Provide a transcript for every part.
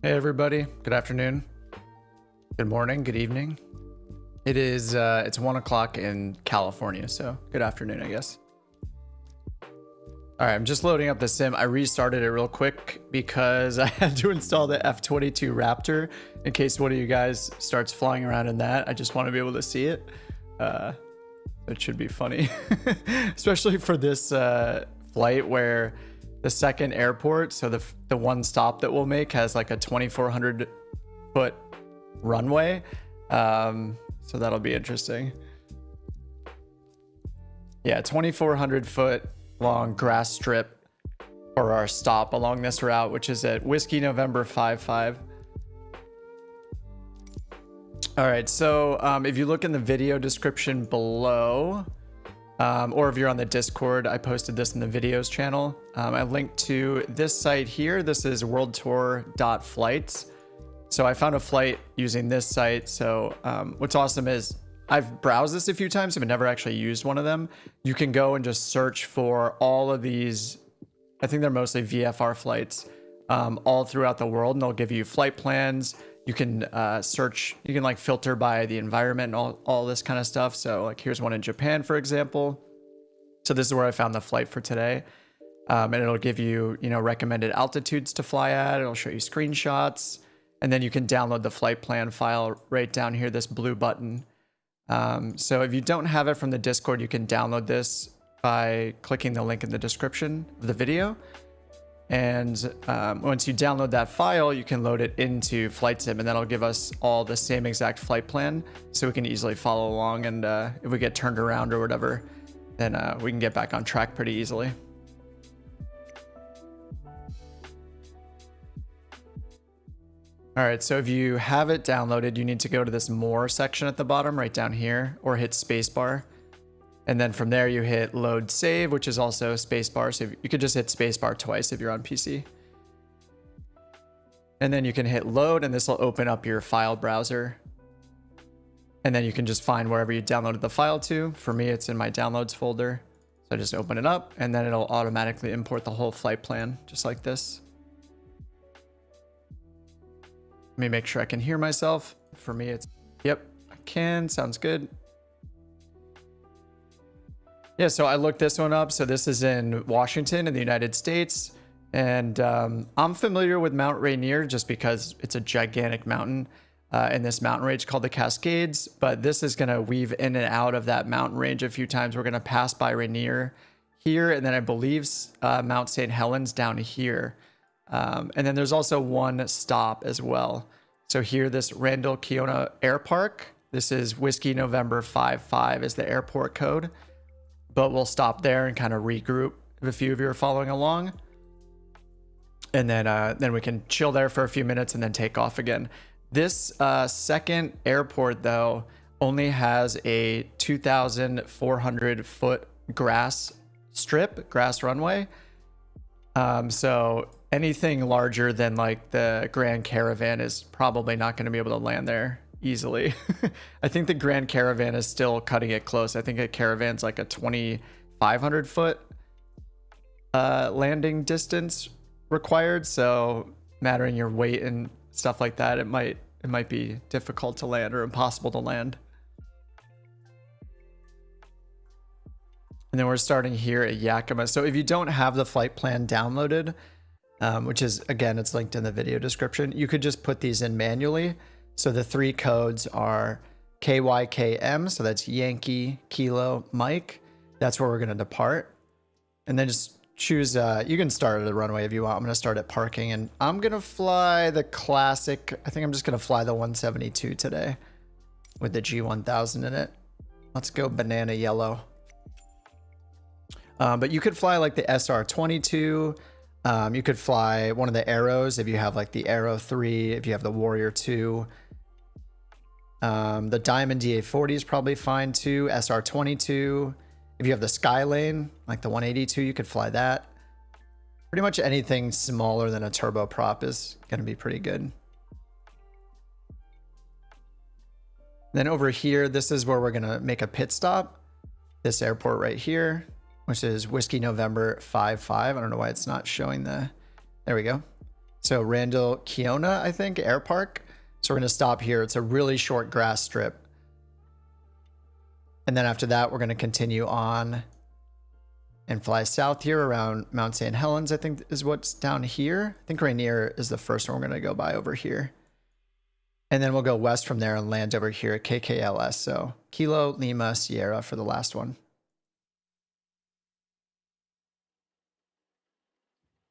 Hey everybody, good afternoon, good morning, good evening. It is, it's 1 o'clock in California, so good afternoon, I guess. All right, I'm just loading up the sim. I restarted it real quick because I had to install the F-22 Raptor in case one of you guys starts flying around in that. I just want to be able to see it. It should be funny, especially for this flight where the second airport, so the one stop that we'll make has like a 2,400 foot runway. So that'll be interesting. Yeah, 2,400 foot long grass strip for our stop along this route, which is at Whiskey November 55. All right, so if you look in the video description below, or if you're on the Discord, I posted this in the videos channel. I linked to this site here. This is worldtour.flights. So I found a flight using this site. So what's awesome is I've browsed this a few times, but never actually used one of them. You can go and just search for all of these. I think they're mostly VFR flights all throughout the world, and they'll give you flight plans. You can search, you can like filter by the environment and all this kind of stuff. So like here's one in Japan, for example. So this is where I found the flight for today. And it'll give you, recommended altitudes to fly at. It'll show you screenshots. And then you can download the flight plan file right down here, this blue button. So if you don't have it from the Discord, you can download this by clicking the link in the description of the video. And once you download that file, you can load it into Flight Sim, and that'll give us all the same exact flight plan, so we can easily follow along. And if we get turned around or whatever, then we can get back on track pretty easily. All right, so if you have it downloaded, you need to go to this More section at the bottom right down here, or hit spacebar. And then from there you hit load save, which is also spacebar. So you could just hit spacebar twice if you're on PC. And then you can hit load, and this will open up your file browser. And then you can just find wherever you downloaded the file to. For me, it's in my downloads folder. So I just open it up, and then it'll automatically import the whole flight plan, just like this. Let me make sure I can hear myself. For me, it's, yep, I can, sounds good. Yeah, so I looked this one up. So this is in Washington in the United States. And I'm familiar with Mount Rainier just because it's a gigantic mountain in this mountain range called the Cascades. But this is going to weave in and out of that mountain range a few times. We're going to pass by Rainier here. And then I believe Mount St. Helens down here. And then there's also one stop as well. So here, this Randall Keona Air Park. This is Whiskey November 55 is the airport code. But we'll stop there and kind of regroup if a few of you are following along. And then we can chill there for a few minutes and then take off again. This second airport, though, only has a 2,400 foot grass strip, grass runway. So anything larger than like the Grand Caravan is probably not going to be able to land there easily. I think the Grand Caravan is still cutting it close. I think a Caravan's like a 2,500 foot landing distance required. So mattering your weight and stuff like that, it might be difficult to land or impossible to land. And then we're starting here at Yakima. So if you don't have the flight plan downloaded, which is, again, it's linked in the video description, you could just put these in manually. So the three codes are KYKM, so that's Yankee, Kilo, Mike. That's where we're going to depart. And then just choose, you can start at the runway if you want. I'm going to start at parking, and I'm going to fly the classic. I think I'm just going to fly the 172 today with the G1000 in it. Let's go banana yellow. But you could fly like the SR22. You could fly one of the Arrows if you have like the Arrow 3, if you have the Warrior 2. The Diamond DA40 is probably fine too. SR22. If you have the Skylane, like the 182, you could fly that. Pretty much anything smaller than a turboprop is going to be pretty good. Then over here, this is where we're going to make a pit stop. This airport right here, which is Whiskey November 55. I don't know why it's not showing the, there we go. So Randall Keona, I think, Air Park. So we're going to stop here. It's a really short grass strip. And then after that, we're going to continue on and fly south here around Mount St. Helens, I think is what's down here. I think Rainier is the first one we're going to go by over here. And then we'll go west from there and land over here at KKLS. So Kilo, Lima, Sierra for the last one.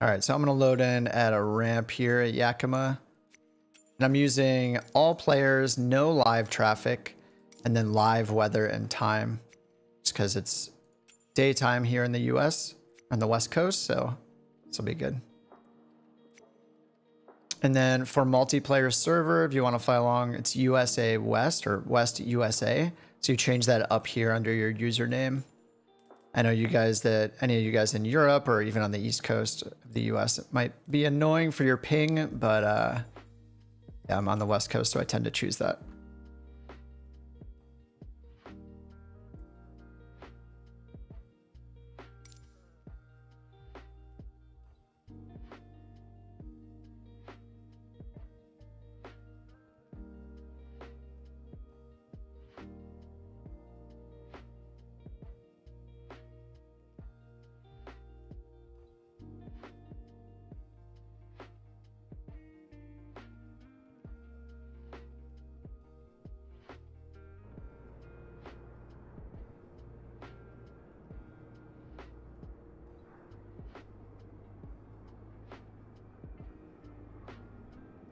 All right, so I'm going to load in at a ramp here at Yakima. And I'm using all players, no live traffic, and then live weather and time. Just because it's daytime here in the US on the West Coast, so this will be good. And then for multiplayer server, if you want to fly along, it's USA West or West USA. So you change that up here under your username. I know you guys that any of you guys in Europe or even on the East Coast of the US, it might be annoying for your ping, but yeah, I'm on the West Coast, so I tend to choose that.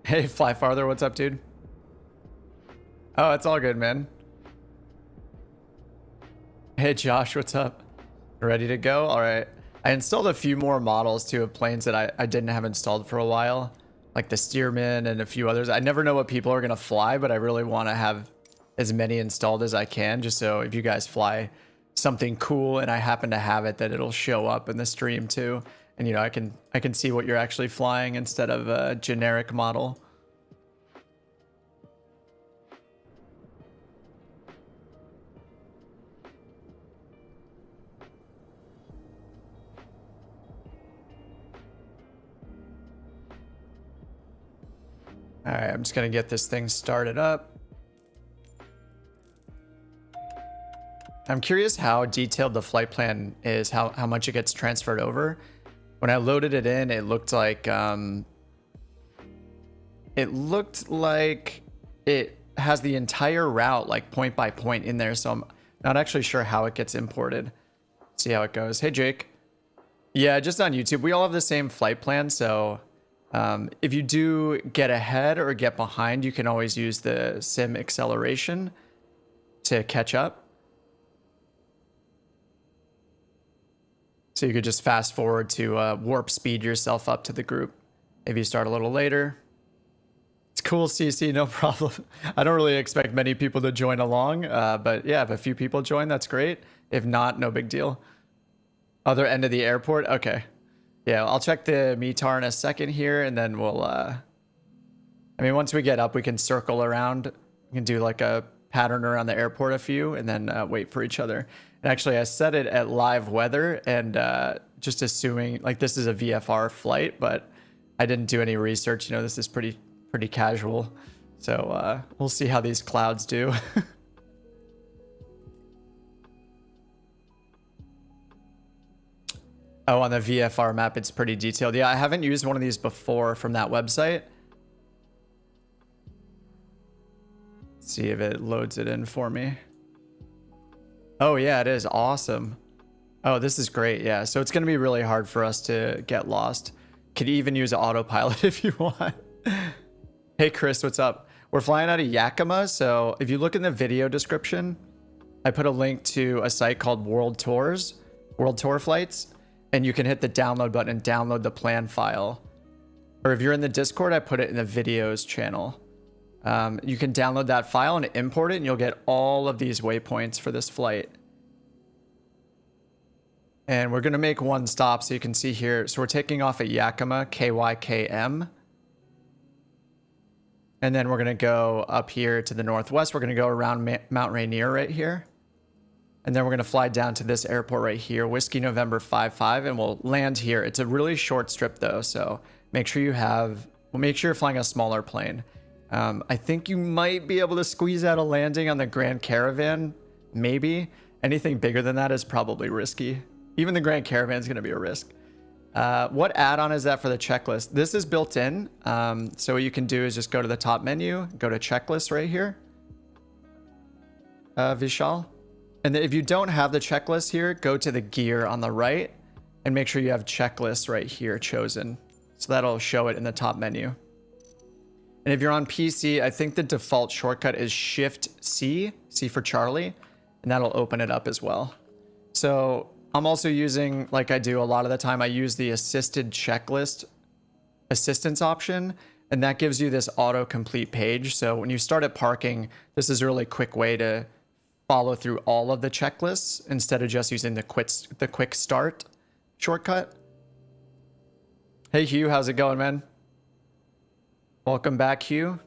Hey, Fly Farther, what's up, dude? Oh, it's all good, man. Hey, Josh, what's up? Ready to go? All right. I installed a few more models, too, of planes that I didn't have installed for a while, like the Stearman and a few others. I never know what people are going to fly, but I really want to have as many installed as I can, just so if you guys fly something cool and I happen to have it, that it'll show up in the stream, too. And, you know, I can see what you're actually flying instead of a generic model. All right, I'm just going to get this thing started up. I'm curious how detailed the flight plan is, how much it gets transferred over. When I loaded it in, it looked like it has the entire route like point by point in there, so I'm not actually sure how it gets imported. See how it goes. Hey, Jake. Yeah, just on YouTube. We all have the same flight plan, so if you do get ahead or get behind, you can always use the sim acceleration to catch up. So you could just fast forward to warp speed yourself up to the group if you start a little later. It's cool, CC, no problem. I don't really expect many people to join along, but yeah, if a few people join, that's great. If not, no big deal. Other end of the airport? Okay. Yeah, I'll check the METAR in a second here, and then we'll... I mean, once we get up, we can circle around. We can do like a pattern around the airport a few, and then wait for each other. And actually, I set it at live weather, and just assuming like this is a VFR flight, but I didn't do any research. You know, this is pretty casual. So we'll see how these clouds do. Oh, on the VFR map, it's pretty detailed. Yeah, I haven't used one of these before from that website. Let's see if it loads it in for me. Oh, yeah, it is. Awesome. Oh, this is great. Yeah, so it's going to be really hard for us to get lost. Could even use autopilot if you want. Hey, Chris, what's up? We're flying out of Yakima, so if you look in the video description, I put a link to a site called World Tour Flights, and you can hit the download button and download the plan file. Or if you're in the Discord, I put it in the videos channel. You can download that file and import it, and you'll get all of these waypoints for this flight. And we're going to make one stop, so you can see here. So we're taking off at Yakima, KYKM. And then we're going to go up here to the northwest. We're going to go around Mount Rainier right here. And then we're going to fly down to this airport right here, Whiskey November 55, and we'll land here. It's a really short strip, though, so make sure you have Well, make sure you're flying a smaller plane. I think you might be able to squeeze out a landing on the Grand Caravan, maybe. Anything bigger than that is probably risky. Even the Grand Caravan is going to be a risk. What add-on is that for the checklist? This is built in. So what you can do is just go to the top menu, go to checklist right here. Vishal. And if you don't have the checklist here, go to the gear on the right and make sure you have checklist right here chosen. So that'll show it in the top menu. And if you're on PC, I think the default shortcut is Shift C, C for Charlie, and that'll open it up as well. So I'm also using, like I do a lot of the time, I use the assisted checklist assistance option, and that gives you this autocomplete page. So when you start at parking, this is a really quick way to follow through all of the checklists instead of just using the quick start shortcut. Hey Hugh, how's it going, man? Welcome back, Hugh.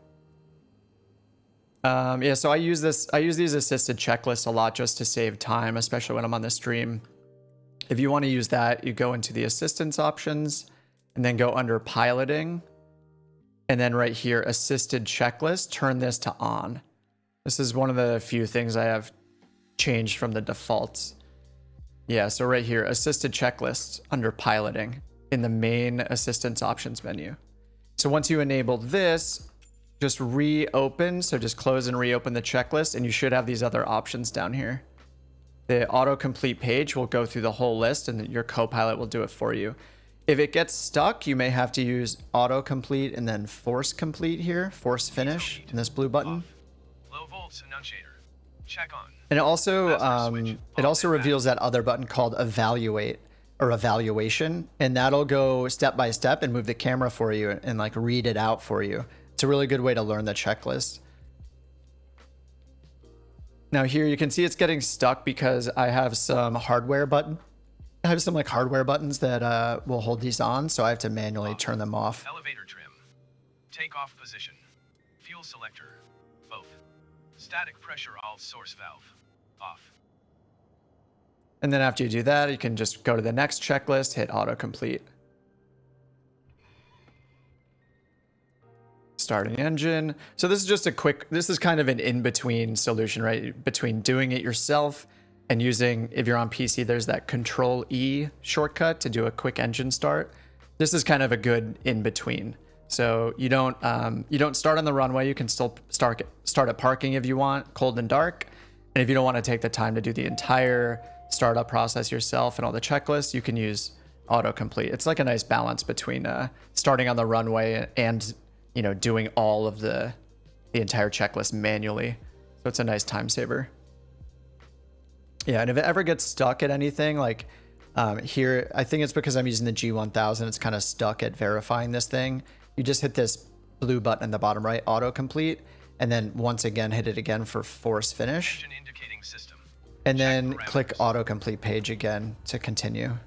Yeah, so I use these assisted checklists a lot just to save time, especially when I'm on the stream. If you want to use that, you go into the assistance options and then go under piloting. And then right here, assisted checklist, turn this to on. This is one of the few things I have changed from the defaults. Yeah, so right here, assisted checklist under piloting in the main assistance options menu. So once you enable this, just reopen. So just close and reopen the checklist, and you should have these other options down here. The autocomplete page will go through the whole list, and your Copilot will do it for you. If it gets stuck, you may have to use autocomplete and then force complete here, force finish in this blue button. Low volts annunciator. Check on. And it also reveals that other button called evaluate or evaluation, and that'll go step by step and move the camera for you and like read it out for you. It's a really good way to learn the checklist. Now here you can see it's getting stuck because I have some hardware button. I have some like hardware buttons that will hold these on, so I have to manually turn them off. Elevator trim. Takeoff position. Fuel selector. Both. Static pressure all source valve. Off. And then after you do that, you can just go to the next checklist, hit autocomplete. Starting engine. So this is just this is kind of an in-between solution, right? Between doing it yourself and using, if you're on PC, there's that Control E shortcut to do a quick engine start. This is kind of a good in-between. So you don't start on the runway. You can still start at parking if you want, cold and dark. And if you don't want to take the time to do the entire startup process yourself and all the checklists, you can use autocomplete. It's like a nice balance between starting on the runway and doing all of the entire checklist manually. So it's a nice time saver. Yeah, and if it ever gets stuck at anything, like here, I think it's because I'm using the G1000, it's kind of stuck at verifying this thing. You just hit this blue button in the bottom right, autocomplete, and then once again, hit it again for force finish. Indicating system. And then click autocomplete page again to continue.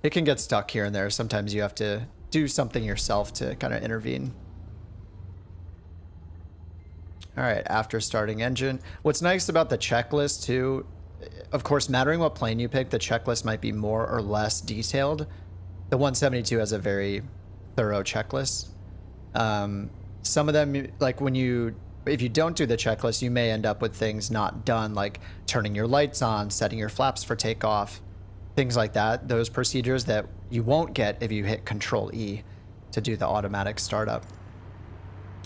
It can get stuck here and there. Sometimes you have to do something yourself to kind of intervene. All right, after starting engine. What's nice about the checklist too, of course, mattering what plane you pick, the checklist might be more or less detailed. The 172 has a very thorough checklist. Some of them, like if you don't do the checklist, you may end up with things not done, like turning your lights on, setting your flaps for takeoff, things like that. Those procedures that you won't get if you hit Control E to do the automatic startup.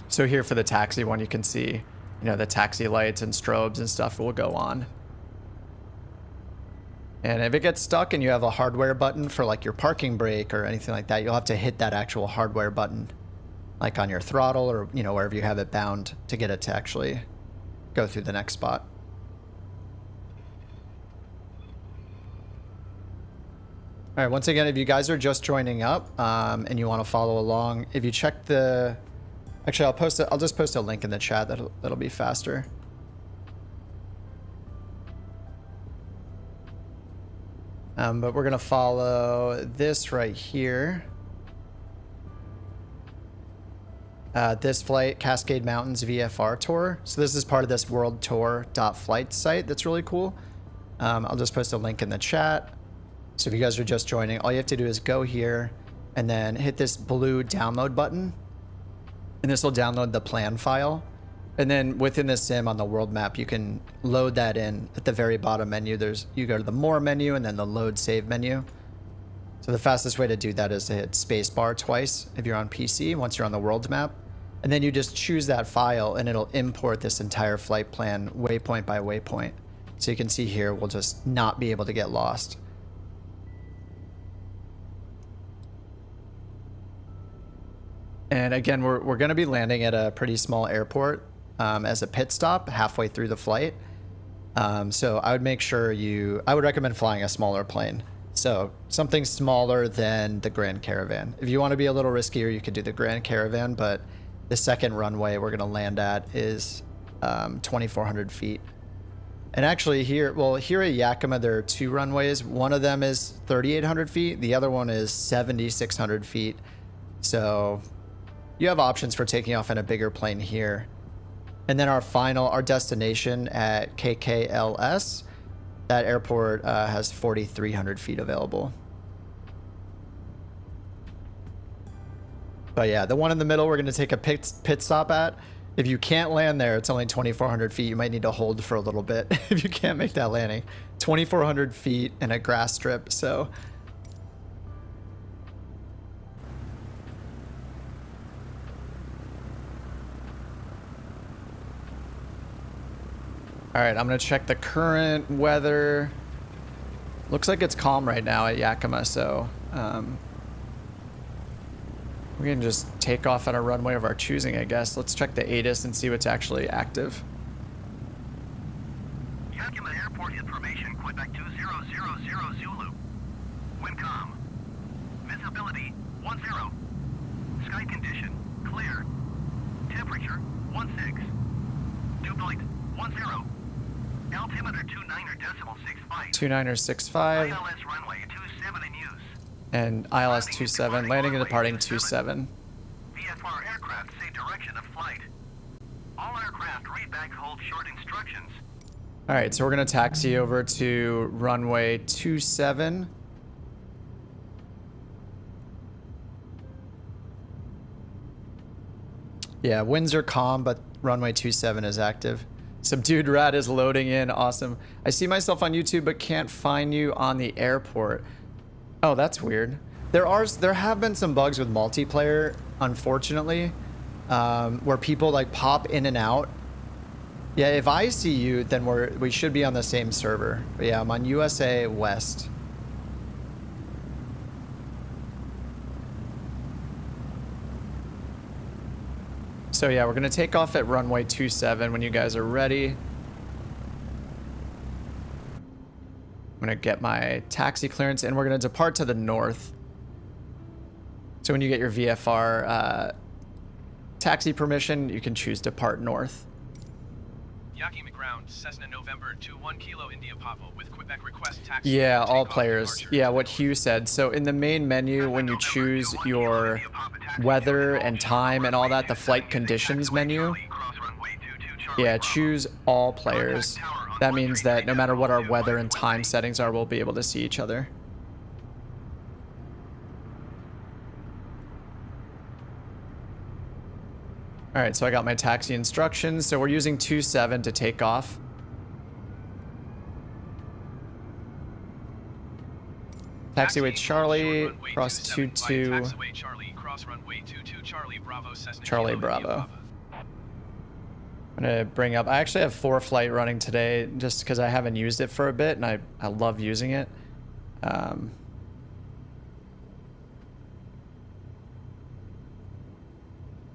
So here for the taxi one, you can see, the taxi lights and strobes and stuff will go on. And if it gets stuck and you have a hardware button for like your parking brake or anything like that, you'll have to hit that actual hardware button, like on your throttle or, wherever you have it bound to get it to actually go through the next spot. All right, once again, if you guys are just joining up and you want to follow along, if you check the... Actually, I'll just post a link in the chat. That'll be faster. But we're going to follow this right here. This flight, Cascade Mountains VFR tour. So this is part of this world tour.flight site. That's really cool. I'll just post a link in the chat. So if you guys are just joining, all you have to do is go here and then hit this blue download button And this will download the plan file. And then within the sim on the world map, you can load that in at the very bottom menu. You go to the more menu and then the load save menu. So the fastest way to do that is to hit spacebar twice if you're on PC, once you're on the world map. And then you just choose that file and it'll import this entire flight plan waypoint by waypoint. So you can see here, we'll just not be able to get lost. And again, we're going to be landing at a pretty small airport as a pit stop halfway through the flight. So I would make sure I would recommend flying a smaller plane. So something smaller than the Grand Caravan. If you want to be a little riskier, you could do the Grand Caravan, but the second runway we're going to land at is 2,400 feet. And actually here at Yakima, there are two runways. One of them is 3,800 feet. The other one is 7,600 feet. So you have options for taking off in a bigger plane here. And then our destination at KKLS, that airport has 4,300 feet available. But yeah, the one in the middle we're going to take a pit stop at. If you can't land there, it's only 2,400 feet. You might need to hold for a little bit if you can't make that landing. 2,400 feet and a grass strip, so. All right, I'm gonna check the current weather. Looks like it's calm right now at Yakima, so we can just take off on a runway of our choosing, I guess. Let's check the ATIS and see what's actually active. Yakima Airport information, Quebec 2000 Zulu. Wind calm. Visibility 10. Sky condition clear. Temperature 16. Dew point 10. Altimeter 29.65. 29.65. ILS runway 27 in use. And ILS 27, landing and departing 27. VFR aircraft say direction of flight. All aircraft read back hold short instructions. All right, so we're gonna taxi over to runway 27. Yeah, winds are calm, but runway 27 is active. Subdued Rat is loading in, awesome. I see myself on YouTube, but can't find you on the airport. Oh, that's weird. There have been some bugs with multiplayer, unfortunately, where people like pop in and out. Yeah, if I see you, then we should be on the same server. But yeah, I'm on USA West. So yeah, we're gonna take off at runway 27 when you guys are ready. I'm gonna get my taxi clearance and we're gonna depart to the north. So when you get your VFR taxi permission, you can choose depart north. Yakima ground, Cessna November 21 Kilo India Papa with Quebec request taxi. Yeah, all players. Yeah, what Hugh said. So in the main menu, when you choose your weather and time and all that, the flight conditions menu, yeah, choose all players. That means that no matter what our weather and time settings are, we'll be able to see each other. All right, so I got my taxi instructions. So we're using 27 to take off. Taxiway Charlie, cross 22. Taxiway Charlie, cross runway 22 Charlie Bravo Cessna Charlie Bravo. I'm gonna bring up, I actually have 4 flight running today just because I haven't used it for a bit and I love using it. I'm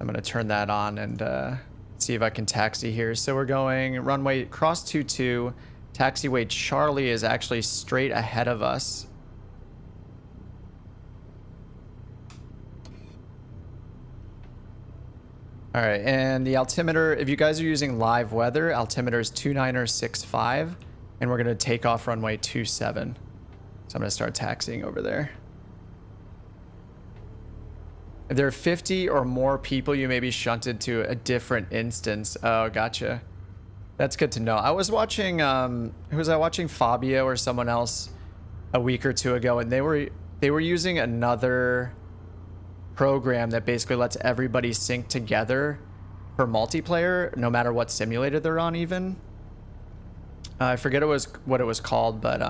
gonna turn that on and see if I can taxi here. So we're going runway cross 22. Taxiway Charlie is actually straight ahead of us. All right, and the altimeter, if you guys are using live weather, altimeter is 2965, and we're gonna take off runway 27. So I'm gonna start taxiing over there. If there are 50 or more people, you may be shunted to a different instance. Oh, gotcha. That's good to know. I was watching, who was I watching? Fabio or someone else a week or two ago, and they were using another program that basically lets everybody sync together for multiplayer, no matter what simulator they're on even. I forget what it was called, but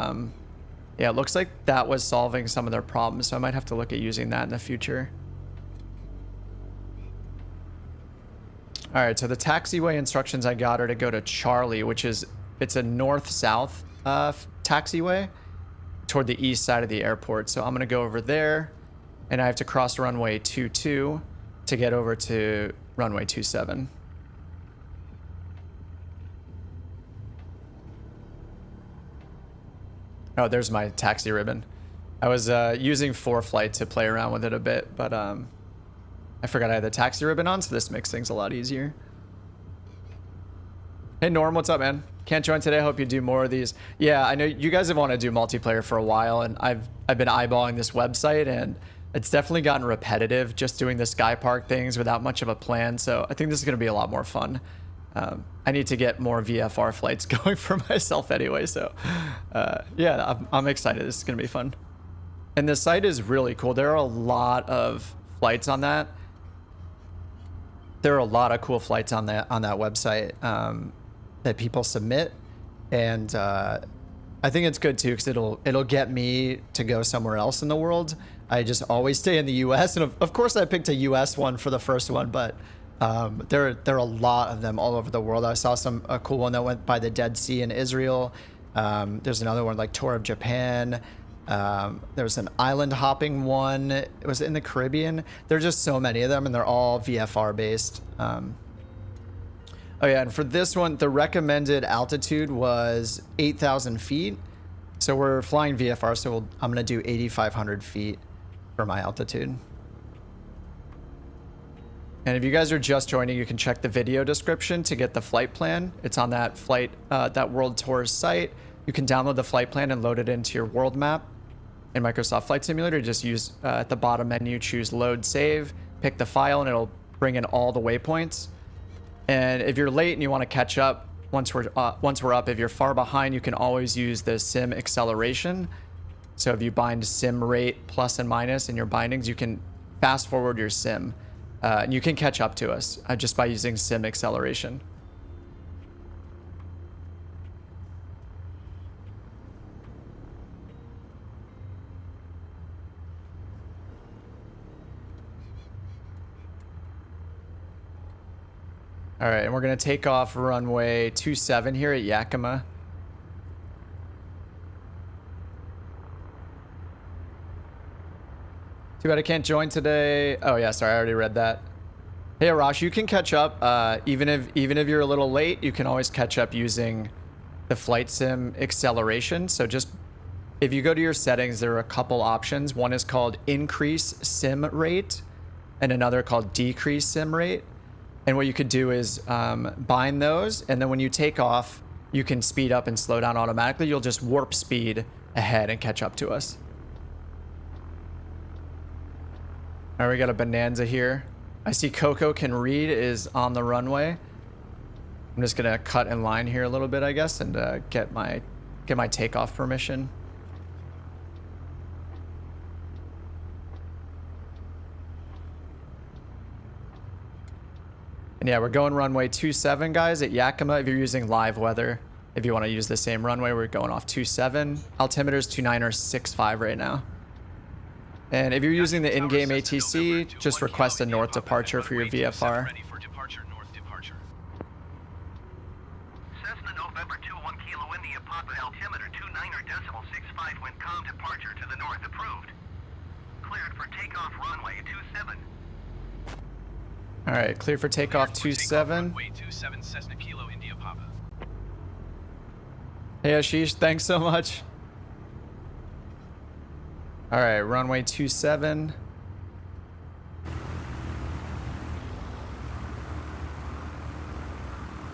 yeah, it looks like that was solving some of their problems, so I might have to look at using that in the future. All right, so the taxiway instructions I got are to go to Charlie, which is, it's a north-south taxiway toward the east side of the airport. So I'm gonna go over there, and I have to cross runway 22 to get over to runway 27. Oh, there's my taxi ribbon. I was using ForeFlight to play around with it a bit, but I forgot I had the taxi ribbon on, so this makes things a lot easier. Hey Norm, what's up, man? Can't join today. Hope you do more of these. Yeah, I know you guys have wanted to do multiplayer for a while, and I've been eyeballing this website, and it's definitely gotten repetitive just doing the Sky Park things without much of a plan. So I think this is going to be a lot more fun. I need to get more VFR flights going for myself anyway. So yeah, I'm excited. This is going to be fun. And the site is really cool. There are a lot of flights on that. There are a lot of cool flights on that website that people submit, and I think it's good too because it'll get me to go somewhere else in the world. I just always stay in the U.S. and of course I picked a U.S. one for the first one, but there are a lot of them all over the world. I saw a cool one that went by the Dead Sea in Israel. There's another one like Tour of Japan. There's an island hopping one. It was in the Caribbean. There's just so many of them, and they're all VFR based. Oh yeah, and for this one, the recommended altitude was 8,000 feet. So we're flying VFR, so I'm gonna do 8,500 feet for my altitude. And if you guys are just joining, you can check the video description to get the flight plan. It's on that flight, that World Tours site. You can download the flight plan and load it into your world map in Microsoft Flight Simulator. Just use at the bottom menu, choose load save, pick the file, and it'll bring in all the waypoints. And if you're late and you want to catch up, once we're up, if you're far behind, you can always use the sim acceleration. So if you bind sim rate plus and minus in your bindings, you can fast forward your sim. And you can catch up to us just by using sim acceleration. All right, and we're gonna take off runway 27 here at Yakima. Too bad I can't join today. Oh yeah, sorry, I already read that. Hey Arash, you can catch up even if you're a little late. You can always catch up using the flight sim acceleration. So just if you go to your settings, there are a couple options. One is called increase sim rate, and another called decrease sim rate. And what you could do is bind those, and then when you take off, you can speed up and slow down automatically. You'll just warp speed ahead and catch up to us. All right, we got a Bonanza here. I see Coco Can Read is on the runway. I'm just gonna cut in line here a little bit, I guess, and get my takeoff permission. And yeah, we're going runway 27, guys, at Yakima if you're using live weather. If you want to use the same runway, we're going off 27. Altimeter's 2965 right now. And if you're using the in-game ATC, just request a north departure for your VFR. Cessna November 21 Kilo India Papa altimeter 29.65 wind calm departure to the north approved. Cleared for takeoff runway 27. All right, clear for takeoff 27. Cessna Kilo India Papa. Hey Ashish, thanks so much. All right, runway 27.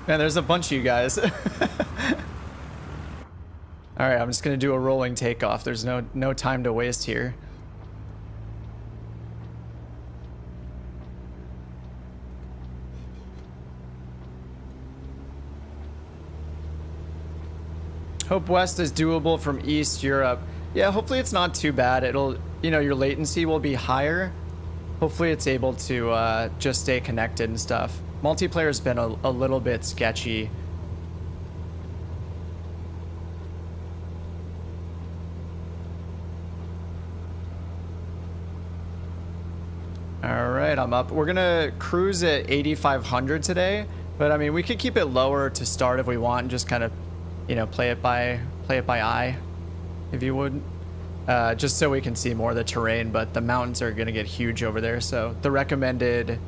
Man, there's a bunch of you guys. All right, I'm just gonna do a rolling takeoff. There's no time to waste here. Hope West is doable from East Europe. Yeah, hopefully it's not too bad. It'll, you know, your latency will be higher. Hopefully it's able to just stay connected and stuff. Multiplayer's been a little bit sketchy. All right, I'm up. We're gonna cruise at 8,500 today, but I mean, we could keep it lower to start if we want and just kind of, you know, play it by eye, if you would. Just so we can see more of the terrain, but the mountains are gonna get huge over there. So the recommended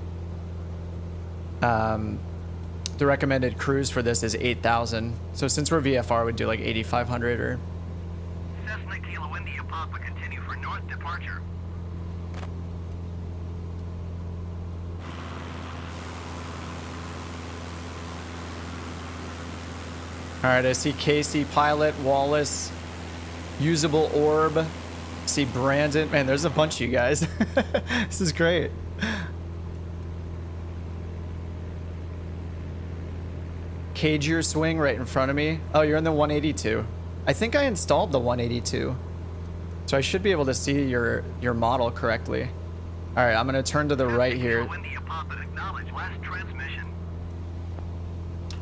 cruise for this is 8,000. So since we're VFR, we'd do like 8,500 or. Cessna Kilo India Papa, continue for north departure. All right, I see Casey, Pilot, Wallace, Usable Orb. See Brandon. Man, there's a bunch of you guys. This is great. Cagier swing right in front of me. Oh, you're in the 182. I think I installed the 182. So I should be able to see your model correctly. All right, I'm going to turn to the right here. Kilo India Papa, acknowledge last transmission.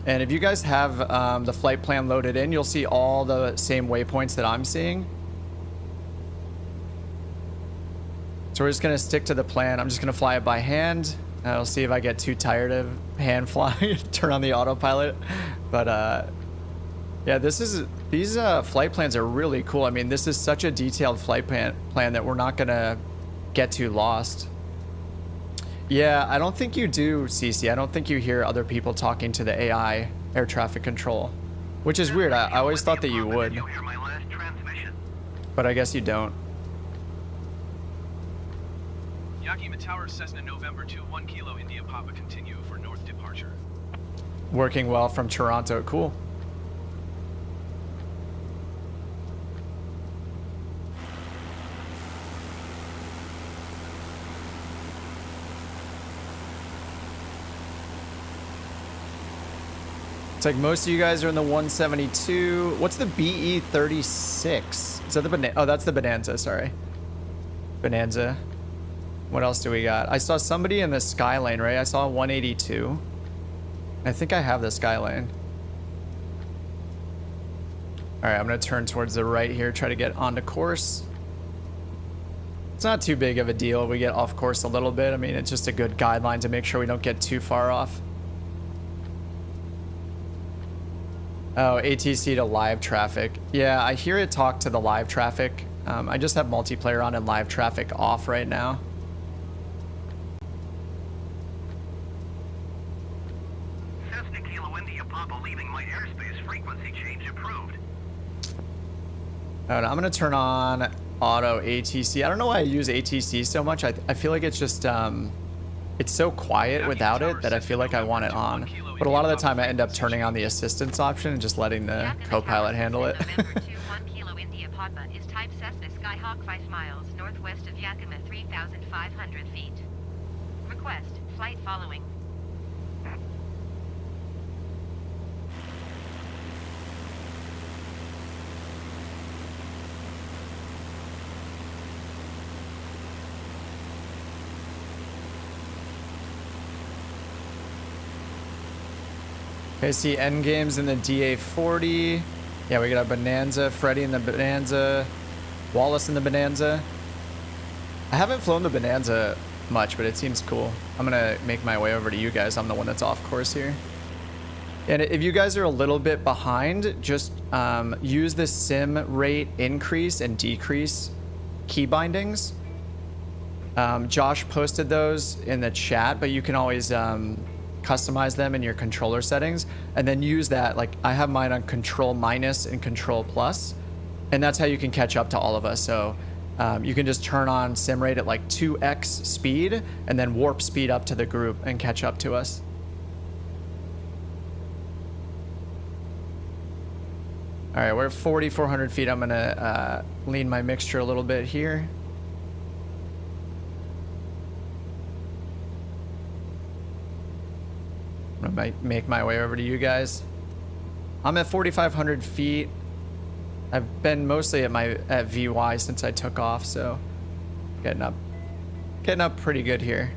And if you guys have the flight plan loaded in, you'll see all the same waypoints that I'm seeing. So we're just going to stick to the plan. I'm just going to fly it by hand. I'll see if I get too tired of hand flying, turn on the autopilot. But yeah, these flight plans are really cool. I mean, this is such a detailed flight plan that we're not going to get too lost. Yeah, I don't think you do, CC. I don't think you hear other people talking to the AI air traffic control, which is weird. I always thought that you would, but I guess you don't. Yakima Tower, Cessna November 21 Kilo India Papa, continue for north departure. Working well from Toronto. Cool. It's like most of you guys are in the 172. What's the BE36? Is that the Oh, that's the Bonanza, sorry. Bonanza. What else do we got? I saw somebody in the Skylane, right? I saw 182. I think I have the Skylane. All right, I'm gonna turn towards the right here, try to get onto course. It's not too big of a deal if we get off course a little bit. I mean, it's just a good guideline to make sure we don't get too far off. Oh, ATC to live traffic. Yeah, I hear it talk to the live traffic. I just have multiplayer on and live traffic off right now. Cessna Kilo India Papa, leaving my airspace, frequency change approved. Oh, no, I'm gonna turn on auto ATC. I don't know why I use ATC so much. I feel like it's just it's so quiet without it that I feel like I want it on. But a lot of the time I end up turning on the assistance option and just letting the co-pilot handle it. November 21 Kilo India Papa is type Cessna Skyhawk 5 miles northwest of Yakima, 3,500 feet. Request flight following. Okay, see Endgame's in the DA40. Yeah, we got a Bonanza, Freddy in the Bonanza, Wallace in the Bonanza. I haven't flown the Bonanza much, but it seems cool. I'm gonna make my way over to you guys. I'm the one that's off course here. And if you guys are a little bit behind, just use the sim rate increase and decrease key bindings. Josh posted those in the chat, but you can always customize them in your controller settings and then use that. Like I have mine on control minus and control plus, and that's how you can catch up to all of us. So you can just turn on sim rate at like 2x speed and then warp speed up to the group and catch up to us. All right, we're at 4,400 feet. I'm gonna lean my mixture a little bit here. I might make my way over to you guys. I'm at 4,500 feet. I've been mostly at VY since I took off, so getting up getting up pretty good here.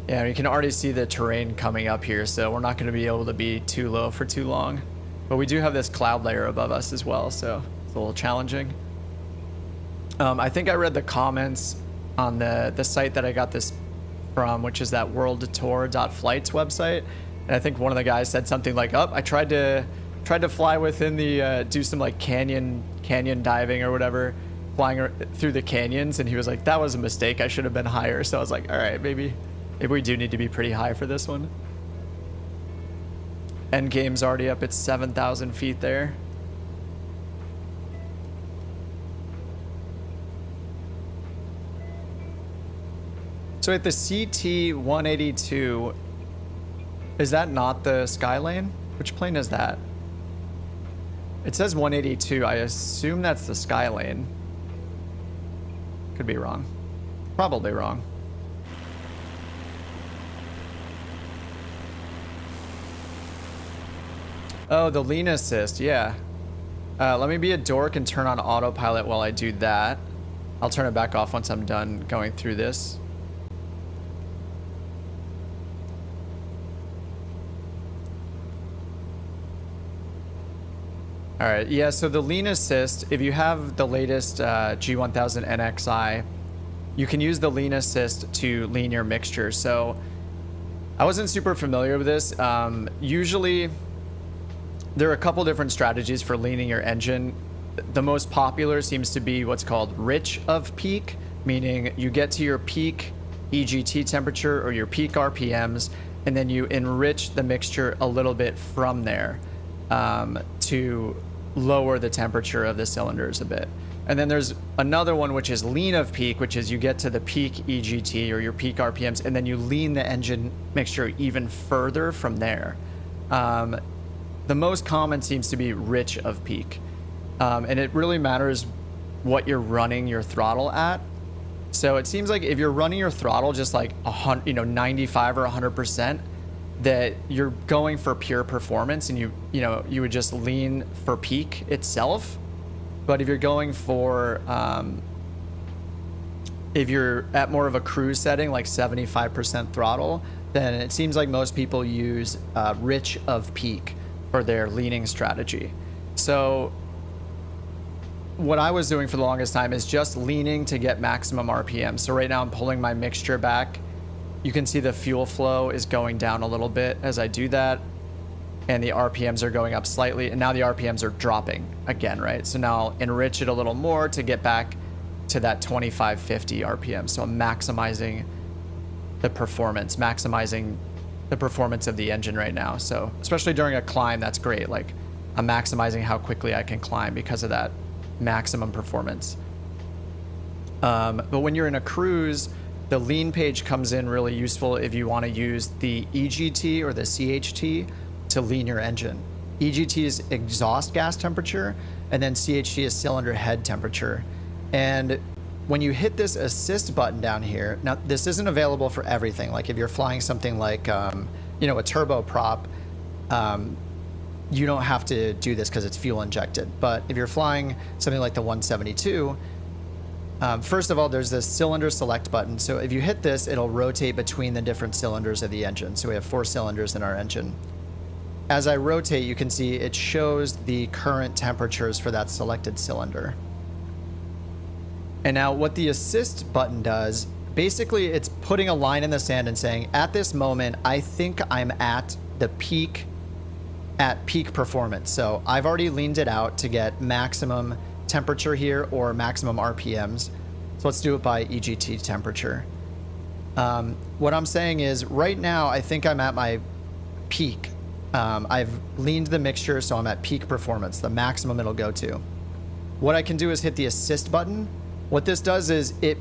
Yeah, you can already see the terrain coming up here, so we're not going to be able to be too low for too long. But we do have this cloud layer above us as well, so it's a little challenging. I think I read the comments on the site that I got this from, which is that worldtour.flights website. And I think one of the guys said something like, "Oh, I tried to fly within the do some like canyon diving or whatever, flying through the canyons," and he was like, "That was a mistake. I should have been higher." So I was like, "All right, maybe we do need to be pretty high for this one." Endgame's already up at 7,000 feet there. So at the CT-182, is that not the Skylane? Which plane is that? It says 182. I assume that's the Skylane. Could be wrong. Probably wrong. Oh, the lean assist, yeah. Let me be a dork and turn on autopilot while I do that. I'll turn it back off once I'm done going through this. All right, yeah, so the lean assist, if you have the latest G1000 NXI, you can use the lean assist to lean your mixture. So I wasn't super familiar with this. Usually there are a couple different strategies for leaning your engine. The most popular seems to be what's called rich of peak, meaning you get to your peak EGT temperature or your peak RPMs, and then you enrich the mixture a little bit from there to lower the temperature of the cylinders a bit. And then there's another one which is lean of peak, which is you get to the peak EGT or your peak RPMs, and then you lean the engine mixture even further from there. The most common seems to be rich of peak. And it really matters what you're running your throttle at. So it seems like if you're running your throttle just like 95 or 100%, that you're going for pure performance, and you would just lean for peak itself. But if you're going for if you're at more of a cruise setting, like 75% throttle, then it seems like most people use rich of peak for their leaning strategy. So what I was doing for the longest time is just leaning to get maximum RPM. So right now I'm pulling my mixture back. You can see the fuel flow is going down a little bit as I do that, and the RPMs are going up slightly, and now the RPMs are dropping again, right? So now I'll enrich it a little more to get back to that 2550 RPM. So I'm maximizing the performance of the engine right now. So especially during a climb, that's great. Like I'm maximizing how quickly I can climb because of that maximum performance. But when you're in a cruise, the lean page comes in really useful if you want to use the EGT or the CHT to lean your engine. EGT is exhaust gas temperature, and then CHT is cylinder head temperature. And when you hit this assist button down here, now this isn't available for everything. Like if you're flying something like, a turboprop, you don't have to do this because it's fuel injected. But if you're flying something like the 172, first of all, there's this cylinder select button. So if you hit this, it'll rotate between the different cylinders of the engine. So we have 4 cylinders in our engine. As I rotate, you can see it shows the current temperatures for that selected cylinder. And now what the assist button does, basically it's putting a line in the sand and saying, at this moment, I think I'm at the peak performance. So I've already leaned it out to get maximum temperature here or maximum RPMs. So let's do it by EGT temperature. What I'm saying is right now, I think I'm at my peak. I've leaned the mixture, so I'm at peak performance, the maximum it'll go to. What I can do is hit the assist button. What this does is it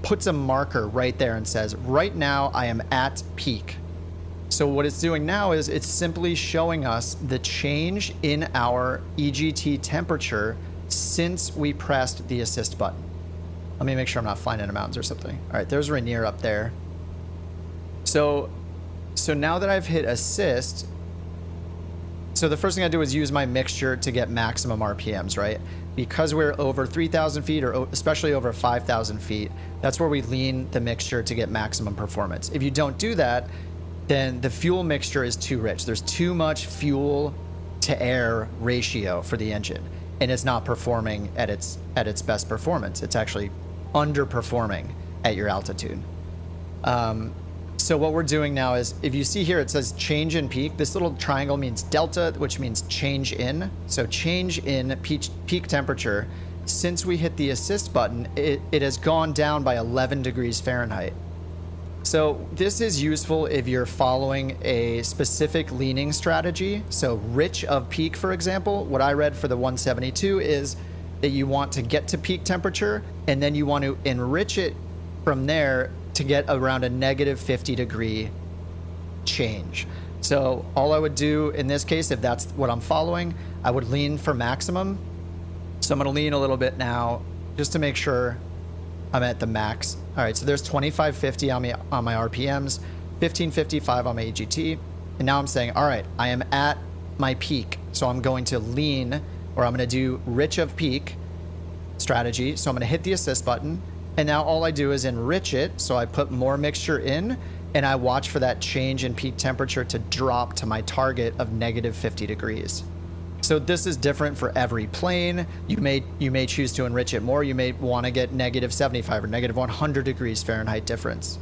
puts a marker right there and says, right now I am at peak. So what it's doing now is it's simply showing us the change in our EGT temperature since we pressed the assist button. Let me make sure I'm not flying into mountains or something. All right, there's Rainier up there. So now that I've hit assist, so the first thing I do is use my mixture to get maximum RPMs, right? Because we're over 3,000 feet or especially over 5,000 feet, that's where we lean the mixture to get maximum performance. If you don't do that, then the fuel mixture is too rich. There's too much fuel to air ratio for the engine, and it's not performing at its best performance. It's actually underperforming at your altitude. So what we're doing now is, if you see here, it says change in peak. This little triangle means delta, which means change in. So change in peak temperature. Since we hit the assist button, it has gone down by 11 degrees Fahrenheit. So this is useful if you're following a specific leaning strategy. So rich of peak, for example, what I read for the 172 is that you want to get to peak temperature and then you want to enrich it from there to get around a negative 50 degree change. So all I would do in this case, if that's what I'm following, I would lean for maximum. So I'm going to lean a little bit now just to make sure I'm at the max. All right, so there's 2550 on my RPMs, 1555 on my EGT. And now I'm saying, all right, I am at my peak. So I'm going to lean, or I'm going to do rich of peak strategy. So I'm going to hit the assist button. And now all I do is enrich it. So I put more mixture in and I watch for that change in peak temperature to drop to my target of negative 50 degrees. So this is different for every plane. You may choose to enrich it more. You may want to get negative 75 or negative 100 degrees Fahrenheit difference.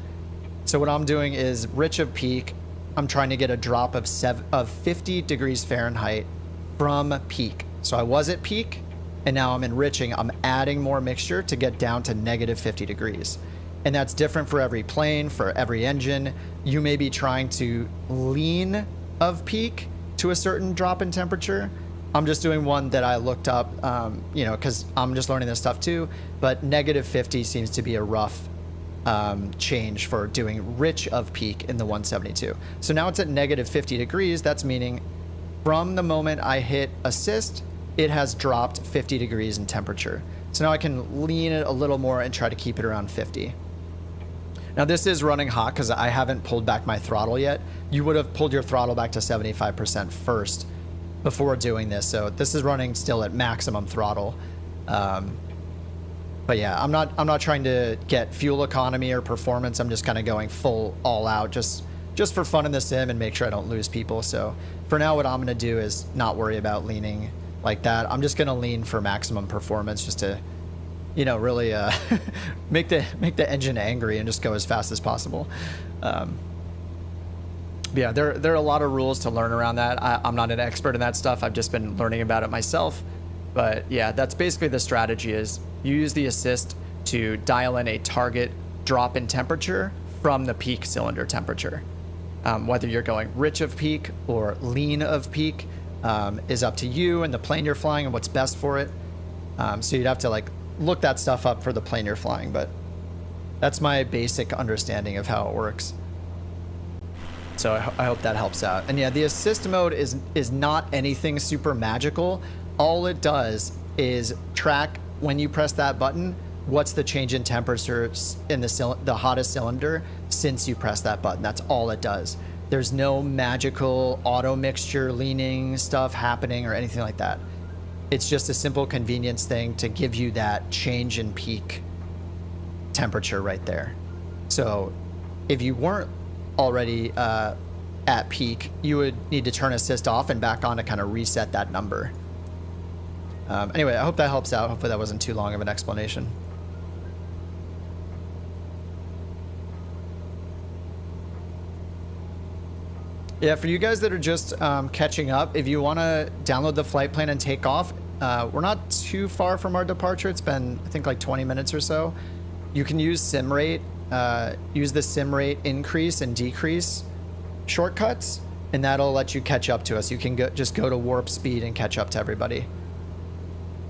So what I'm doing is rich of peak. I'm trying to get a drop of 50 degrees Fahrenheit from peak. So I was at peak and now I'm enriching. I'm adding more mixture to get down to negative 50 degrees. And that's different for every plane, for every engine. You may be trying to lean of peak to a certain drop in temperature. I'm just doing one that I looked up, because I'm just learning this stuff too. But negative 50 seems to be a rough change for doing rich of peak in the 172. So now it's at negative 50 degrees. That's meaning from the moment I hit assist, it has dropped 50 degrees in temperature. So now I can lean it a little more and try to keep it around 50. Now this is running hot because I haven't pulled back my throttle yet. You would have pulled your throttle back to 75% first before doing this. So this is running still at maximum throttle. But yeah, I'm not trying to get fuel economy or performance. I'm just kind of going full all out just for fun in the sim and make sure I don't lose people. So for now, what I'm going to do is not worry about leaning like that. I'm just going to lean for maximum performance just to, really make the engine angry and just go as fast as possible. Yeah, there are a lot of rules to learn around that. I'm not an expert in that stuff. I've just been learning about it myself. But yeah, that's basically the strategy is you use the assist to dial in a target drop in temperature from the peak cylinder temperature. Whether you're going rich of peak or lean of peak is up to you and the plane you're flying and what's best for it. So you'd have to look that stuff up for the plane you're flying, but that's my basic understanding of how it works. So I hope that helps out. And yeah, the assist mode is not anything super magical. All it does is track when you press that button, what's the change in temperature in the hottest cylinder since you press that button. That's all it does. There's no magical auto mixture leaning stuff happening or anything like that. It's just a simple convenience thing to give you that change in peak temperature right there. So if you weren't already at peak, you would need to turn assist off and back on to kind of reset that number. Anyway, I hope that helps out. Hopefully that wasn't too long of an explanation. Yeah, for you guys that are just catching up, if you want to download the flight plan and take off, we're not too far from our departure. It's been, I think, 20 minutes or so. You can use sim rate, use the sim rate increase and decrease shortcuts, and that'll let you catch up to us. You can just go to warp speed and catch up to everybody.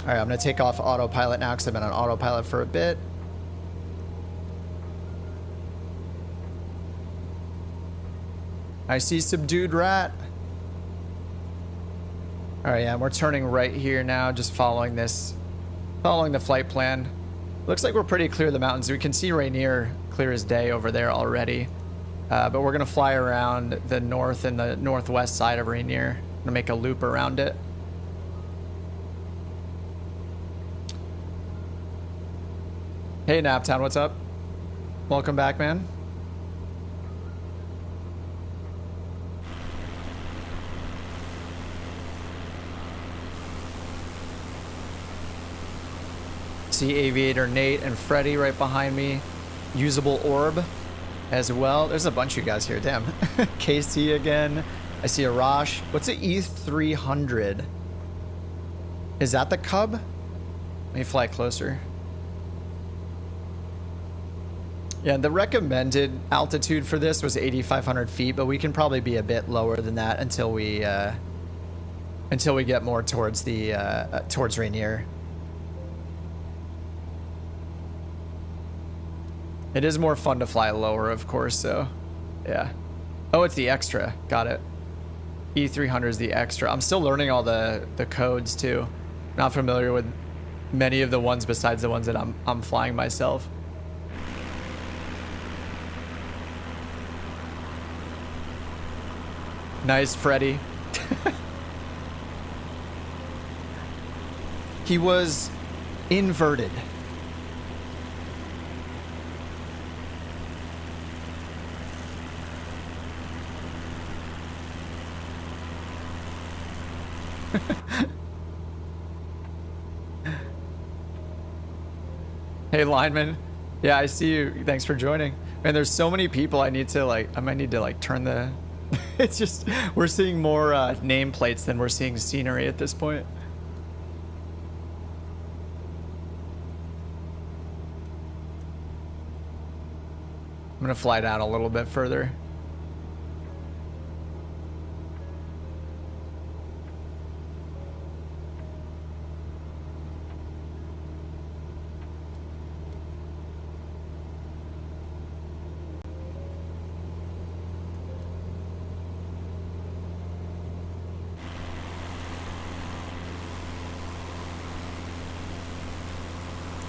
All right, I'm going to take off autopilot now because I've been on autopilot for a bit. I see subdued rat. All right, yeah, we're turning right here now, just following the flight plan. Looks like we're pretty clear of the mountains. We can see Rainier clear as day over there already. But we're gonna fly around the north and the northwest side of Rainier. gonna make a loop around it. Hey Naptown, what's up? Welcome back, man. See Aviator Nate and Freddy right behind me. Usable Orb as well. There's a bunch of you guys here, damn. KC again. I see Arash. What's an E300? Is that the Cub? Let me fly closer. Yeah, the recommended altitude for this was 8,500 feet, but we can probably be a bit lower than that until we get more towards the towards Rainier. It is more fun to fly lower, of course, so yeah. Oh, it's the extra. Got it. E300 is the extra. I'm still learning all the codes too. Not familiar with many of the ones besides the ones that I'm flying myself. Nice, Freddy. He was inverted. Hey lineman, yeah, I see you. Thanks for joining. Man, there's so many people. I need to I might need to turn the it's just we're seeing more nameplates than we're seeing scenery at this point. I'm gonna fly down a little bit further.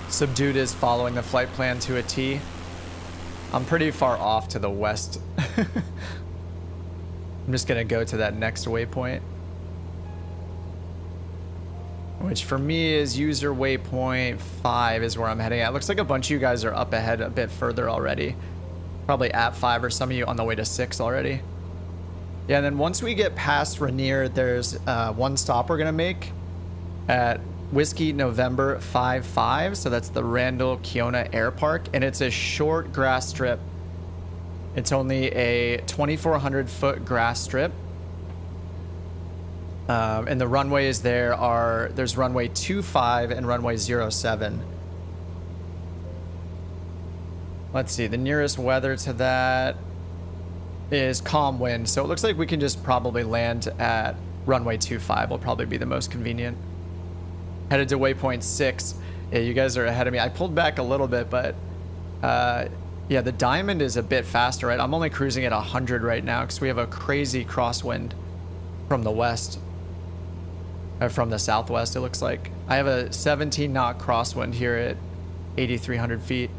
Subdued is following the flight plan to a T. I'm pretty far off to the west. I'm just gonna go to that next waypoint, which for me is user waypoint 5 is where I'm heading at. Looks like a bunch of you guys are up ahead a bit further already. Probably at 5 or some of you on the way to 6 already. Yeah, and then once we get past Rainier, there's one stop we're gonna make at Whiskey November 55, so that's the Randall Kiona Air Park, and it's a short grass strip. It's only a 2,400 foot grass strip, and the runways there's runway 25 and runway 07. Let's see, the nearest weather to that is calm wind, so it looks like we can just probably land at runway 25. Will probably be the most convenient. Headed to waypoint 6. Yeah, you guys are ahead of me. I pulled back a little bit, but yeah, the Diamond is a bit faster, right? I'm only cruising at 100 right now because we have a crazy crosswind from the west, from the southwest, it looks like. I have a 17 knot crosswind here at 8,300 feet.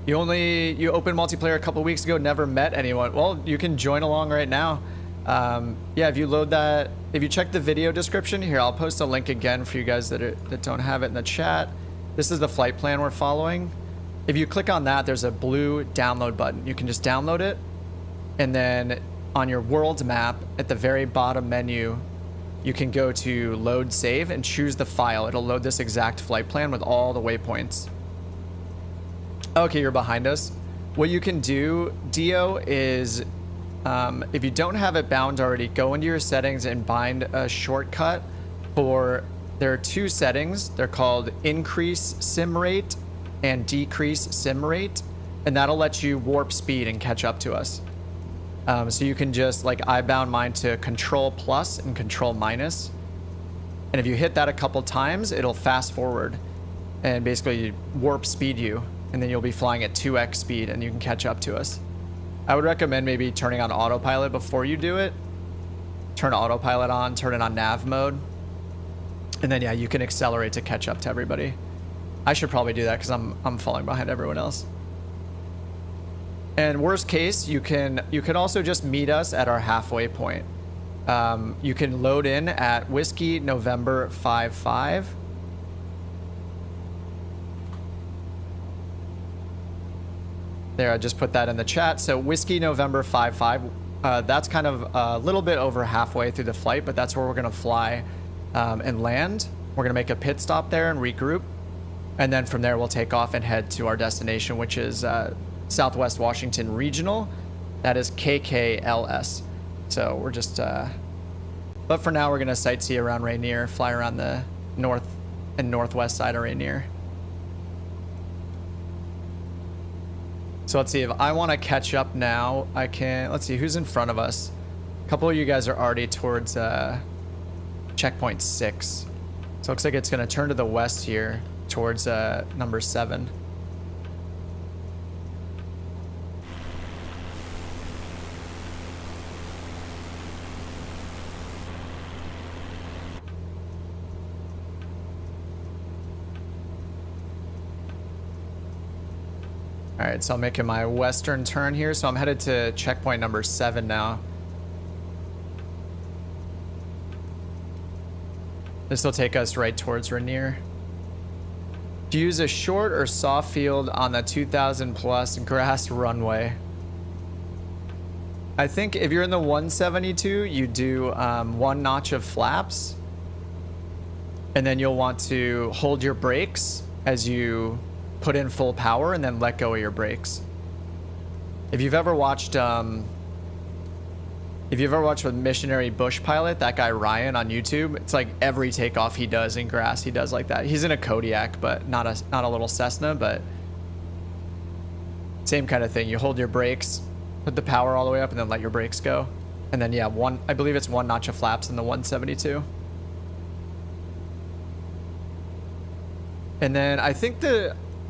You opened multiplayer a couple weeks ago, never met anyone. Well, you can join along right now. Yeah, if you load that, if you check the video description here, I'll post a link again for you guys that don't have it in the chat. This is the flight plan we're following. If you click on that, there's a blue download button. You can just download it, and then on your world map at the very bottom menu, you can go to load save and choose the file. It'll load this exact flight plan with all the waypoints. Okay, you're behind us. What you can do, Dio, is if you don't have it bound already, go into your settings and bind a shortcut for, there are 2 settings. They're called increase sim rate and decrease sim rate, and that'll let you warp speed and catch up to us. So you can just, I bound mine to control plus and control minus, and if you hit that a couple times, it'll fast forward and basically warp speed you, and then you'll be flying at 2x speed and you can catch up to us. I would recommend maybe turning on autopilot before you do it. Turn autopilot on, turn it on nav mode, and then yeah, you can accelerate to catch up to everybody. I should probably do that because I'm falling behind everyone else. And worst case, you can also just meet us at our halfway point. You can load in at Whiskey November 55. There, I just put that in the chat. So Whiskey November 55, that's kind of a little bit over halfway through the flight, but that's where we're gonna fly and land. We're gonna make a pit stop there and regroup. And then from there, we'll take off and head to our destination, which is Southwest Washington Regional. That is KKLS. So we're just, but for now, we're gonna sightsee around Rainier, fly around the north and northwest side of Rainier. So let's see, if I wanna catch up now, I can, let's see, who's in front of us? A couple of you guys are already towards checkpoint 6. So it looks like it's gonna turn to the west here towards number 7. All right, so I'm making my western turn here. So I'm headed to checkpoint number 7 now. This will take us right towards Rainier. Do you use a short or soft field on the 2000 plus grass runway? I think if you're in the 172, you do 1 notch of flaps. And then you'll want to hold your brakes as you put in full power and then let go of your brakes. If you've ever watched with Missionary Bush Pilot, that guy Ryan on YouTube, it's like every takeoff he does in grass, he does like that. He's in a Kodiak, but not a little Cessna, but same kind of thing. You hold your brakes, put the power all the way up, and then let your brakes go. And then yeah, I believe it's 1 notch of flaps in the 172. And then I think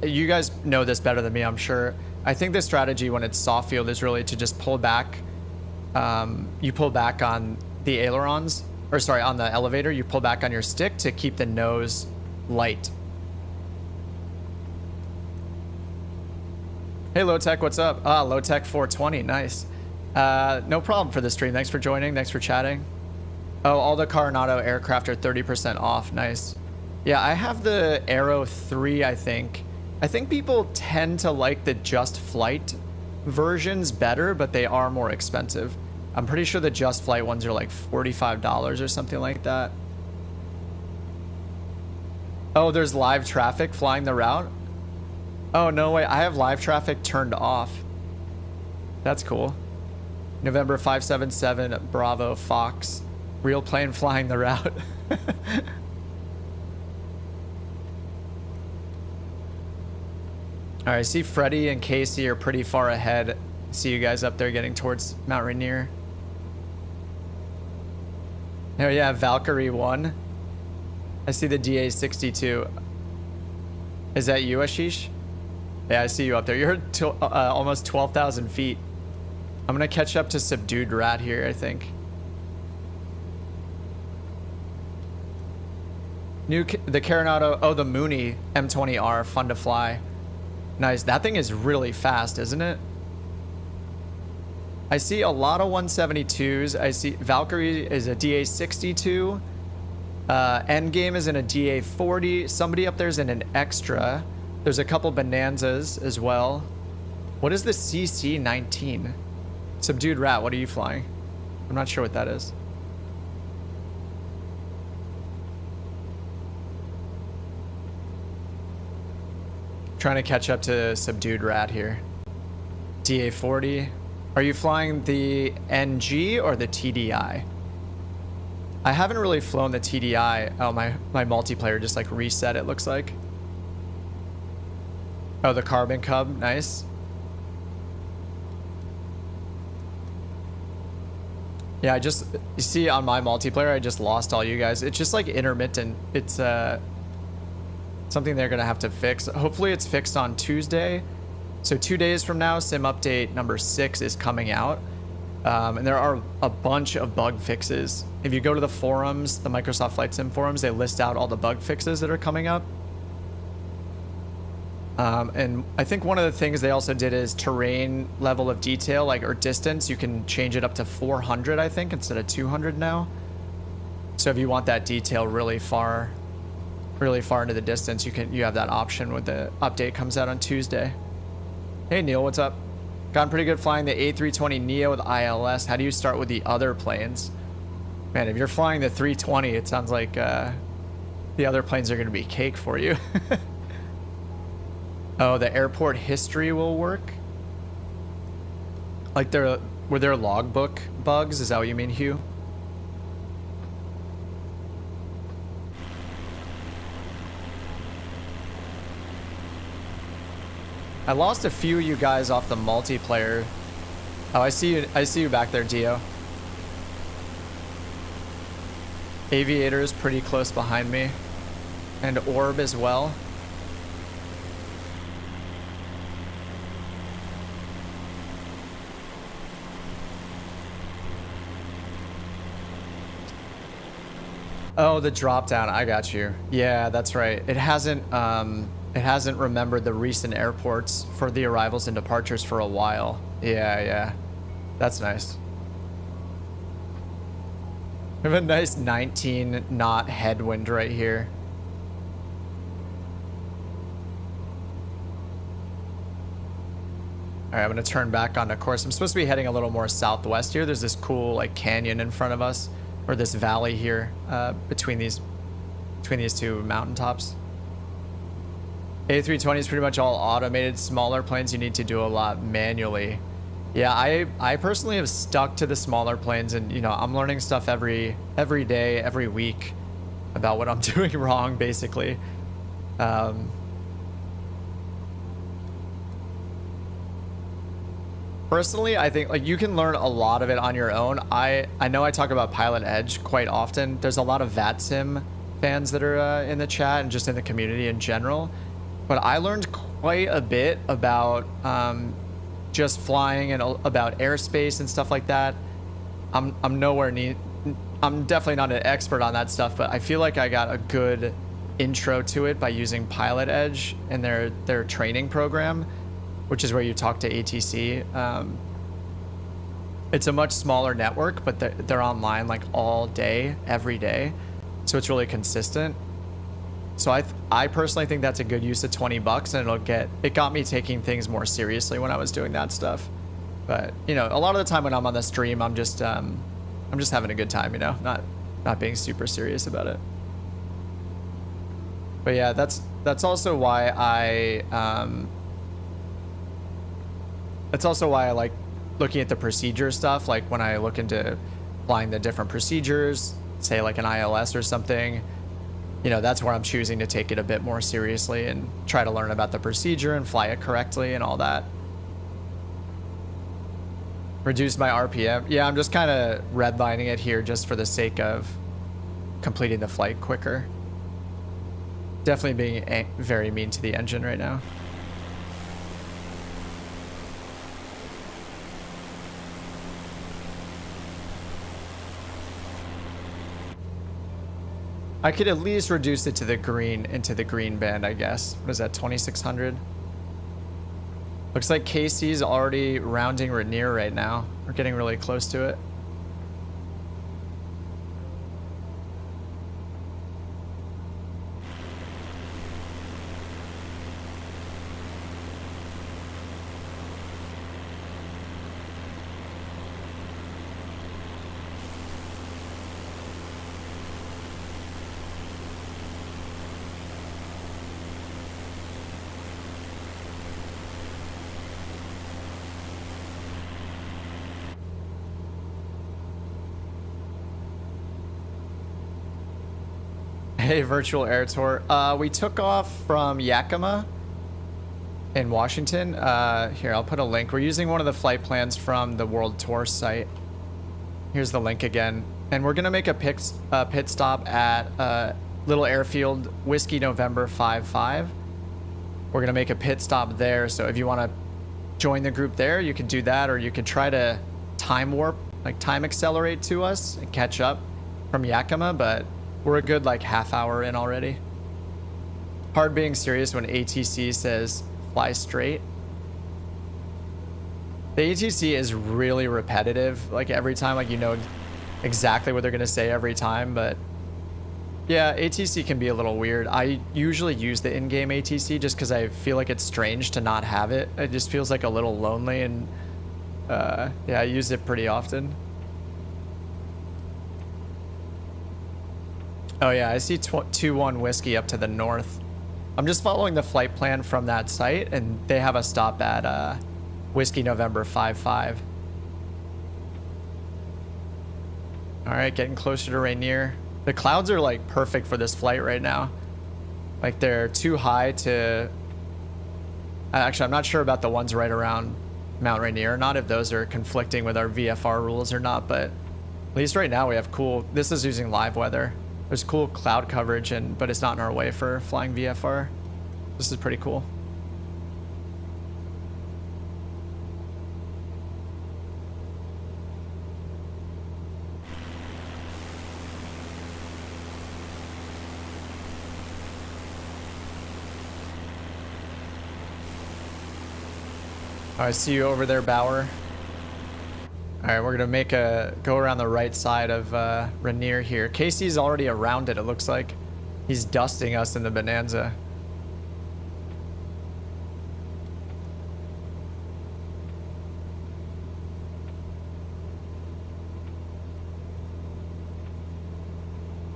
you guys know this better than me, I'm sure. I think the strategy when it's soft field is really to just pull back. You pull back on the ailerons, or sorry, on the elevator, you pull back on your stick to keep the nose light. Hey, Low Tech, what's up? Ah, Low Tech 420, nice. No problem for the stream. Thanks for joining. Thanks for chatting. Oh, all the Coronado aircraft are 30% off. Nice. Yeah, I have the Aero 3, I think. I think people tend to like the Just Flight versions better, but they are more expensive. I'm pretty sure the Just Flight ones are like $45 or something like that. Oh, there's live traffic flying the route? Oh, no way. I have live traffic turned off. That's cool. November 577 Bravo Fox. Real plane flying the route. All right, I see Freddie and Casey are pretty far ahead. See you guys up there getting towards Mount Rainier. Oh yeah, Valkyrie 1. I see the DA62. Is that you, Ashish? Yeah, I see you up there. You're almost 12,000 feet. I'm gonna catch up to Subdued Rat here, I think. The Coronado, oh, the Mooney M20R, fun to fly. Nice. That thing is really fast, isn't it? I see a lot of 172s. I see Valkyrie is a DA62. Endgame is in a DA40. Somebody up there's in an extra. There's a couple Bonanzas as well. What is the CC-19? Subdued Rat, what are you flying? I'm not sure what that is. Trying to catch up to Subdued Rat here. DA40. Are you flying the NG or the TDI? I haven't really flown the TDI. Oh, my multiplayer just like reset, it looks like. Oh, the Carbon Cub, nice. Yeah, you see on my multiplayer, I just lost all you guys. It's just like intermittent. It's something they're gonna have to fix. Hopefully it's fixed on Tuesday. So 2 days from now, sim update number 6 is coming out. And there are a bunch of bug fixes. If you go to the forums, the Microsoft Flight Sim forums, they list out all the bug fixes that are coming up. And I think one of the things they also did is terrain level of detail, like, or distance. You can change it up to 400, I think, instead of 200 now. So if you want that detail really far into the distance, you have that option when the update comes out on Tuesday. Hey Neil, what's up? Gotten pretty good flying the A320neo with ILS. How do you start with the other planes? Man, if you're flying the 320, it sounds like the other planes are going to be cake for you. Oh, the airport history will work? Like were there logbook bugs? Is that what you mean, Hugh? I lost a few of you guys off the multiplayer. Oh, I see you back there, Dio. Aviator is pretty close behind me. And Orb as well. Oh, the drop down. I got you. Yeah, that's right. It hasn't remembered the recent airports for the arrivals and departures for a while. Yeah. That's nice. We have a nice 19 knot headwind right here. All right, I'm gonna turn back onto course. I'm supposed to be heading a little more southwest here. There's this cool like canyon in front of us, or this valley here between these two mountaintops. A320 is pretty much all automated. Smaller planes you need to do a lot manually. Yeah, I personally have stuck to the smaller planes, and you know, I'm learning stuff every day, every week about what I'm doing wrong, basically. Personally, I think like you can learn a lot of it on your own. I know I talk about Pilot Edge quite often. There's a lot of VATSIM fans that are in the chat and just in the community in general. But I learned quite a bit about just flying and about airspace and stuff like that. I'm definitely not an expert on that stuff, but I feel like I got a good intro to it by using Pilot Edge and their training program, which is where you talk to ATC. It's a much smaller network, but they're online like all day, every day. So it's really consistent. So I personally think that's a good use of $20, and it got me taking things more seriously when I was doing that stuff. But you know, a lot of the time when I'm on the stream, I'm just having a good time, you know, not being super serious about it. But yeah, that's also why I like looking at the procedure stuff. Like when I look into flying the different procedures, say like an ILS or something, you know, that's where I'm choosing to take it a bit more seriously and try to learn about the procedure and fly it correctly and all that. Reduce my RPM. Yeah, I'm just kind of redlining it here just for the sake of completing the flight quicker. Definitely being very mean to the engine right now. I could at least reduce it to the green, into the green band, I guess. What is that, 2600? Looks like KC's already rounding Rainier right now. We're getting really close to it. Hey, virtual air tour. We took off from Yakima in Washington. Here, I'll put a link. We're using one of the flight plans from the World Tour site. Here's the link again. And we're gonna make a pit stop at Little Airfield, Whiskey November 55. We're gonna make a pit stop there. So if you wanna join the group there, you can do that, or you can try to time warp, like time accelerate to us and catch up from Yakima, but we're a good like half hour in already. hard being serious when ATC says fly straight. The ATC is really repetitive. Like every time, like you know exactly what they're gonna say every time, but yeah, ATC can be a little weird. I usually use the in-game ATC just because I feel like it's strange to not have it. It just feels like a little lonely, and yeah, I use it pretty often. Oh yeah, I see 2-1 Whiskey up to the north. I'm just following the flight plan from that site, and they have a stop at Whiskey November 5-5. All right, getting closer to Rainier. The clouds are like perfect for this flight right now. Like they're too high to... Actually, I'm not sure about the ones right around Mount Rainier, not if those are conflicting with our VFR rules or not, but at least right now we have cool... This is using live weather. There's cool cloud coverage, but it's not in our way for flying VFR. This is pretty cool. All right, see you over there, Bauer. All right, we're gonna go around the right side of Rainier here. Casey's already around it, it looks like. He's dusting us in the Bonanza.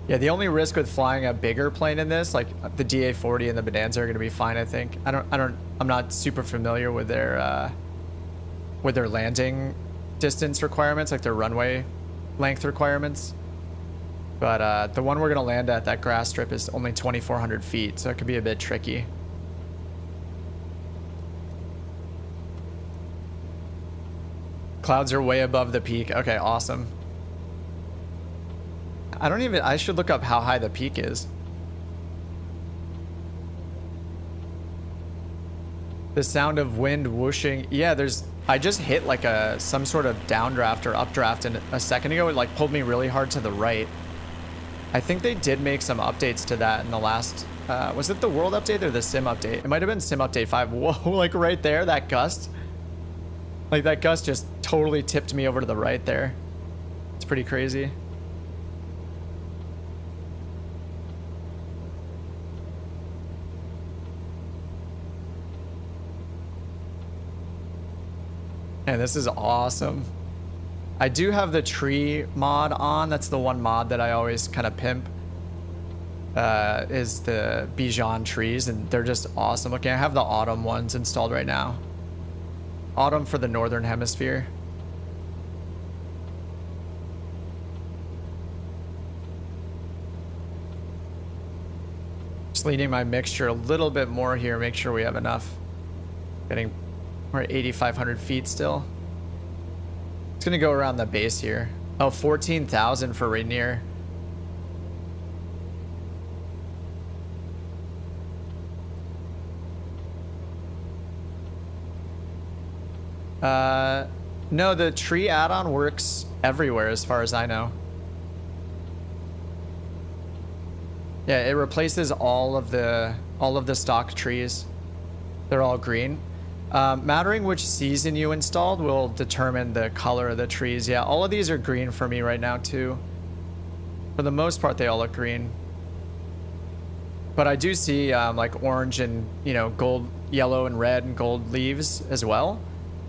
Yeah, the only risk with flying a bigger plane in this, like the DA-40 and the Bonanza, are gonna be fine, I think. I'm not super familiar with their landing distance requirements, like their runway length requirements. But the one we're gonna land at, that grass strip, is only 2,400 feet, so it could be a bit tricky. Clouds are way above the peak. Okay, awesome. I should look up how high the peak is. The sound of wind whooshing. Yeah, I just hit like some sort of downdraft or updraft a second ago. It like pulled me really hard to the right. I think they did make some updates to that in the last, was it the world update or the sim update? It might've been sim update 5. Whoa, like right there, that gust. Like that gust just totally tipped me over to the right there. It's pretty crazy. And this is awesome. I do have the tree mod on. That's the one mod that I always kind of pimp. Is the Bijan trees, and they're just awesome looking. I have the autumn ones installed right now. Autumn for the northern hemisphere. Just leading my mixture a little bit more here. Make sure we have enough. We're at 8,500 feet still. It's gonna go around the base here. Oh, 14,000 for Rainier. No, the tree add-on works everywhere as far as I know. Yeah, it replaces all of the stock trees. They're all green. Mattering which season you installed will determine the color of the trees. Yeah, all of these are green for me right now too. For the most part, they all look green. But I do see like orange and, you know, gold, yellow and red and gold leaves as well.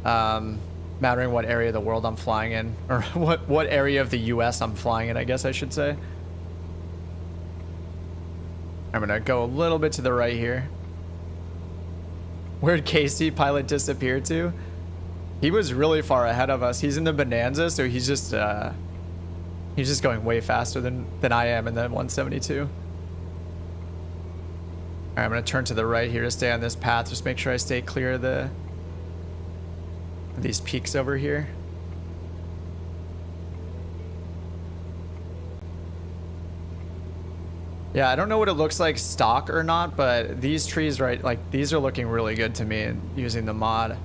Mattering what area of the world I'm flying in, or what area of the US I'm flying in, I guess I should say. I'm gonna go a little bit to the right here. Where'd Casey pilot disappear to? He was really far ahead of us. He's in the Bonanza, so he's just going way faster than I am in the 172. All right, I'm gonna turn to the right here to stay on this path. Just make sure I stay clear of these peaks over here. Yeah, I don't know what it looks like stock or not, but these trees, right, like these are looking really good to me using the mod.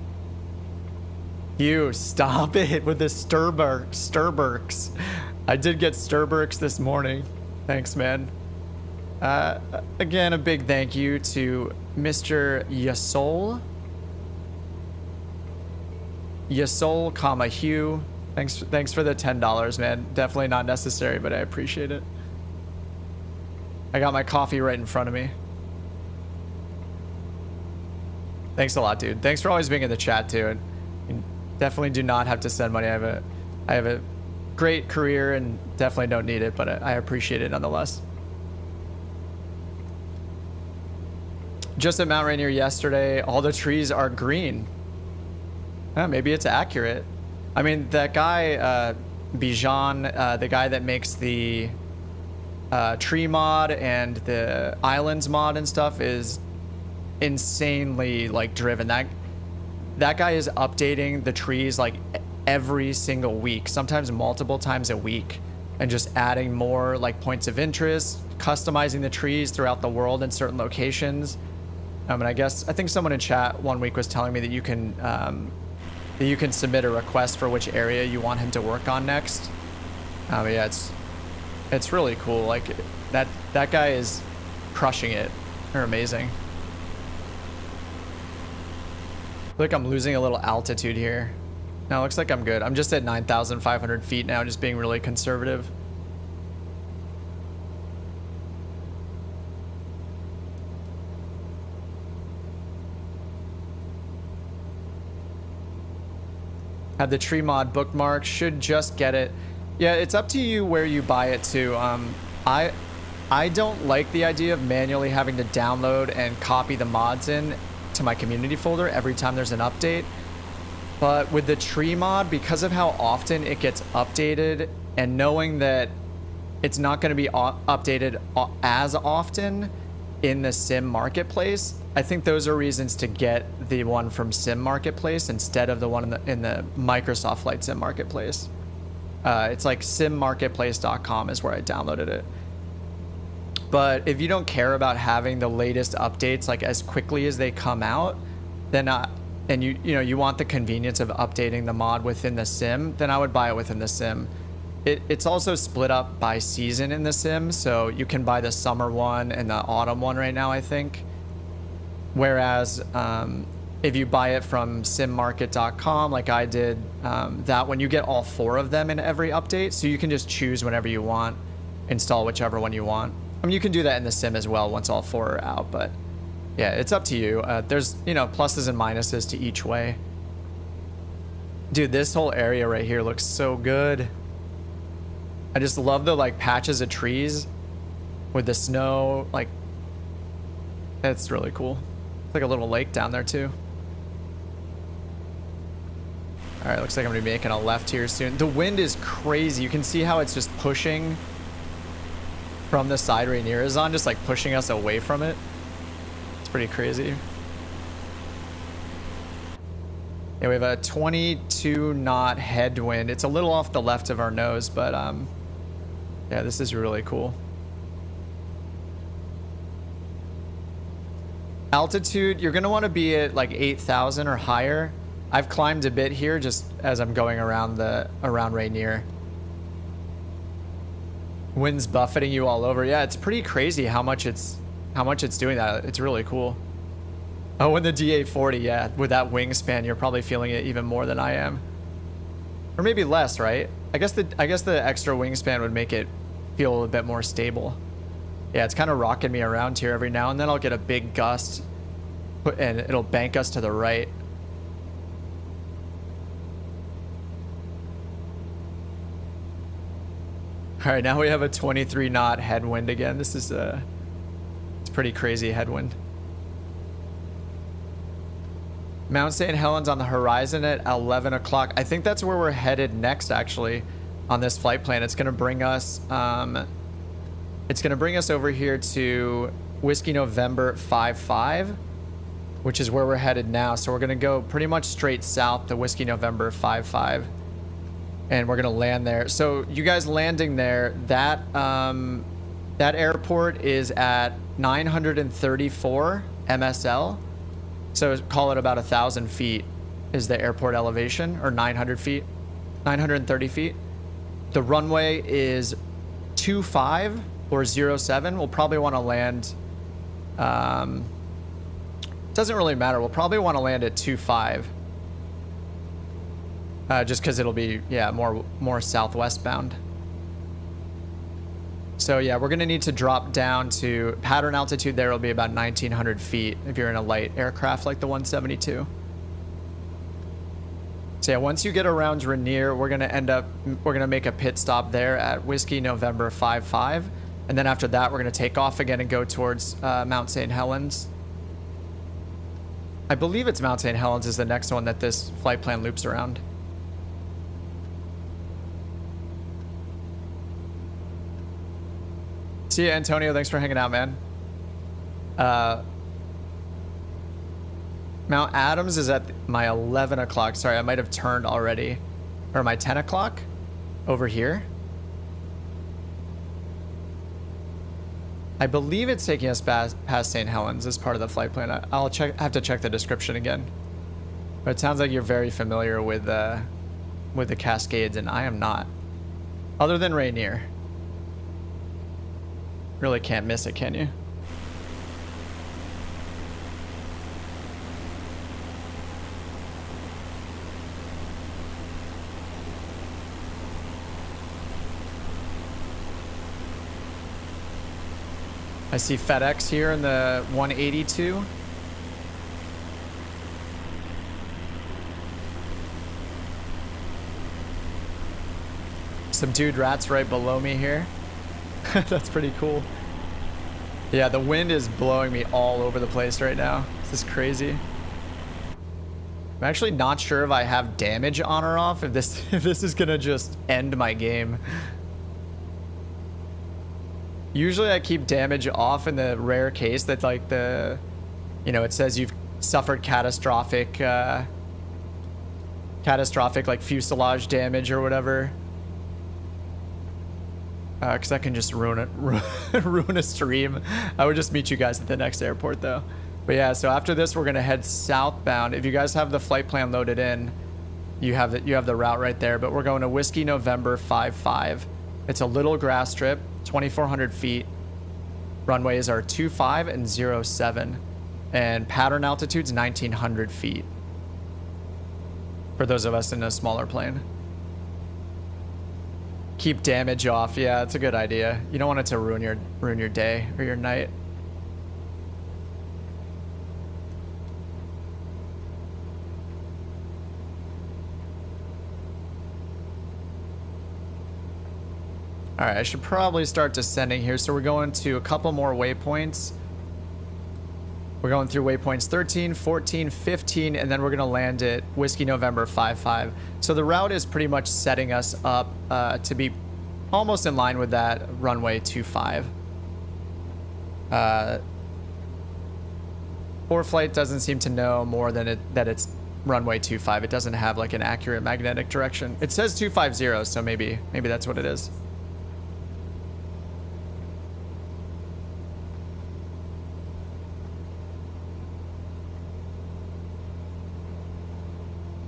You stop it with the Sturberks. I did get Sturberks this morning. Thanks, man. Again, a big thank you to Mr. Yasol. Yasol, comma Hugh. Thanks for the $10, man. Definitely not necessary, but I appreciate it. I got my coffee right in front of me. Thanks a lot, dude. Thanks for always being in the chat too. And you definitely do not have to send money. I have a great career and definitely don't need it, but I appreciate it nonetheless. Just at Mount Rainier yesterday, all the trees are green. Maybe it's accurate. I mean, that guy, Bijan, the guy that makes the tree mod and the islands mod and stuff, is insanely like driven. That guy is updating the trees like every single week, sometimes multiple times a week, and just adding more like points of interest, customizing the trees throughout the world in certain locations. And I think someone in chat one week was telling me that you can submit a request for which area you want him to work on next. Yeah, it's really cool. Like that guy is crushing it. They're amazing. I feel like I'm losing a little altitude here. No, it looks like I'm good. I'm just at 9,500 feet now, just being really conservative. Had the tree mod bookmark, should just get it. Yeah, it's up to you where you buy it to. I don't like the idea of manually having to download and copy the mods in to my community folder every time there's an update. But with the tree mod, because of how often it gets updated and knowing that it's not going to be updated as often in the Sim Marketplace, I think those are reasons to get the one from Sim Marketplace instead of the one in the Microsoft Flight Sim Marketplace. It's like simmarketplace.com is where I downloaded it. But if you don't care about having the latest updates like as quickly as they come out, then and you want the convenience of updating the mod within the sim, then I would buy it within the sim. It's also split up by season in the sim, so you can buy the summer one and the autumn one right now, I think. Whereas if you buy it from simmarket.com like I did, that one, you get all 4 of them in every update, so you can just choose whenever you want, install whichever one you want. I mean, you can do that in the sim as well once all 4 are out, but yeah, it's up to you. There's, pluses and minuses to each way. Dude, this whole area right here looks so good. I just love the like patches of trees with the snow. Like, it's really cool. It's like a little lake down there too. All right, looks like I'm gonna be making a left here soon. The wind is crazy. You can see how it's just pushing from the side Rainier is on, just like pushing us away from it. It's pretty crazy. Yeah, we have a 22 knot headwind. It's a little off the left of our nose, but yeah, this is really cool. Altitude, you're gonna want to be at like 8,000 or higher. I've climbed a bit here just as I'm going around Rainier. Wind's buffeting you all over. Yeah, it's pretty crazy how much it's doing that. It's really cool. Oh, and the DA40, yeah, with that wingspan, you're probably feeling it even more than I am, or maybe less, right? I guess the extra wingspan would make it feel a bit more stable. Yeah, it's kind of rocking me around here every now and then. I'll get a big gust, and it'll bank us to the right. All right, now we have a 23 knot headwind again. This is it's pretty crazy headwind. Mount St. Helens on the horizon at 11 o'clock. I think that's where we're headed next, actually, on this flight plan. It's gonna bring us over here to Whiskey November 55, which is where we're headed now. So we're gonna go pretty much straight south to Whiskey November 55. And we're gonna land there. So you guys landing there, that airport is at 934 MSL. So call it about 1,000 feet is the airport elevation, or 900 feet, 930 feet. The runway is 25, or 07, we'll probably want to land, doesn't really matter. We'll probably want to land at 2.5. Just because it'll be, yeah, more southwest bound. So yeah, we're gonna need to drop down to pattern altitude. There will be about 1,900 feet if you're in a light aircraft like the 172. So yeah, once you get around Rainier, we're gonna make a pit stop there at Whiskey November 55, and then after that, we're gonna take off again and go towards Mount St. Helens. I believe it's Mount St. Helens is the next one that this flight plan loops around. See you, Antonio. Thanks for hanging out, man. Mount Adams is at my 11 o'clock. Sorry, I might have turned already. Or my 10 o'clock over here. I believe it's taking us past St. Helens as part of the flight plan. I'll have to check the description again. But it sounds like you're very familiar with the Cascades, and I am not. Other than Rainier. Really can't miss it, can you? I see FedEx here in the 182. Some dude rats right below me here. That's pretty cool. Yeah, the wind is blowing me all over the place right now. This is crazy. I'm actually not sure if I have damage on or off, if this is gonna just end my game. Usually I keep damage off in the rare case that like it says you've suffered catastrophic like fuselage damage or whatever. Because that can just ruin a stream. I would just meet you guys at the next airport though. But yeah, so after this we're gonna head southbound. If you guys have the flight plan loaded in, you have the route right there. But we're going to Whiskey November 55. It's a little grass strip, 2,400 feet. Runways are 25 and 07, and pattern altitude's 1,900 feet. For those of us in a smaller plane. Keep damage off. Yeah, it's a good idea. You don't want it to ruin your day or your night. All right, I should probably start descending here. So we're going to a couple more waypoints. We're going through waypoints 13, 14, 15, and then we're going to land at Whiskey November 55. So the route is pretty much setting us up to be almost in line with that runway 25. ForeFlight doesn't seem to know more than that it's runway 25. It doesn't have like an accurate magnetic direction. It says 250, so maybe that's what it is.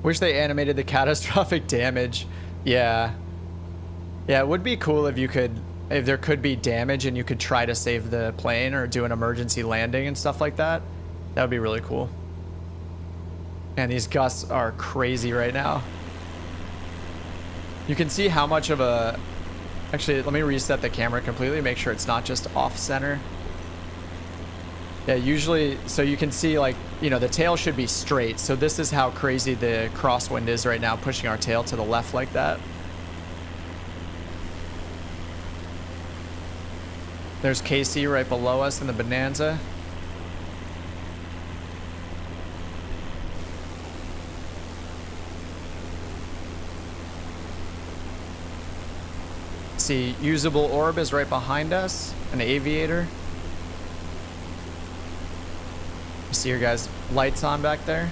Wish they animated the catastrophic damage. Yeah. Yeah, it would be cool if there could be damage and you could try to save the plane or do an emergency landing and stuff like that. That would be really cool. And these gusts are crazy right now. You can see how much of a... Actually, let me reset the camera completely, make sure it's not just off center. Yeah, usually, so you can see like, the tail should be straight. So this is how crazy the crosswind is right now, pushing our tail to the left like that. There's KC right below us in the Bonanza. See, usable orb is right behind us, an aviator. See your guys' lights on back there?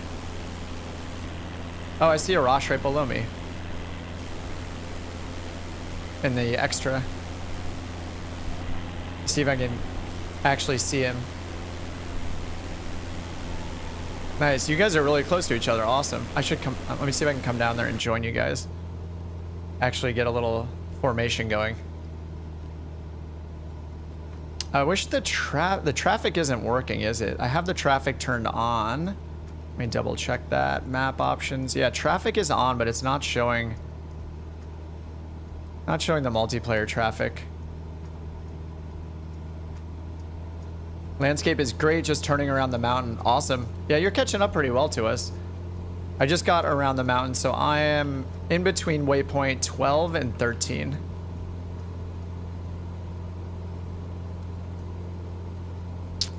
Oh, I see a Rosh right below me. In the extra. See if I can actually see him. Nice, you guys are really close to each other. Awesome. I should come, let me see if I can come down there and join you guys. Actually get a little formation going. I wish the traffic isn't working, is it? I have the traffic turned on. Let me double check that. Map options. Yeah, traffic is on, but it's not showing. Not showing the multiplayer traffic. Landscape is great, just turning around the mountain. Awesome. Yeah, you're catching up pretty well to us. I just got around the mountain, so I am in between waypoint 12 and 13.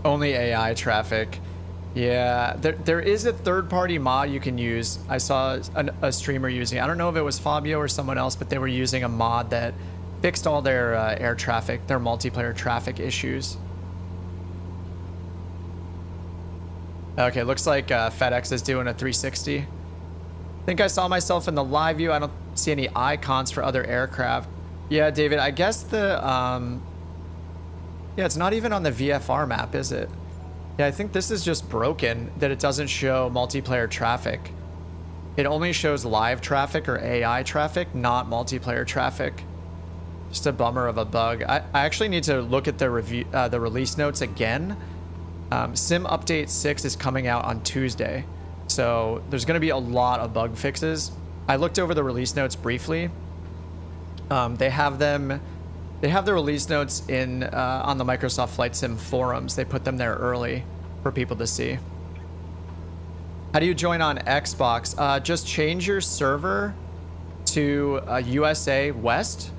Only AI traffic. Yeah, there is a third-party mod you can use. I saw a streamer using it. I don't know if it was Fabio or someone else, but they were using a mod that fixed all their air traffic, their multiplayer traffic issues. Okay, looks like FedEx is doing a 360. I think I saw myself in the live view. I don't see any icons for other aircraft. Yeah, David, I guess the... yeah, it's not even on the VFR map, is it? Yeah, I think this is just broken, that it doesn't show multiplayer traffic. It only shows live traffic or AI traffic, not multiplayer traffic. Just a bummer of a bug. I actually need to look at the release notes again. Sim Update 6 is coming out on Tuesday, so there's going to be a lot of bug fixes. I looked over the release notes briefly. They have the release notes in on the Microsoft Flight Sim forums. They put them there early for people to see. How do you join on Xbox? Just change your server to USA West.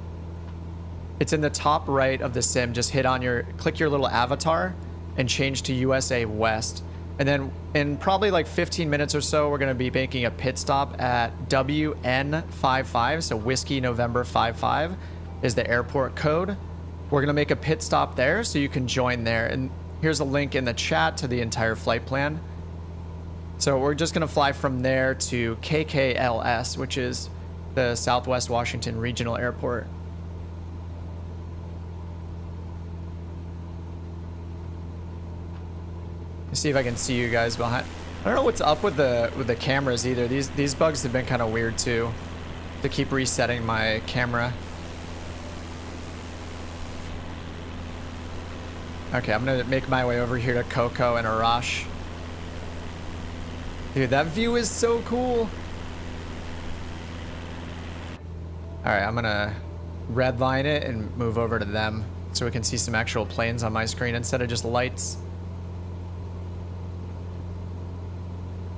It's in the top right of the sim. Just click your little avatar and change to USA West. And then in probably like 15 minutes or so, we're going to be making a pit stop at WN55. So Whiskey November 55 is the airport code. We're going to make a pit stop there so you can join there. And here's a link in the chat to the entire flight plan. So we're just going to fly from there to KKLS, which is the Southwest Washington Regional Airport. Let's see if I can see you guys behind. I don't know what's up with the cameras either. These bugs have been kind of weird too. To keep resetting my camera. Okay, I'm gonna make my way over here to Coco and Arash. Dude, that view is so cool. All right, I'm gonna redline it and move over to them so we can see some actual planes on my screen instead of just lights.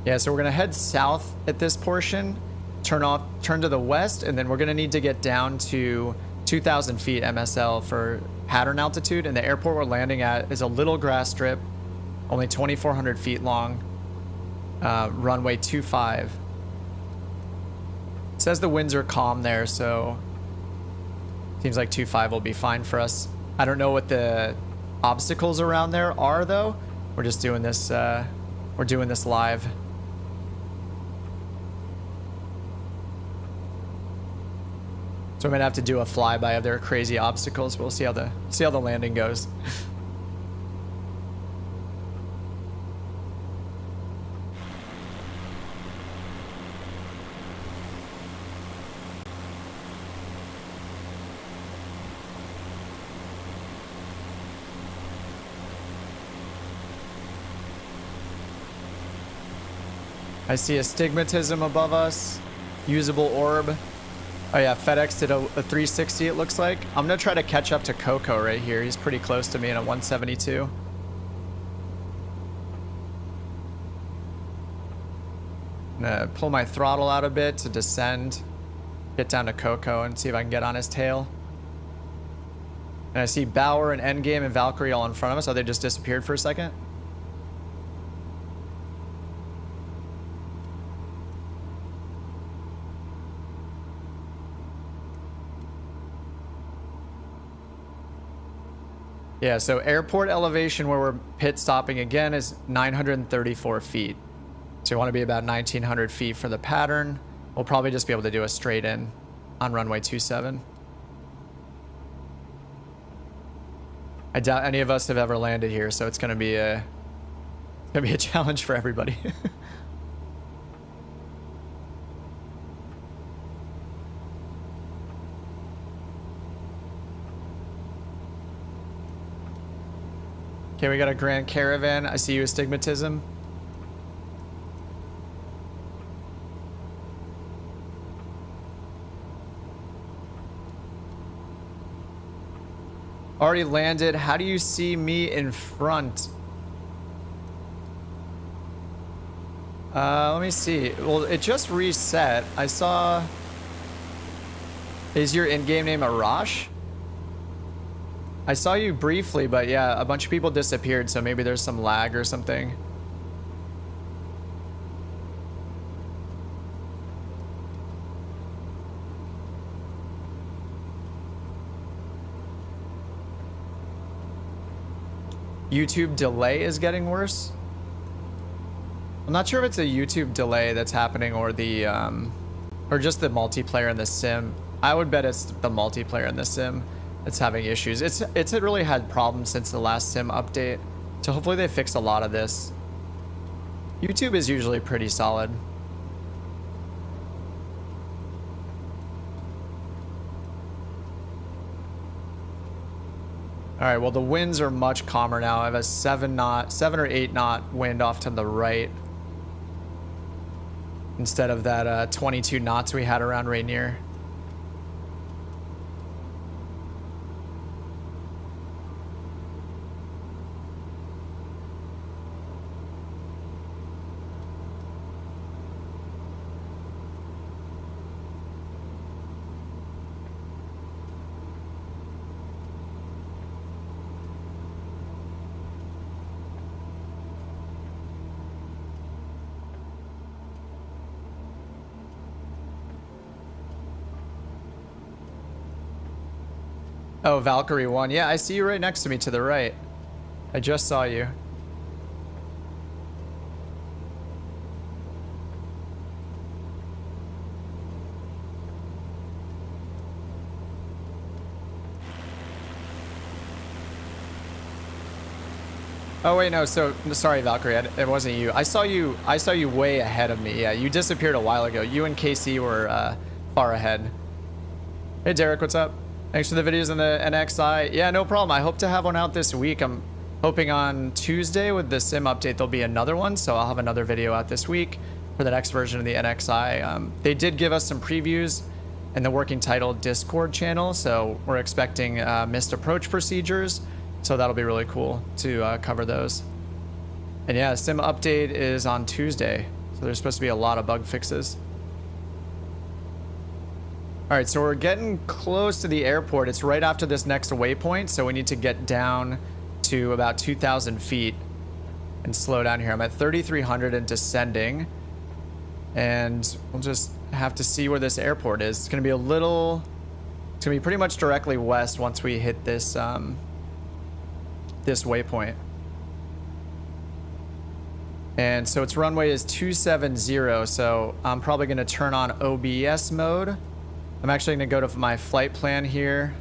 Yeah, so we're gonna head south at this portion, turn to the west, and then we're gonna need to get down to 2,000 feet MSL for pattern altitude. And the airport we're landing at is a little grass strip, only 2,400 feet long, runway 25. It says the winds are calm there, so seems like 25 will be fine for us. I don't know what the obstacles around there are though. We're just doing this, we're doing this live. So I'm gonna have to do a flyby of their crazy obstacles. We'll see how the landing goes. I see astigmatism above us. Usable orb. Oh yeah, FedEx did a 360 it looks like. I'm gonna try to catch up to Coco right here. He's pretty close to me in a 172. I'm gonna pull my throttle out a bit to descend. Get down to Coco and see if I can get on his tail. And I see Bauer and Endgame and Valkyrie all in front of us. Oh, they just disappeared for a second. Yeah, so airport elevation where we're pit stopping again is 934 feet. So you want to be about 1,900 feet for the pattern. We'll probably just be able to do a straight in on runway 27. I doubt any of us have ever landed here, so it's gonna be a challenge for everybody. Okay, we got a Grand Caravan. I see you, Astigmatism. Already landed. How do you see me in front? Let me see. Well, it just reset. I saw... Is your in-game name Arash? I saw you briefly, but yeah, a bunch of people disappeared, so maybe there's some lag or something. YouTube delay is getting worse. I'm not sure if it's a YouTube delay that's happening or the or just the multiplayer in the sim. I would bet it's the multiplayer in the sim that's having issues. It's really had problems since the last sim update. So hopefully they fix a lot of this. YouTube is usually pretty solid. All right, well, the winds are much calmer now. I have a 7 or 8 knot wind off to the right instead of that 22 knots we had around Rainier. Oh, Valkyrie 1. Yeah, I see you right next to me to the right. I just saw you. Oh wait, no. So sorry, Valkyrie. It wasn't you. I saw you way ahead of me. Yeah, you disappeared a while ago. You and KC were far ahead. Hey, Derek, what's up? Thanks for the videos on the NXI. Yeah, no problem. I hope to have one out this week. I'm hoping on Tuesday with the sim update there'll be another one, so I'll have another video out this week for the next version of the NXI. They did give us some previews in the working title Discord channel, so we're expecting missed approach procedures, so that'll be really cool to cover those. And yeah, sim update is on Tuesday, so there's supposed to be a lot of bug fixes. All right, so we're getting close to the airport. It's right after this next waypoint, so we need to get down to about 2,000 feet and slow down here. I'm at 3,300 and descending, and we'll just have to see where this airport is. It's gonna be it's gonna be pretty much directly west once we hit this this waypoint. And so its runway is 270, so I'm probably gonna turn on OBS mode. I'm actually going to go to my flight plan here,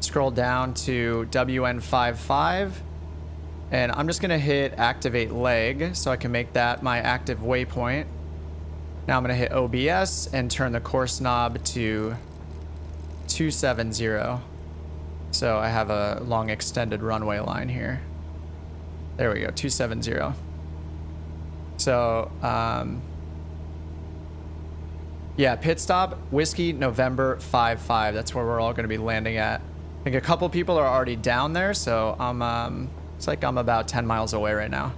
scroll down to WN55, and I'm just going to hit activate leg so I can make that my active waypoint. Now I'm going to hit OBS and turn the course knob to 270. So I have a long extended runway line here. There we go, 270. So, yeah, pit stop, Whiskey, November 55. That's where we're all going to be landing at. I think a couple people are already down there, so it's like I'm about 10 miles away right now.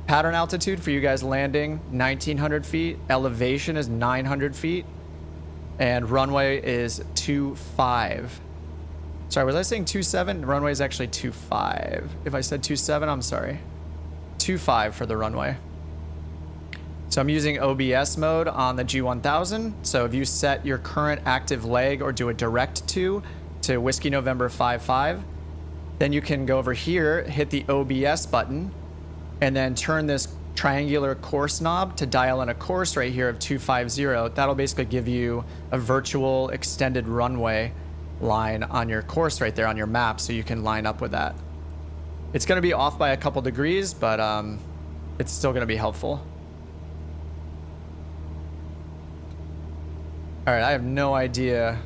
Pattern altitude for you guys landing, 1,900 feet. Elevation is 900 feet. And runway is 25. Sorry, was I saying 27? Runway is actually 25. If I said 27, I'm sorry. 25 for the runway. So I'm using OBS mode on the G1000. So if you set your current active leg or do a direct to Whiskey November 55, then you can go over here, hit the OBS button, and then turn this triangular course knob to dial in a course right here of 250. That'll basically give you a virtual extended runway line on your course right there on your map, so you can line up with that. It's going to be off by a couple degrees, but it's still going to be helpful. All right, I have no idea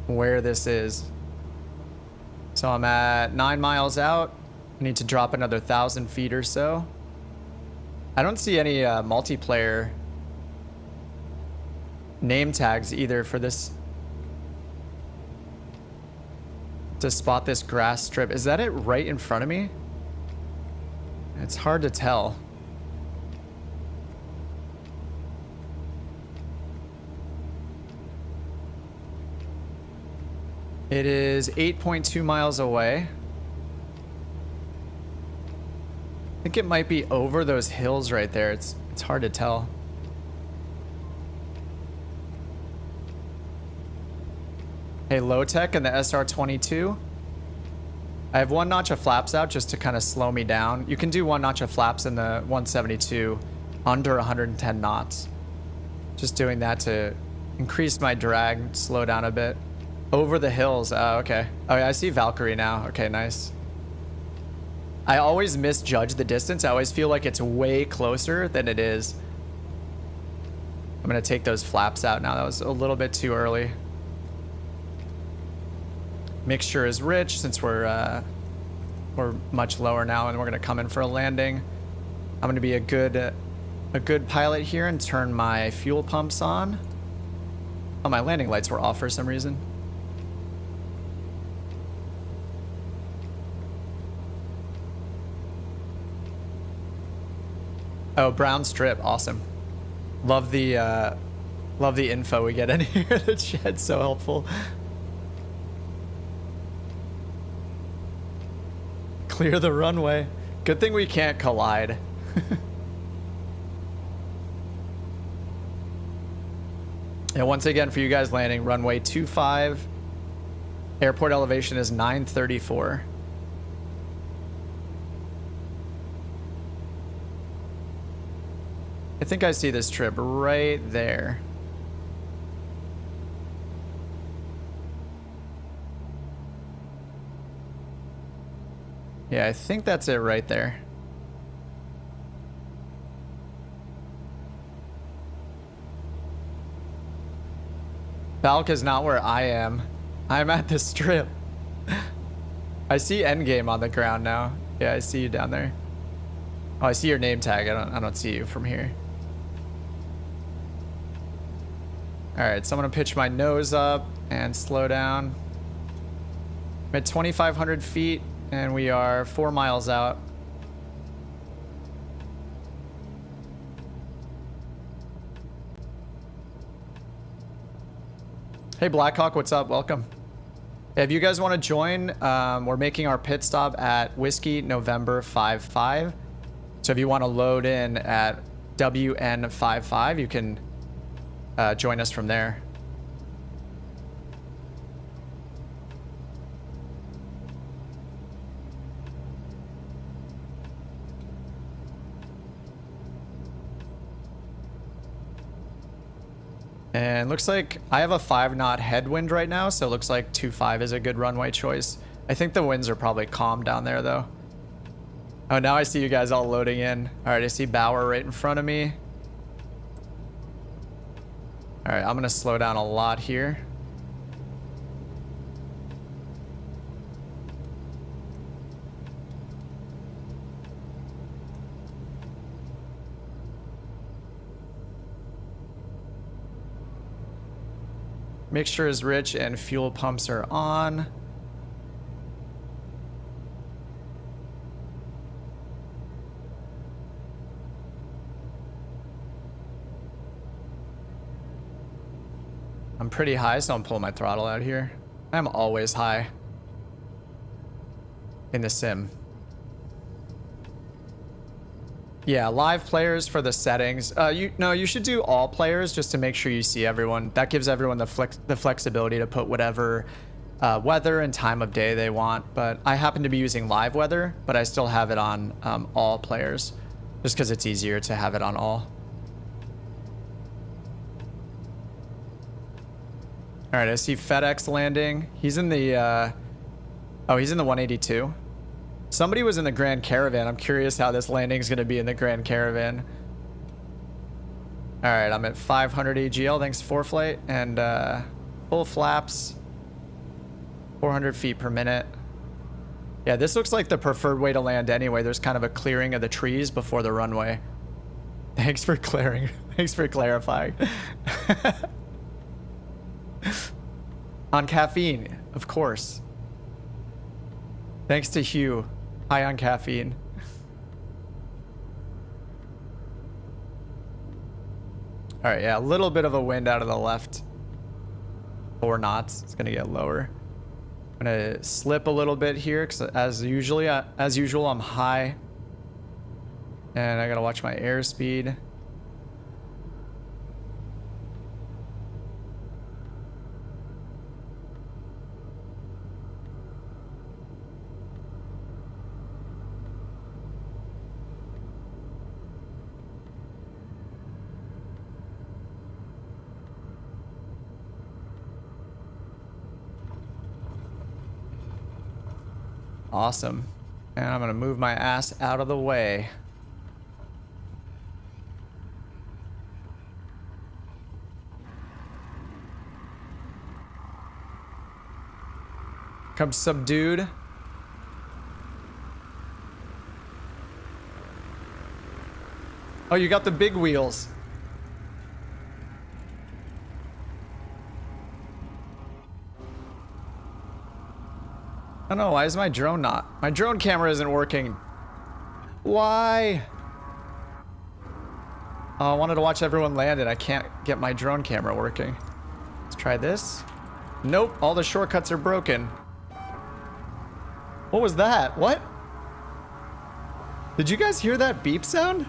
where this is. So I'm at 9 miles out. I need to drop another 1,000 feet or so. I don't see any multiplayer name tags either for this. To spot this grass strip. Is that it right in front of me? It's hard to tell. It is 8.2 miles away. I think it might be over those hills right there. It's hard to tell. Hey, low tech in the SR22. I have 1 notch of flaps out just to kind of slow me down. You can do 1 notch of flaps in the 172 under 110 knots. Just doing that to increase my drag, slow down a bit. Over the hills. Oh, okay. Oh, yeah, I see Valkyrie now. Okay, nice. I always misjudge the distance. I always feel like it's way closer than it is. I'm going to take those flaps out now. That was a little bit too early. Mixture is rich since we're much lower now and we're going to come in for a landing. I'm going to be a good pilot here and turn my fuel pumps on. Oh, my landing lights were off for some reason. Oh, brown strip, awesome. Love the info we get in here. The chat's so helpful. Clear the runway. Good thing we can't collide. And once again, for you guys landing, runway 25. Airport elevation is 934. I think I see this trip right there. Yeah, I think that's it right there. Valk is not where I am. I'm at the strip. I see Endgame on the ground now. Yeah, I see you down there. Oh, I see your name tag. I don't see you from here. All right, so I'm gonna pitch my nose up and slow down. I'm at 2,500 feet and we are 4 miles out. Hey Blackhawk, what's up? Welcome. If you guys want to join, we're making our pit stop at Whiskey November 55. So if you want to load in at WN55, you can join us from there. And looks like I have a 5-knot headwind right now, so it looks like 2.5 is a good runway choice. I think the winds are probably calm down there though. Oh, now I see you guys all loading in. All right, I see Bauer right in front of me. All right, I'm gonna slow down a lot here. Mixture is rich and fuel pumps are on. I'm pretty high, so I'm pulling my throttle out here. I'm always high in the sim. Yeah, live players for the settings. You should do all players just to make sure you see everyone. That gives everyone the flexibility to put whatever weather and time of day they want. But I happen to be using live weather, but I still have it on all players just because it's easier to have it on all. All right, I see FedEx landing. He's in the, he's in the 182. Somebody was in the Grand Caravan. I'm curious how this landing is going to be in the Grand Caravan. All right, I'm at 500 AGL. Thanks, ForeFlight. And full flaps, 400 feet per minute. Yeah, this looks like the preferred way to land anyway. There's kind of a clearing of the trees before the runway. Thanks for clearing. Thanks for clarifying. On caffeine, of course. Thanks to Hugh. High on caffeine. All right, yeah, a little bit of a wind out of the left. 4 knots. It's gonna get lower. I'm gonna slip a little bit here because as usual, I'm high, and I gotta watch my airspeed. Awesome. And I'm gonna move my ass out of the way. Come subdued. Oh, you got the big wheels. I don't know, why is my drone not? My drone camera isn't working. Why? Oh, I wanted to watch everyone land and I can't get my drone camera working. Let's try this. Nope, all the shortcuts are broken. What was that? What? Did you guys hear that beep sound?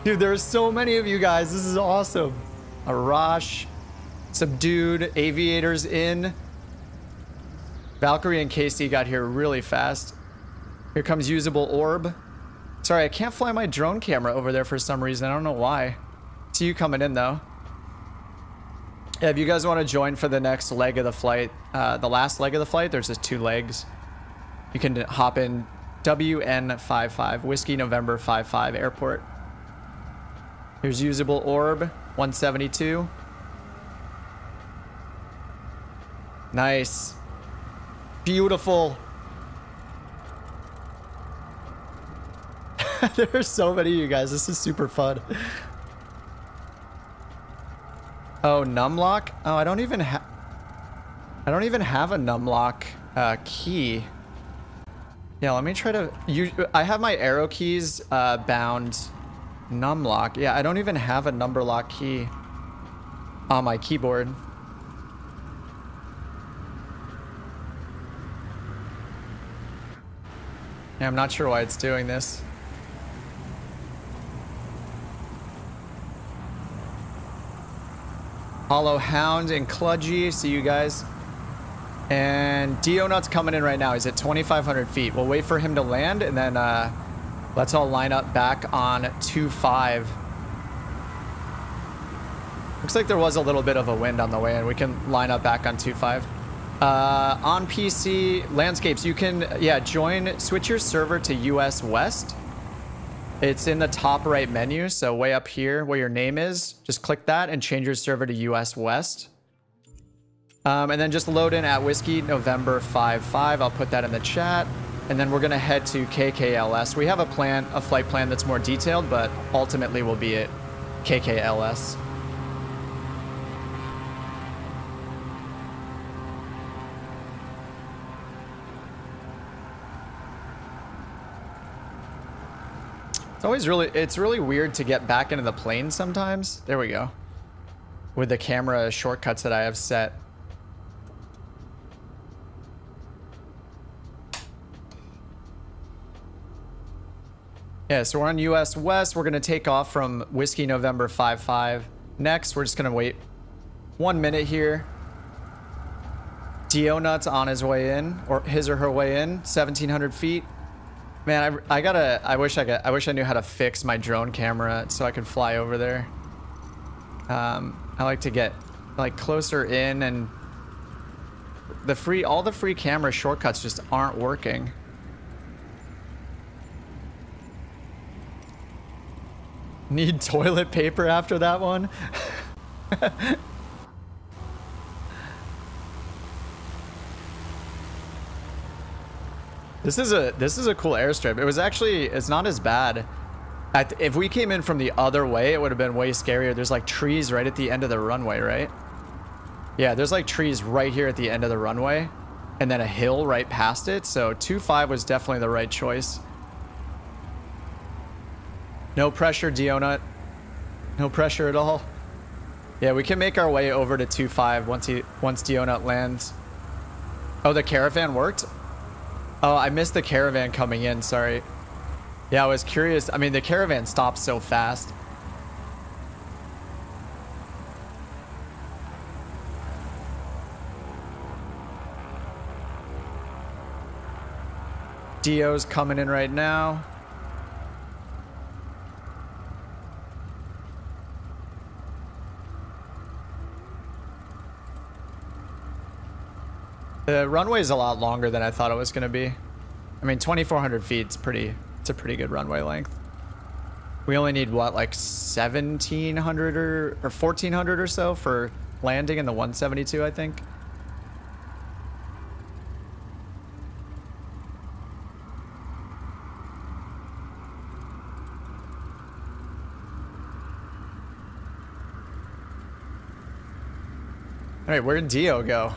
Dude, there's so many of you guys. This is awesome. Arash, subdued, aviators in. Valkyrie and KC got here really fast. Here comes usable orb. Sorry, I can't fly my drone camera over there for some reason. I don't know why. See you coming in though. Yeah, if you guys want to join for the next leg of the flight, the last leg of the flight, there's just 2 legs. You can hop in WN55, Whiskey November 55 airport. Here's usable orb, 172. Nice. Beautiful. There's so many of you guys. This is super fun. Oh, numlock? Oh, I don't even have a numlock key. Yeah, let me try to I have my arrow keys bound numlock. Yeah, I don't even have a number lock key on my keyboard. Yeah, I'm not sure why it's doing this. Hollow Hound and Kludgy, see you guys. And Dio-Nut's coming in right now. He's at 2,500 feet. We'll wait for him to land, and then let's all line up back on 2.5. Looks like there was a little bit of a wind on the way, and we can line up back on 2.5. On PC, landscapes, you can, switch your server to US West. It's in the top right menu, so way up here where your name is, just click that and change your server to US West. And then just load in at Whiskey November 55. I'll put that in the chat. And then we're gonna head to KKLS. We have a flight plan that's more detailed, but ultimately we'll be at KKLS. It's really weird to get back into the plane sometimes. There we go. With the camera shortcuts that I have set. Yeah, so we're on US West. We're gonna take off from Whiskey November 55. Next, we're just gonna wait 1 minute here. Dio-Nut's on his way in, or his or her way in, 1,700 feet. Man, I wish I knew how to fix my drone camera so I could fly over there. I like to get like closer in, and all the free camera shortcuts just aren't working. Need toilet paper after that one? This is a cool airstrip. It was actually, it's not as bad. If we came in from the other way, it would have been way scarier. There's like trees right at the end of the runway, right? Yeah, there's like trees right here at the end of the runway, and then a hill right past it. So 2.5 was definitely the right choice. No pressure, Donut. No pressure at all. Yeah, we can make our way over to 2.5 once Donut lands. Oh, the caravan worked? Oh, I missed the caravan coming in, sorry. Yeah, I was curious. I mean, the caravan stops so fast. Dio's coming in right now. The runway is a lot longer than I thought it was going to be. I mean, 2,400 feet is it's a pretty good runway length. We only need what, like 1,700 or 1,400 or so for landing in the 172, I think. All right, where did Dio go?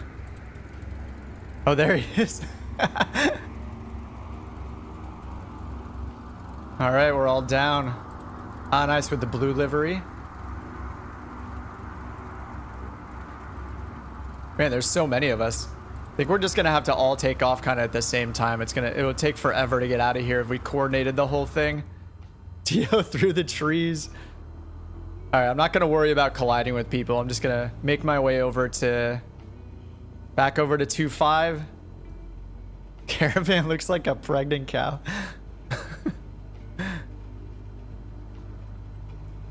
Oh, there he is. All right, we're all down. Ah, nice with the blue livery. Man, there's so many of us. I think we're just gonna have to all take off kind of at the same time. It would take forever to get out of here if we coordinated the whole thing. Dio through the trees. All right, I'm not gonna worry about colliding with people. I'm just gonna make my way over to, back over to 2.5. Caravan looks like a pregnant cow.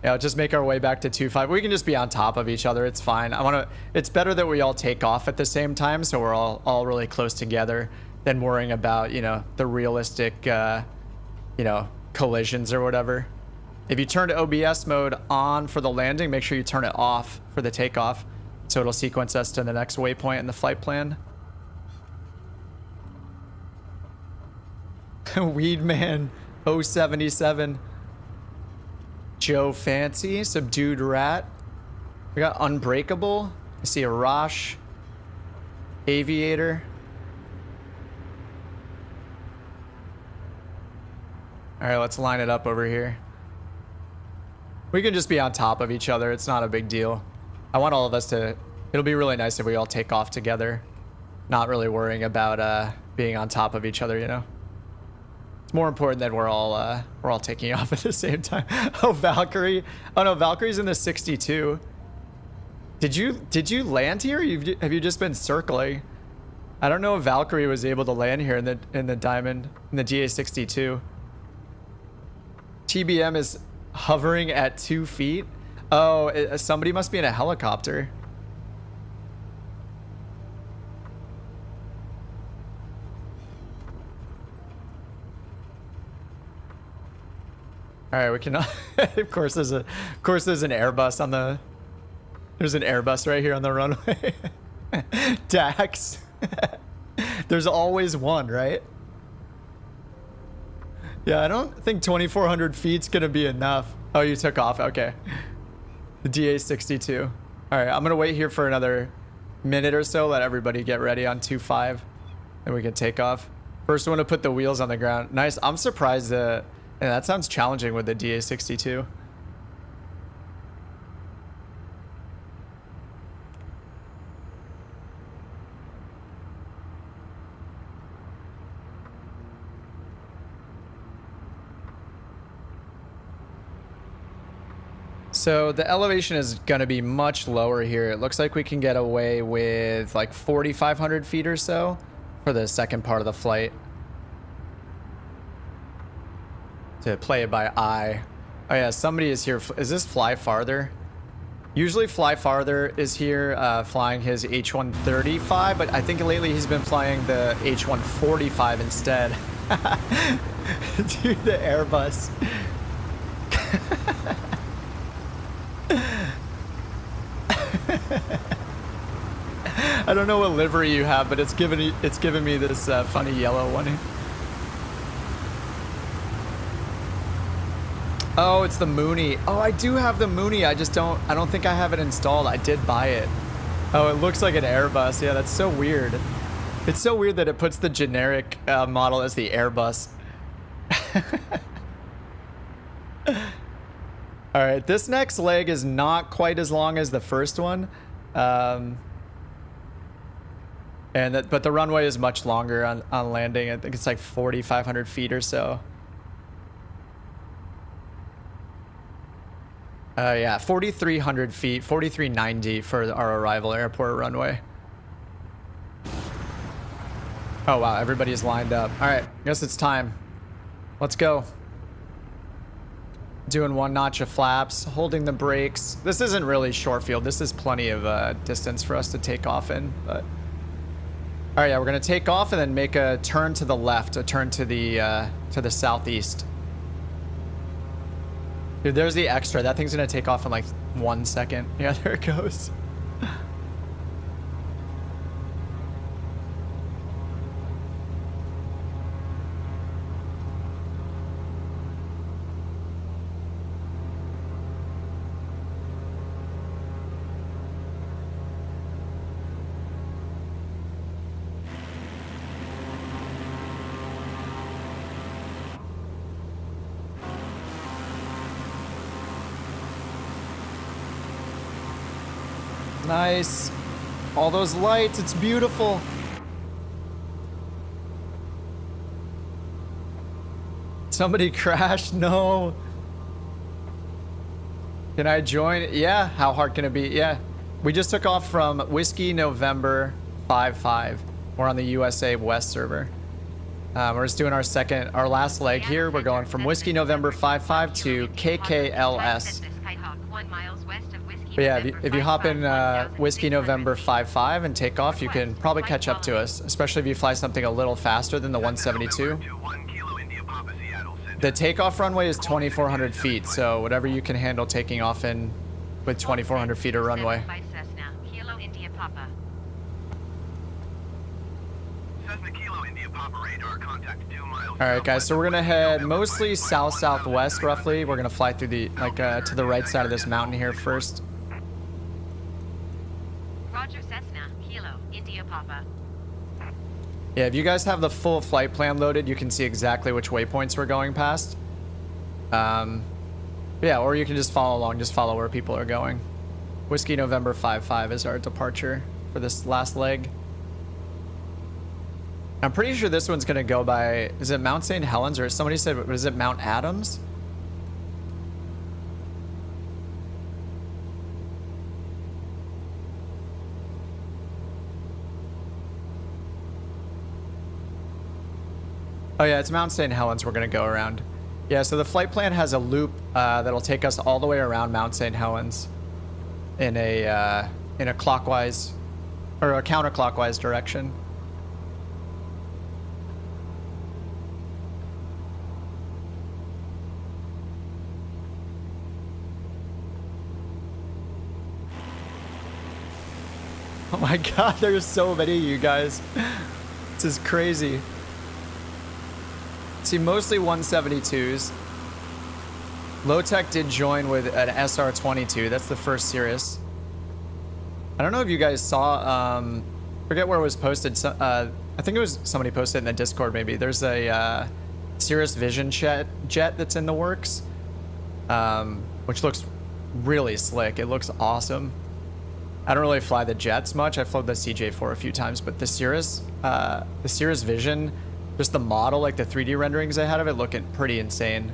Yeah, I'll just make our way back to 2.5. We can just be on top of each other. It's fine. It's better that we all take off at the same time, so we're all really close together than worrying about, you know, the realistic, you know, collisions or whatever. If you turn OBS mode on for the landing, make sure you turn it off for the takeoff, so it'll sequence us to the next waypoint in the flight plan. Weedman 077. Joe Fancy, Subdued Rat. We got Unbreakable. I see a Rosh. Aviator. All right, let's line it up over here. We can just be on top of each other. It's not a big deal. I want all of us to... It'll be really nice if we all take off together. Not really worrying about being on top of each other, you know? It's more important that we're all taking off at the same time. Oh, Valkyrie. Oh, no, Valkyrie's in the 62. Did you land here? Or have you just been circling? I don't know if Valkyrie was able to land here in the Diamond, in the DA62. TBM is hovering at 2 feet. Oh, somebody must be in a helicopter. All right, we can. Of course, there's an Airbus on the. There's an Airbus right here on the runway. Dax. There's always one, right? Yeah, I don't think 2,400 feet's gonna be enough. Oh, you took off. Okay. The DA62. All right, I'm gonna wait here for another minute or so. Let everybody get ready on 2.5, and we can take off. First one to put the wheels on the ground. Nice. I'm surprised that. Yeah, that sounds challenging with the DA62. So the elevation is going to be much lower here. It looks like we can get away with like 4,500 feet or so for the second part of the flight. To play it by eye. Oh yeah, somebody is here. Is this Fly Farther? Usually Fly Farther is here flying his H135, but I think lately he's been flying the H145 instead. Dude, the Airbus. I don't know what livery you have, but it's given me this funny yellow one. Oh, it's the Mooney. Oh, I do have the Mooney. I don't think I have it installed. I did buy it. Oh, it looks like an Airbus. Yeah, that's so weird. It's so weird that it puts the generic model as the Airbus. All right, this next leg is not quite as long as the first one. But the runway is much longer on landing. I think it's like 4,500 feet or so. Yeah, 4,300 feet, 4,390 for our arrival airport runway. Oh wow, everybody's lined up. All right, guess it's time. Let's go. Doing 1 notch of flaps, holding the brakes. This isn't really short field. This is plenty of distance for us to take off in. But all right, yeah, we're gonna take off and then make a turn to the left, a turn to the southeast. Dude, there's the extra. That thing's gonna take off in like 1 second. Yeah, there it goes. Nice. All those lights, it's beautiful. Somebody crashed? No. Can I join? Yeah, how hard can it be? Yeah. We just took off from Whiskey November 55. We're on the USA West server. We're just doing our last leg here. We're going from Whiskey November 55 to KKLS. But yeah, if you hop in Whiskey November 55 and take off, you can probably catch up to us, especially if you fly something a little faster than the 172. The takeoff runway is 2,400 feet, so whatever you can handle taking off in with 2,400 feet of runway. Alright guys, so we're gonna head mostly south-southwest roughly. We're gonna fly through the, to the right side of this mountain here first. Roger, Cessna, Kilo, India Papa. Yeah, if you guys have the full flight plan loaded, you can see exactly which waypoints we're going past. Yeah, or you can just follow along, just follow where people are going. Whiskey November 55 is our departure for this last leg. I'm pretty sure this one's gonna go by, is it Mount St. Helens, or somebody said, was it Mount Adams? Oh yeah, it's Mount St. Helens we're gonna go around. Yeah, so the flight plan has a loop that'll take us all the way around Mount St. Helens in a clockwise or a counterclockwise direction. Oh my god, there's so many of you guys. This is crazy. See, mostly 172s. Low-Tech did join with an SR-22. That's the first Cirrus. I don't know if you guys saw, forget where it was posted. I think it was somebody posted in the Discord maybe. There's a Cirrus Vision jet that's in the works, which looks really slick. It looks awesome. I don't really fly the jets much. I flown the CJ4 a few times, but the Cirrus Vision, just the model, like the 3D renderings I had of it, looking pretty insane.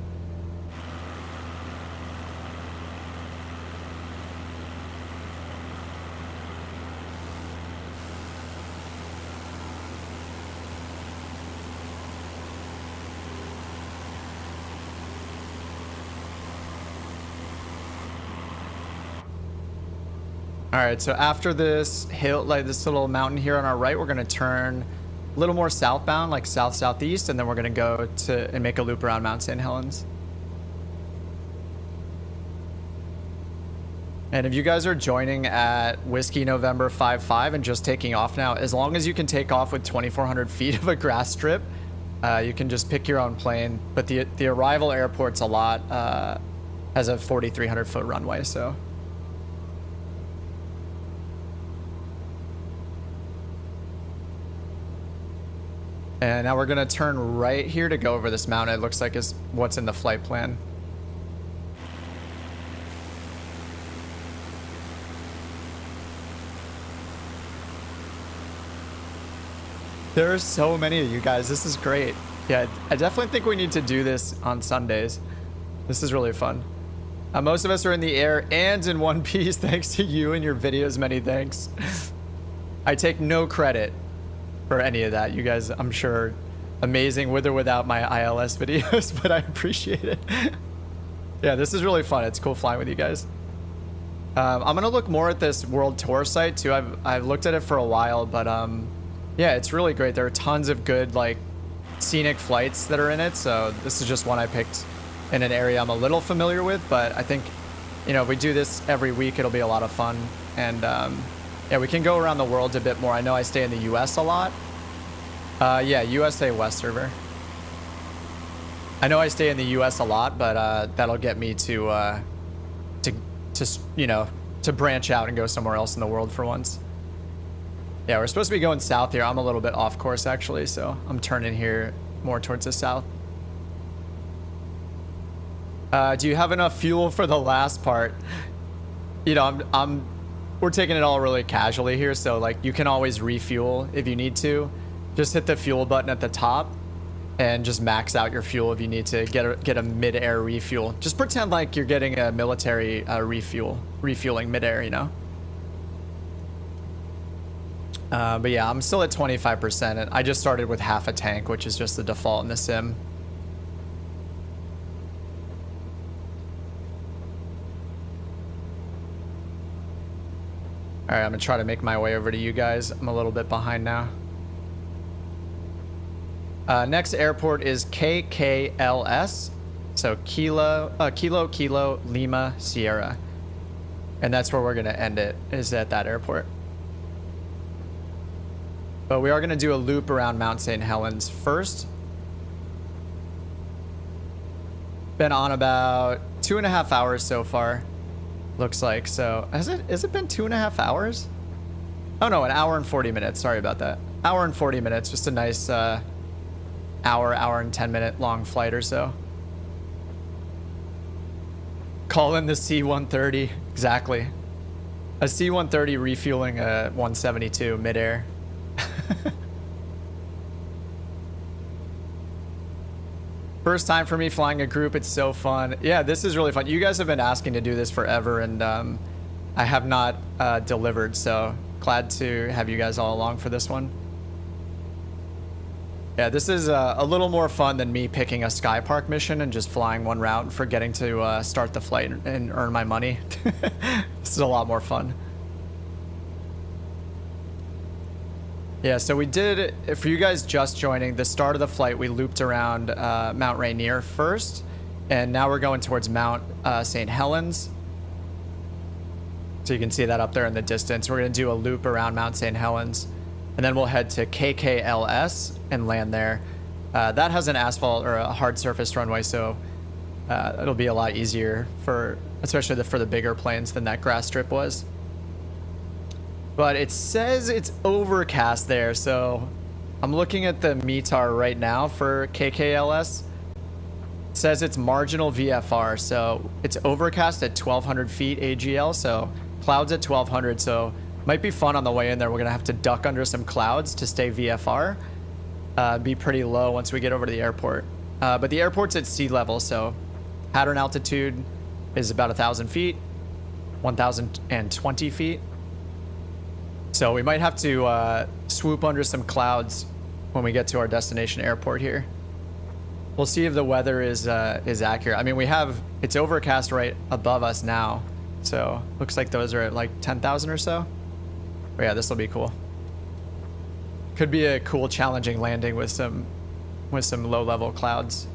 All right, so after this hill, like this little mountain here on our right, we're gonna turn a little more southbound, like south-southeast, and then we're gonna go to and make a loop around Mount St. Helens. And if you guys are joining at Whiskey November 55 and just taking off now, as long as you can take off with 2,400 feet of a grass strip, you can just pick your own plane. But the arrival airport's a lot has a 4,300 foot runway, so. And now we're gonna turn right here to go over this mountain. It looks like is what's in the flight plan. There are so many of you guys. This is great. Yeah, I definitely think we need to do this on Sundays. This is really fun. Most of us are in the air and in one piece thanks to you and your videos. Many thanks. I take no credit for any of that. You guys, I'm sure, amazing with or without my ILS videos, but I appreciate it. Yeah, this is really fun. It's cool flying with you guys. I'm gonna look more at this World Tour site too. I've looked at it for a while, but yeah, it's really great. There are tons of good like scenic flights that are in it. So this is just one I picked in an area I'm a little familiar with, but I think, you know, if we do this every week, it'll be a lot of fun. And yeah, we can go around the world a bit more. I know I stay in the US a lot. Yeah, USA West server. I know I stay in the US a lot, but that'll get me to you know, to branch out and go somewhere else in the world for once. Yeah, we're supposed to be going south here. I'm a little bit off course actually, so I'm turning here more towards the south. Do you have enough fuel for the last part? You know, we're taking it all really casually here, so like you can always refuel if you need to. Just hit the fuel button at the top and just max out your fuel if you need to get a mid-air refuel. Just pretend like you're getting a military refueling mid-air, you know? But yeah, I'm still at 25%, and I just started with half a tank, which is just the default in the sim. All right, I'm gonna try to make my way over to you guys. I'm a little bit behind now. Next airport is KKLS, so Kilo Lima Sierra, and that's where we're gonna end it, is at that airport. But we are gonna do a loop around Mount St. Helens first. Been on about 2.5 hours so far, looks like. So has it been 2.5 hours? Oh no, an hour and 40 minutes. Sorry about that. Hour and 40 minutes, just a nice hour and 10-minute long flight or so. Call in the C-130, exactly. A C-130 refueling a 172 midair. First time for me flying a group. It's so fun. Yeah, this is really fun. You guys have been asking to do this forever, and I have not delivered, so glad to have you guys all along for this one. Yeah, this is a little more fun than me picking a Sky Park mission and just flying one route and forgetting to start the flight and earn my money. This is a lot more fun. Yeah, so we did, for you guys just joining, the start of the flight, we looped around Mount Rainier first, and now we're going towards Mount St. Helens. So you can see that up there in the distance. We're going to do a loop around Mount St. Helens, and then we'll head to KKLS and land there. That has an asphalt or a hard surface runway, so it'll be a lot easier for, especially for the bigger planes than that grass strip was. But it says it's overcast there, so I'm looking at the METAR right now for KKLS. It says it's marginal VFR, so it's overcast at 1,200 feet AGL, so clouds at 1,200, so might be fun on the way in there. We're gonna have to duck under some clouds to stay VFR. Be pretty low once we get over to the airport. But the airport's at sea level, so pattern altitude is about 1,000 feet, 1,020 feet. So we might have to swoop under some clouds when we get to our destination airport here. We'll see if the weather is accurate. I mean, it's overcast right above us now, so looks like those are at like 10,000 or so. But yeah, this will be cool. Could be a cool, challenging landing with some low-level clouds.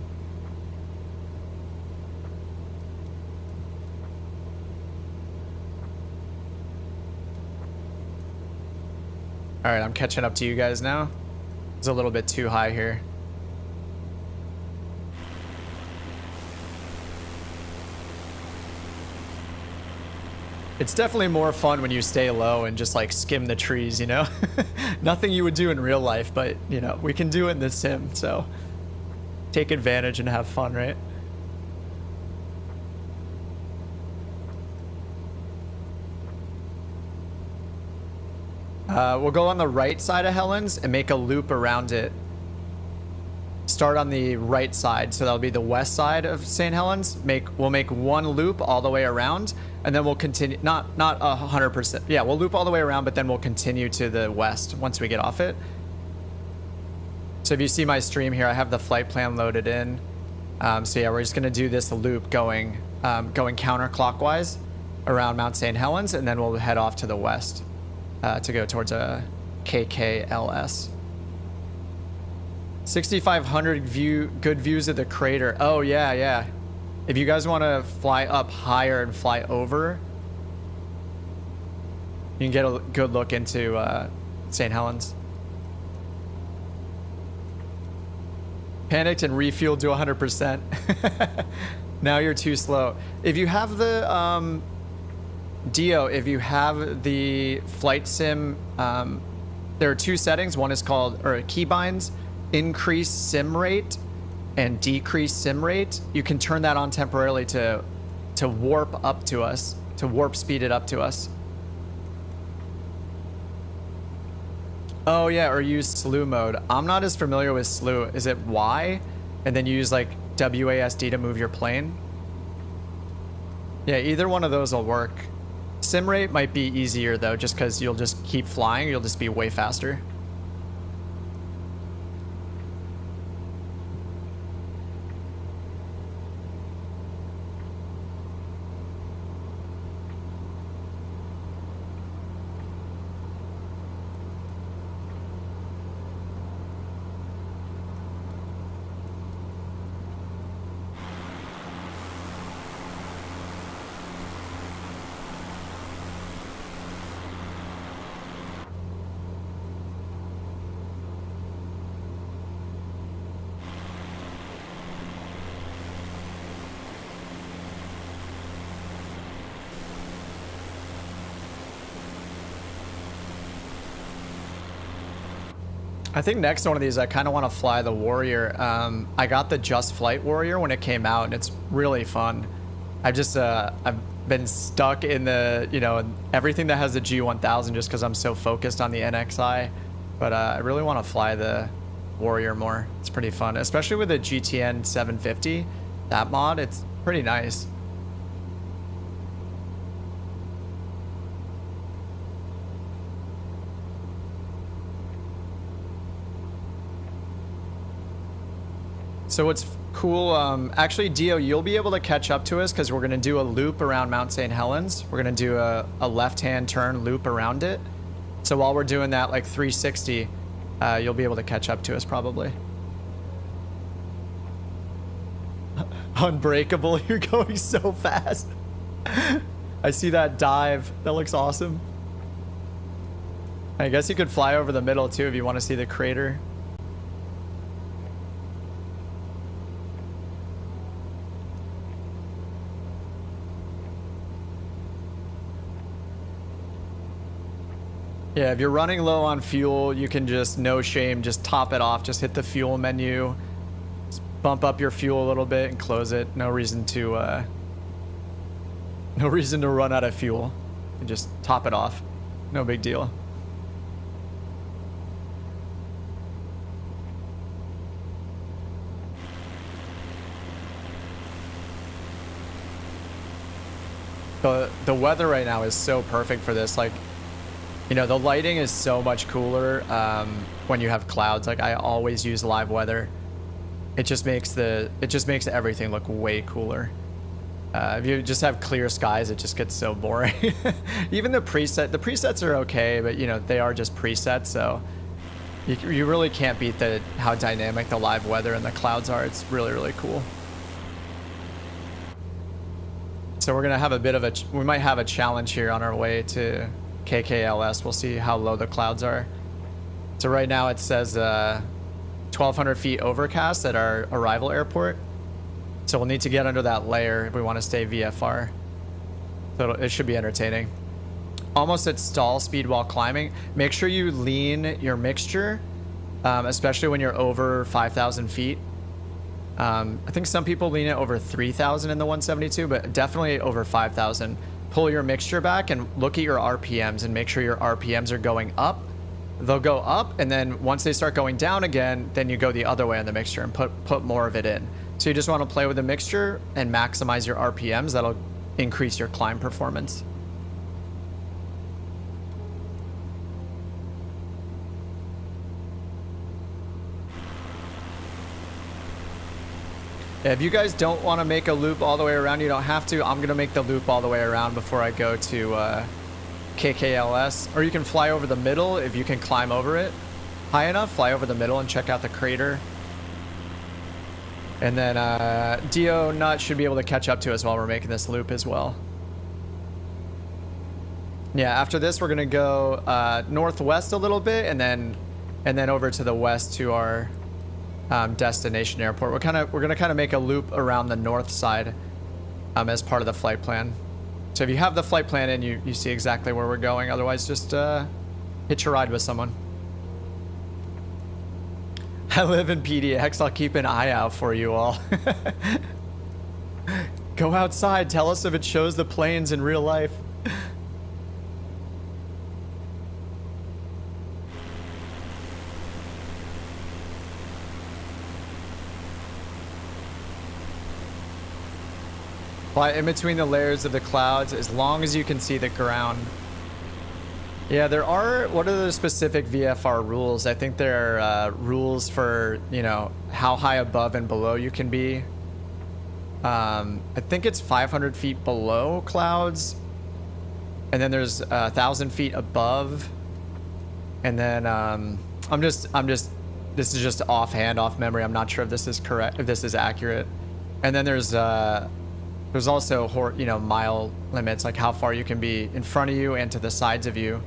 All right, I'm catching up to you guys now. It's a little bit too high here. It's definitely more fun when you stay low and just like skim the trees, you know? Nothing you would do in real life, but you know, we can do it in the sim, so take advantage and have fun, right? We'll go on the right side of Helens and make a loop around it. Start on the right side, so that'll be the west side of St. Helens. We'll make one loop all the way around, and then we'll continue. Not 100%. Yeah, we'll loop all the way around, but then we'll continue to the west once we get off it. So if you see my stream here, I have the flight plan loaded in. So yeah, we're just gonna do this loop going counterclockwise around Mount St. Helens, and then we'll head off to the west to go towards a KKLS. 6,500 good views of the crater. Oh yeah, yeah. If you guys want to fly up higher and fly over, you can get a good look into St. Helens. Panicked and refueled to 100%. Now you're too slow. If you have the Dio, if you have the flight sim, there are two settings. One is called keybinds. Increase sim rate and decrease sim rate. You can turn that on temporarily to warp up to us, to warp speed it up to us. Oh yeah, or use slew mode. I'm not as familiar with slew. Is it Y? And then you use like WASD to move your plane? Yeah, either one of those will work. Sim rate might be easier though, just because you'll just keep flying. You'll just be way faster. I think next one of these, I kind of want to fly the Warrior. I got the Just Flight Warrior when it came out, and it's really fun. I've been stuck in the, you know, everything that has the G1000 just because I'm so focused on the NXI. But I really want to fly the Warrior more. It's pretty fun, especially with the GTN 750. That mod, it's pretty nice. So what's cool, actually Dio, you'll be able to catch up to us because we're gonna do a loop around Mount St. Helens. We're gonna do a left-hand turn loop around it. So while we're doing that like 360, you'll be able to catch up to us probably. Unbreakable, you're going so fast. I see that dive, that looks awesome. I guess you could fly over the middle too if you want to see the crater. Yeah, if you're running low on fuel, you can just, no shame, just top it off. Just hit the fuel menu, just bump up your fuel a little bit and close it. No reason to run out of fuel. And just top it off. No big deal. The weather right now is so perfect for this. Like, you know, the lighting is so much cooler when you have clouds. Like, I always use live weather. It just makes everything look way cooler. If you just have clear skies, it just gets so boring. Even the presets are okay, but you know, they are just presets, so you really can't beat how dynamic the live weather and the clouds are. It's really, really cool. So we're gonna have we might have a challenge here on our way to KKLS. We'll see how low the clouds are. So right now it says 1,200 feet overcast at our arrival airport. So we'll need to get under that layer if we want to stay VFR. So it should be entertaining. Almost at stall speed while climbing. Make sure you lean your mixture, especially when you're over 5,000 feet. I think some people lean it over 3,000 in the 172, but definitely over 5,000. Pull your mixture back and look at your RPMs and make sure your RPMs are going up. They'll go up, and then once they start going down again, then you go the other way on the mixture and put more of it in. So you just want to play with the mixture and maximize your RPMs. That'll increase your climb performance. If you guys don't want to make a loop all the way around, you don't have to. I'm going to make the loop all the way around before I go to KKLS. Or you can fly over the middle if you can climb over it high enough. Fly over the middle and check out the crater. And then Dio Nut should be able to catch up to us while we're making this loop as well. Yeah, after this we're going to go northwest a little bit and then over to the west to our destination airport. We're gonna kind of make a loop around the north side as part of the flight plan. So if you have the flight plan in, you see exactly where we're going. Otherwise, just hitch a ride with someone. I live in PDX. I'll keep an eye out for you all. Go outside. Tell us if it shows the planes in real life. Fly in between the layers of the clouds as long as you can see the ground. Yeah, there are, what are the specific VFR rules? I think there are rules for, you know, how high above and below you can be. I think it's 500 feet below clouds. And then there's 1,000 feet above. And then this is just offhand, off memory. I'm not sure if this is correct, if this is accurate. And then there's also, you know, mile limits, like how far you can be in front of you and to the sides of you.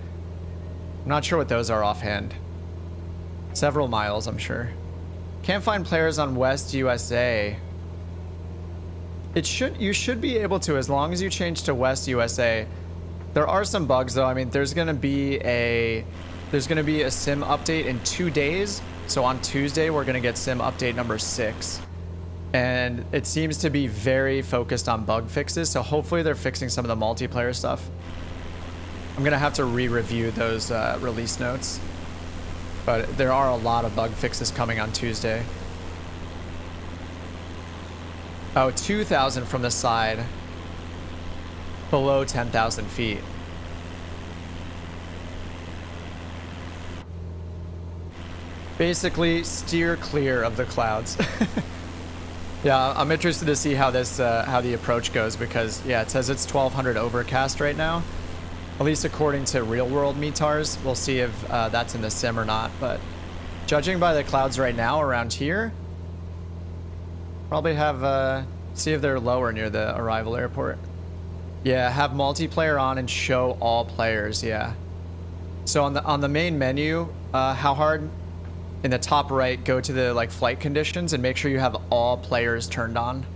I'm not sure what those are offhand. Several miles, I'm sure. Can't find players on West USA. You should be able to, as long as you change to West USA. There are some bugs though. I mean, there's gonna be a sim update in 2 days. So on Tuesday, we're gonna get sim update number 6. And it seems to be very focused on bug fixes, so hopefully they're fixing some of the multiplayer stuff. I'm gonna have to re-review those release notes, but there are a lot of bug fixes coming on Tuesday. Oh, 2,000 from the side, below 10,000 feet. Basically, steer clear of the clouds. Yeah, I'm interested to see how this, how the approach goes because, yeah, it says it's 1,200 overcast right now. At least according to real-world METARs. We'll see if that's in the sim or not, but judging by the clouds right now around here, probably have, see if they're lower near the arrival airport. Yeah, have multiplayer on and show all players, yeah. So on the main menu, how hard? In the top right, go to the like flight conditions and make sure you have all players turned on.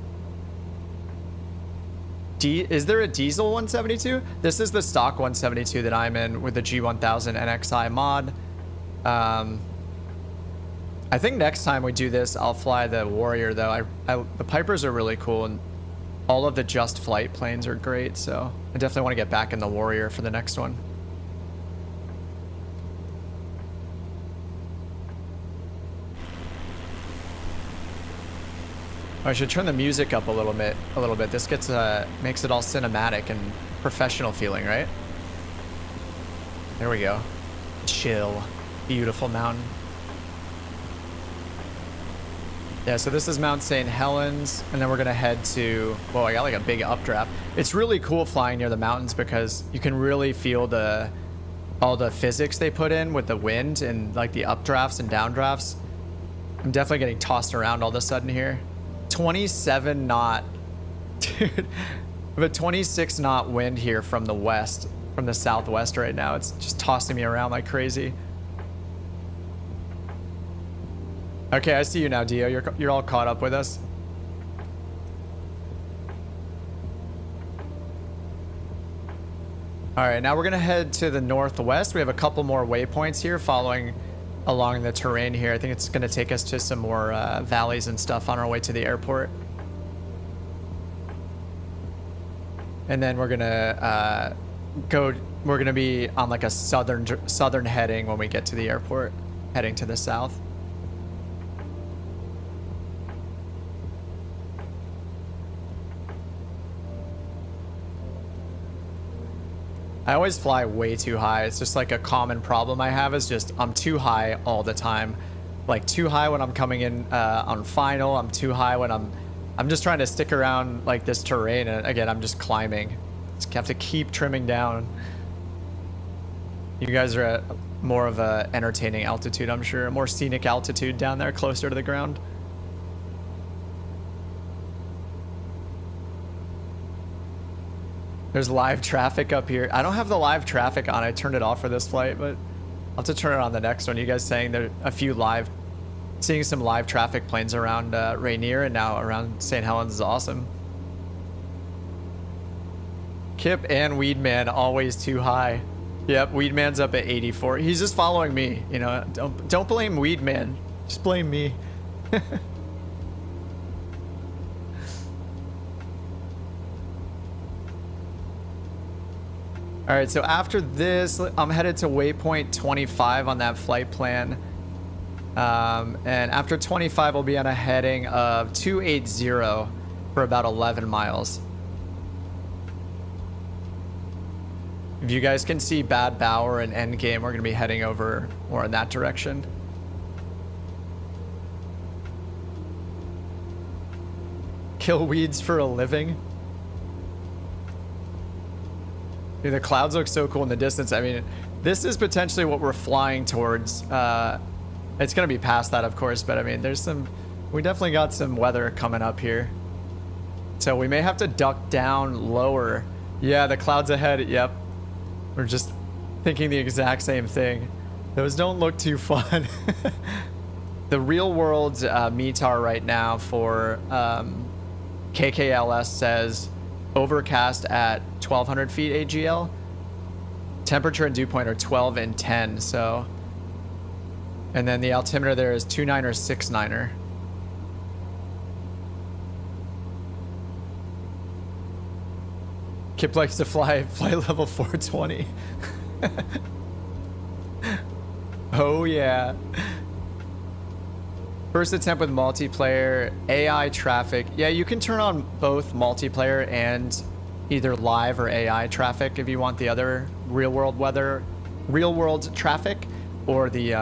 Is there a diesel 172? This is the stock 172 that I'm in with the G1000 NXI mod. I think next time we do this, I'll fly the Warrior though. The Pipers are really cool and all of the Just Flight planes are great. So I definitely want to get back in the Warrior for the next one. I should turn the music up a little bit. This gets makes it all cinematic and professional feeling, right? There we go. Chill. Beautiful mountain. Yeah, so this is Mount St. Helens, and then we're gonna head to, whoa, I got like a big updraft. It's really cool flying near the mountains because you can really feel all the physics they put in with the wind and like the updrafts and downdrafts. I'm definitely getting tossed around all of a sudden here. 27 knot, dude. We have a 26 knot wind here from the west, from the southwest right now. It's just tossing me around like crazy. Okay, I see you now, Dio. You're all caught up with us. All right, now we're gonna head to the northwest. We have a couple more waypoints here following along the terrain here. I think it's gonna take us to some more valleys and stuff on our way to the airport. And then we're gonna we're gonna be on like a southern heading when we get to the airport, heading to the south. I always fly way too high. It's just like a common problem I have is just I'm too high all the time. Like too high when I'm coming in on final. I'm too high when I'm just trying to stick around like this terrain, and again I'm just climbing. Just have to keep trimming down. You guys are at more of a entertaining altitude, I'm sure. A more scenic altitude down there, closer to the ground. There's live traffic up here. I don't have the live traffic on. I turned it off for this flight, but I'll have to turn it on the next one. You guys saying there are a few seeing some live traffic planes around Rainier and now around St. Helens is awesome. Kip and Weedman always too high. Yep, Weedman's up at 84. He's just following me. You know, don't blame Weedman. Just blame me. All right, so after this, I'm headed to waypoint 25 on that flight plan. And after 25, we'll be on a heading of 280 for about 11 miles. If you guys can see Bad Bower and Endgame, we're going to be heading over more in that direction. Kill weeds for a living. Dude, the clouds look so cool in the distance. I mean, this is potentially what we're flying towards. It's going to be past that, of course, but I mean, we definitely got some weather coming up here. So we may have to duck down lower. Yeah, the clouds ahead. Yep. We're just thinking the exact same thing. Those don't look too fun. The real world METAR right now for KKLS says overcast at 1200 feet AGL. Temperature and dew point are 12 and 10, so. And then the altimeter there is 29 or 69er. Kip likes to fly level 420. Oh yeah. First attempt with multiplayer, AI traffic. Yeah, you can turn on both multiplayer and either live or AI traffic if you want the other real world traffic, or the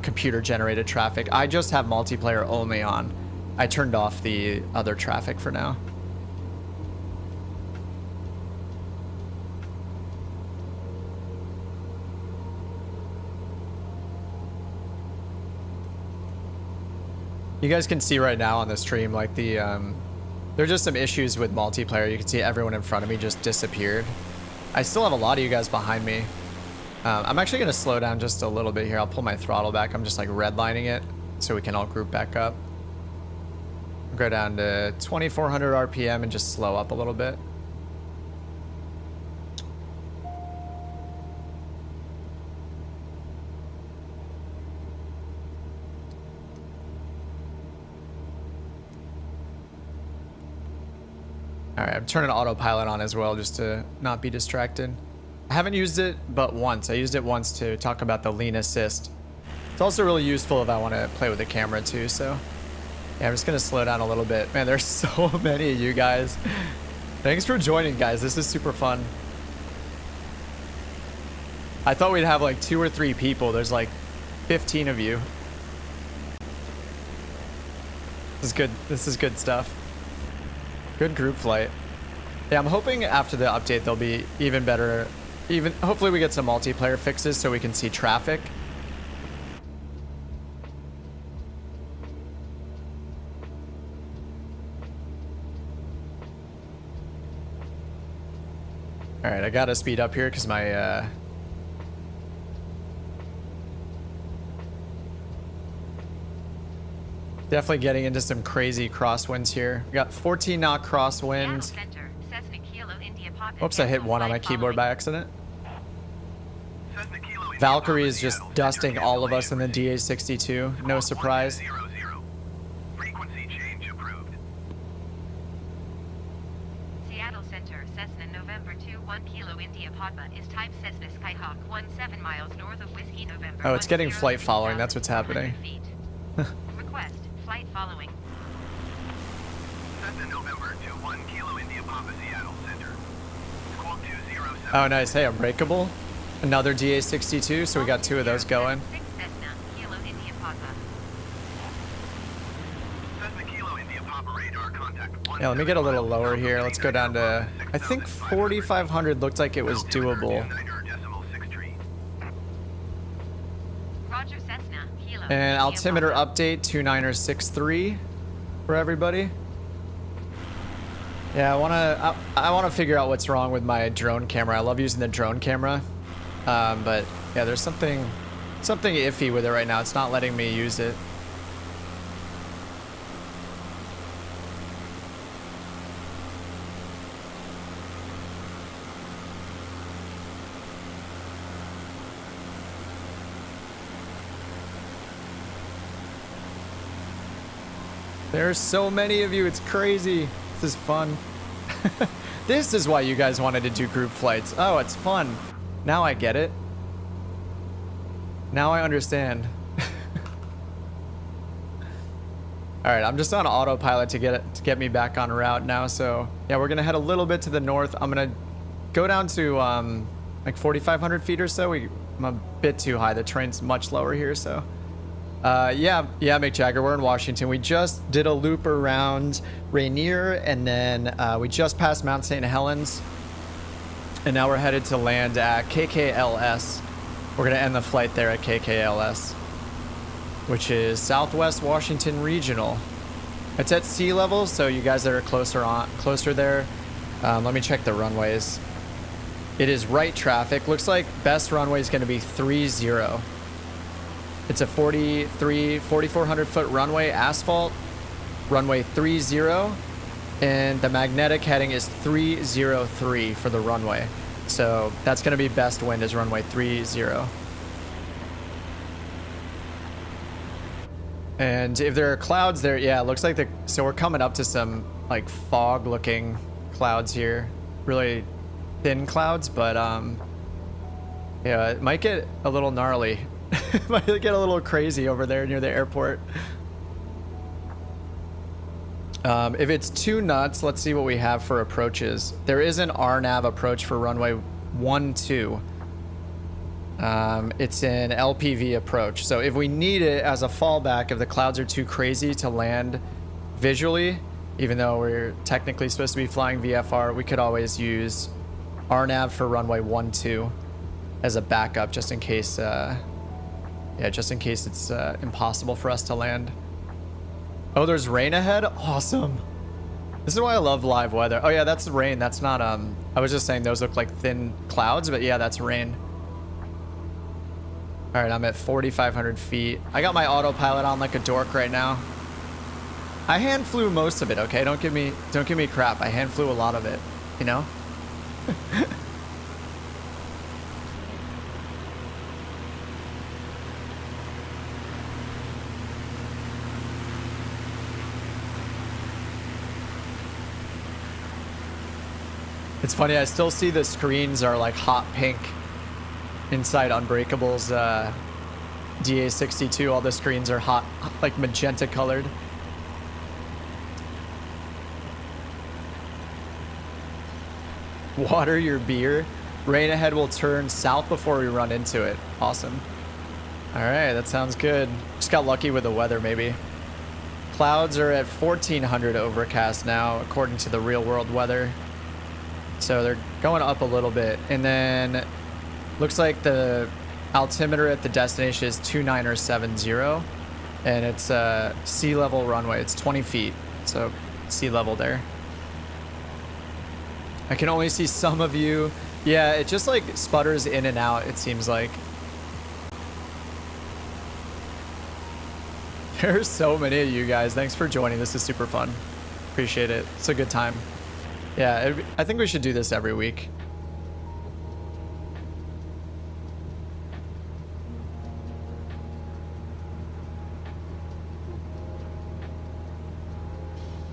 computer generated traffic. I just have multiplayer only on. I turned off the other traffic for now. You guys can see right now on the stream, like there are just some issues with multiplayer. You can see everyone in front of me just disappeared. I still have a lot of you guys behind me. I'm actually going to slow down just a little bit here. I'll pull my throttle back. I'm just like redlining it so we can all group back up. I'll go down to 2400 RPM and just slow up a little bit. All right, I'm turning autopilot on as well just to not be distracted. I haven't used it but once. I used it once to talk about the lean assist. It's also really useful if I want to play with the camera too, so. Yeah, I'm just gonna slow down a little bit. Man, there's so many of you guys. Thanks for joining, guys. This is super fun. I thought we'd have like 2 or 3 people. There's like 15 of you. This is good. This is good stuff. Good group flight. Yeah, I'm hoping after the update there'll be even better. Hopefully we get some multiplayer fixes so we can see traffic. All right, I gotta speed up here because my definitely getting into some crazy crosswinds here. We got 14 knot crosswind. Center, Cessna Kilo India Papa Oops, I hit Delta 1 on my flight keyboard by following. accident. Cessna Kilo India Valkyrie Papa is just Seattle, dusting center all of us in the cancellation. DA62. No surprise. 1200. Frequency change approved. Seattle Center, Cessna November 21 Kilo India Papa is type Cessna Skyhawk 17 miles north of Whiskey November. Oh, it's getting 10 flight following. That's what's happening. feet. Request flight following. Cessna November 21 Kilo India Papa Seattle Center. Squawk 207. Oh, nice. Hey, Unbreakable. Another DA62, so we got 2 of those going. 6 Cessna Kilo India Papa. Cessna Kilo India Papa radar contact. Yeah, let me get a little lower here. Let's go down to, I think 4,500 looked like it was doable. Roger Cessna Kilo. And India altimeter Papa. update 2963 for everybody. Yeah, I wanna figure out what's wrong with my drone camera. I love using the drone camera, but yeah, there's something iffy with it right now. It's not letting me use it. There's so many of you, it's crazy. This is fun. This is why you guys wanted to do group flights. Oh, it's fun. Now I get it. Now I understand. All right, I'm just on autopilot to get me back on route now. So yeah, we're gonna head a little bit to the north. I'm gonna go down to like 4,500 feet or so. I'm a bit too high. The terrain's much lower here, so. Yeah, Mick Jagger, we're in Washington. We just did a loop around Rainier, and then we just passed Mount St. Helens, and now we're headed to land at KKLS. We're gonna end the flight there at KKLS, which is Southwest Washington Regional. It's at sea level, so you guys that are closer there, let me check the runways. It is right traffic. Looks like best runway is gonna be 30. It's a 4,400 foot runway, asphalt, runway 30, and the magnetic heading is 303 for the runway. So that's gonna be best wind is runway 30. And if there are clouds there, yeah, it looks like so we're coming up to some like fog looking clouds here, really thin clouds, but yeah, it might get a little gnarly. Might get a little crazy over there near the airport. If it's too nuts, let's see what we have for approaches. There is an RNAV approach for runway 12. It's an LPV approach. So if we need it as a fallback, if the clouds are too crazy to land visually, even though we're technically supposed to be flying VFR, we could always use RNAV for runway 12 as a backup, just in case. Yeah, just in case it's impossible for us to land. Oh, there's rain ahead? Awesome. This is why I love live weather. Oh yeah, that's rain. That's not, I was just saying those look like thin clouds, but yeah, that's rain. All right, I'm at 4,500 feet. I got my autopilot on like a dork right now. I hand flew most of it, okay? Don't give me crap. I hand flew a lot of it, you know? It's funny, I still see the screens are like hot pink inside Unbreakable's DA62. All the screens are hot, like magenta colored. Water your beer. Rain ahead will turn south before we run into it. Awesome. All right, that sounds good. Just got lucky with the weather, maybe. Clouds are at 1,400 overcast now, according to the real world weather. So they're going up a little bit. And then looks like the altimeter at the destination is 2970. And it's a sea level runway. It's 20 feet. So sea level there. I can only see some of you. Yeah, it just like sputters in and out, it seems like. There's so many of you guys. Thanks for joining. This is super fun. Appreciate it. It's a good time. Yeah, I think we should do this every week.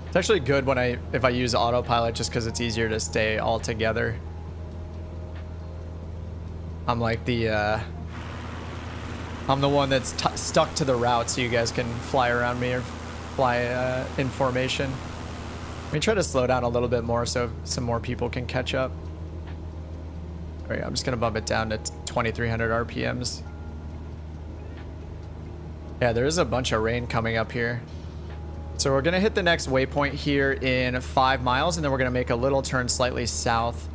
It's actually good when if I use autopilot just because it's easier to stay all together. I'm like I'm the one that's stuck to the route, so you guys can fly around me or fly in formation. Let me try to slow down a little bit more so some more people can catch up. There we go. I'm just gonna bump it down to 2,300 RPMs. Yeah, there is a bunch of rain coming up here. So we're gonna hit the next waypoint here in 5 miles, and then we're gonna make a little turn slightly south.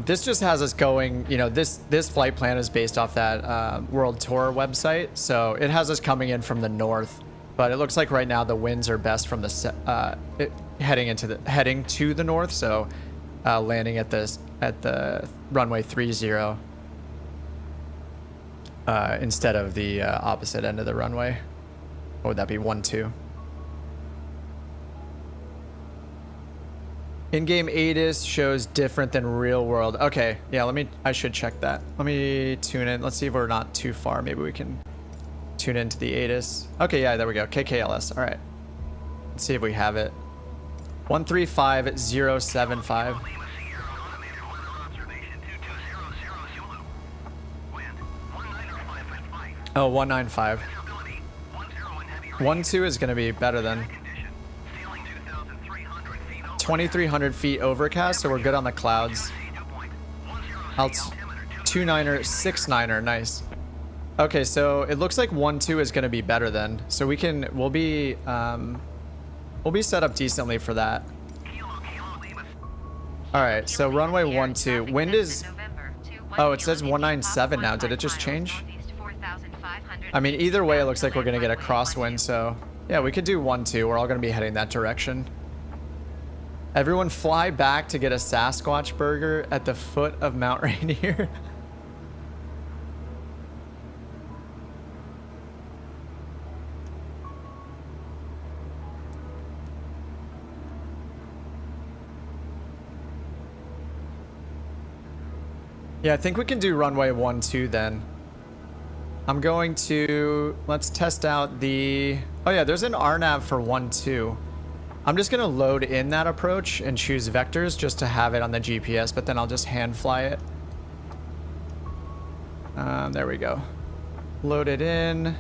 This just has us going, you know, this flight plan is based off that World Tour website, so it has us coming in from the north. But it looks like right now the winds are best from the heading to the north, so landing at the runway 30 instead of the opposite end of the runway. What would that be? 12. In-game ATIS shows different than real world. Okay, yeah, I should check that. Let me tune in. Let's see if we're not too far. Maybe we can tune into the ATIS. Okay, yeah, there we go. KKLS. All right. Let's see if we have it. 135075. Oh, 195. 12 is going to be better than 2,300 feet overcast, so we're good on the clouds. 29er, 69er, nice. Okay, so it looks like 12 is going to be better then. So we'll be set up decently for that. All right, so runway 12. Wind is, oh, it says 197 now. Did it just change? I mean, either way, it looks like we're going to get a crosswind, so yeah, we could do 12. We're all going to be heading that direction. Everyone fly back to get a Sasquatch burger at the foot of Mount Rainier. Yeah, I think we can do runway 12 then. I'm going to, let's test out the, oh yeah, there's an RNAV for 12. I'm just gonna load in that approach and choose vectors just to have it on the GPS, but then I'll just hand fly it. There we go. Load it in.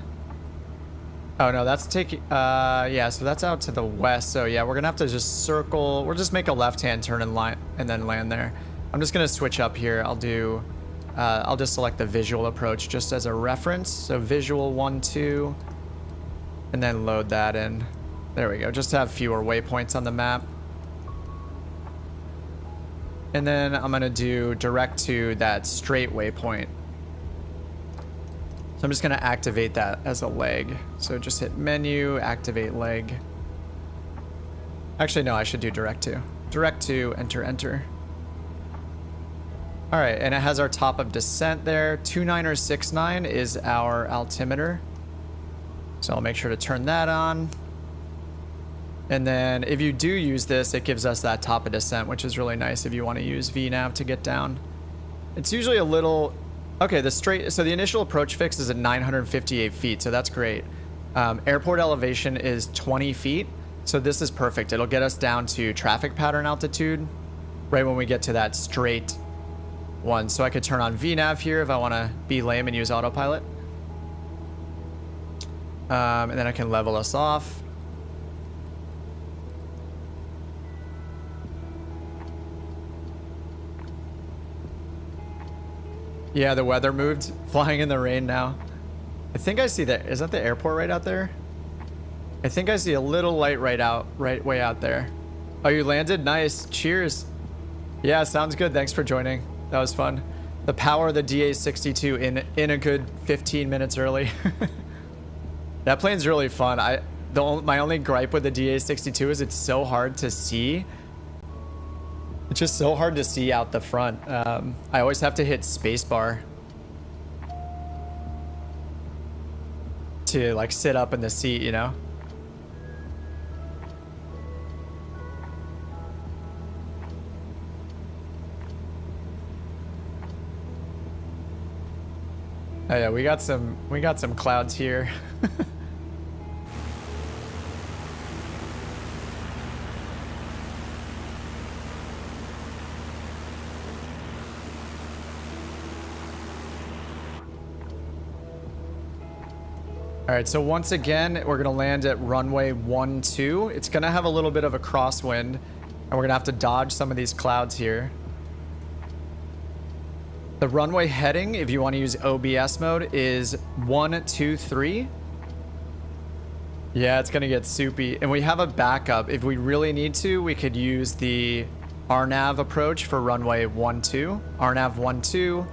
Oh no, that's taking, yeah, so that's out to the west. So yeah, we're gonna have to just circle, we'll just make a left-hand turn and then land there. I'm just gonna switch up here. I'll just select the visual approach just as a reference. So visual 12, and then load that in. There we go, just to have fewer waypoints on the map. And then I'm gonna do direct to that straight waypoint. So I'm just gonna activate that as a leg. So just hit menu, activate leg. Actually, no, I should do direct to. Direct to, enter, enter. All right, and it has our top of descent there. 29er69 is our altimeter. So I'll make sure to turn that on. And then if you do use this, it gives us that top of descent, which is really nice if you want to use VNav to get down. It's usually a little, okay, so the initial approach fix is at 958 feet, so that's great. Airport elevation is 20 feet, so this is perfect. It'll get us down to traffic pattern altitude right when we get to that straight one. So I could turn on VNav here if I want to be lame and use autopilot. And then I can level us off. Yeah, the weather moved. Flying in the rain now. I think I see that. Is that the airport right out there? I think I see a little light right way out there. Oh, you landed? Nice. Cheers. Yeah, sounds good. Thanks for joining. That was fun. The power of the DA62 in a good 15 minutes early. That plane's really fun. My only gripe with the DA62 is it's so hard to see. It's just so hard to see out the front. I always have to hit spacebar to like sit up in the seat, you know? Oh yeah, we got some clouds here. All right, so once again, we're gonna land at runway 12. It's gonna have a little bit of a crosswind, and we're gonna have to dodge some of these clouds here. The runway heading, if you want to use OBS mode, is 123. Yeah, it's gonna get soupy, and we have a backup. If we really need to, we could use the RNAV approach for runway 12. RNAV 12,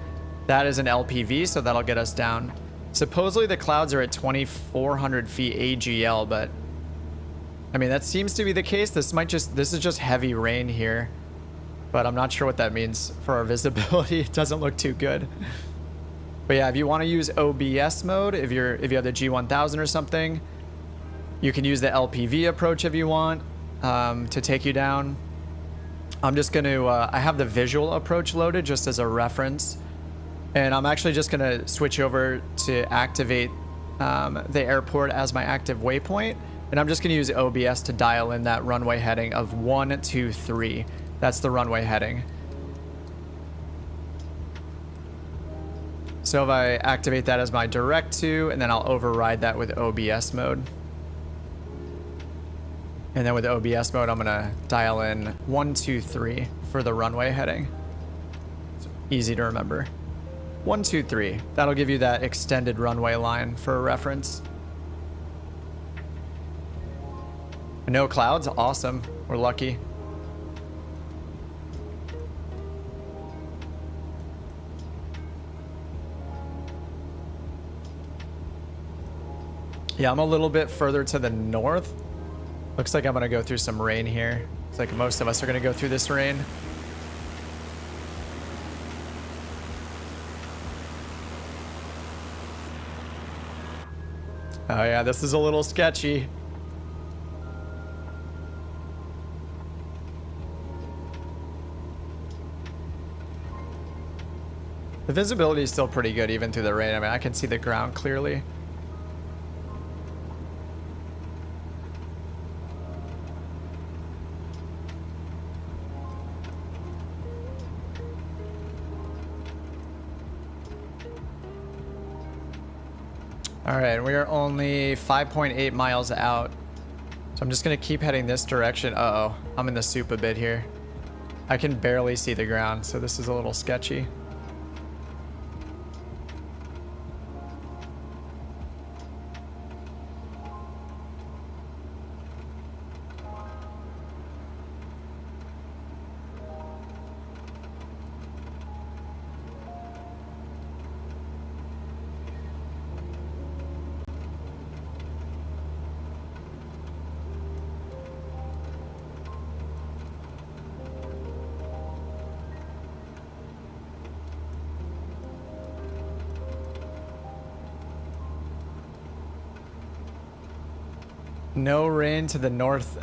that is an LPV, so that'll get us down. Supposedly the clouds are at 2,400 feet AGL, but I mean, that seems to be the case. This is just heavy rain here, but I'm not sure what that means for our visibility. It doesn't look too good. But yeah, if you want to use OBS mode, if you have the G1000 or something, you can use the LPV approach if you want to take you down. I'm just going to, I have the visual approach loaded just as a reference. And I'm actually just going to switch over to activate the airport as my active waypoint. And I'm just going to use OBS to dial in that runway heading of 123. That's the runway heading. So if I activate that as my direct to, and then I'll override that with OBS mode. And then with OBS mode, I'm going to dial in 123 for the runway heading. It's easy to remember. 123. That'll give you that extended runway line for a reference. No clouds? Awesome. We're lucky. Yeah, I'm a little bit further to the north. Looks like I'm going to go through some rain here. It's like most of us are going to go through this rain. Oh yeah, this is a little sketchy. The visibility is still pretty good even through the rain. I mean, I can see the ground clearly. All right, we are only 5.8 miles out. So I'm just gonna keep heading this direction. Uh-oh, I'm in the soup a bit here. I can barely see the ground, so this is a little sketchy. No rain to the north.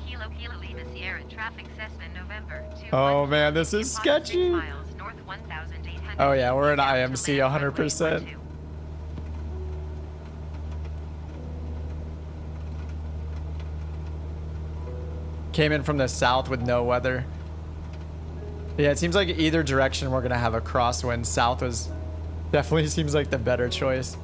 Kilo Lima Sierra traffic Cessna November 2. Oh man, this is sketchy. Miles north 1,800. Oh yeah, we're in IMC 100%. Came in from the south with no weather. Yeah, it seems like either direction we're gonna have a crosswind. South was definitely seems like the better choice.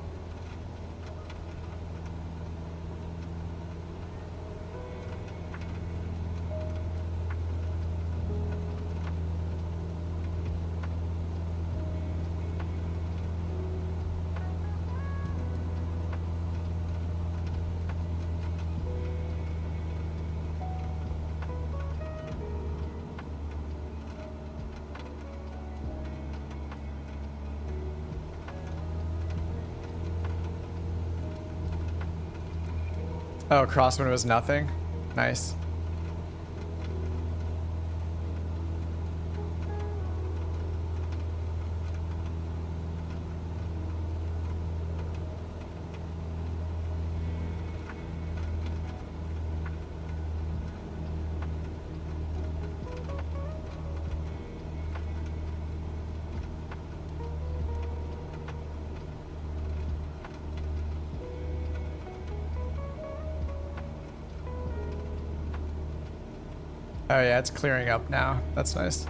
Oh, crosswind was nothing? Nice. Oh yeah, it's clearing up now. That's nice.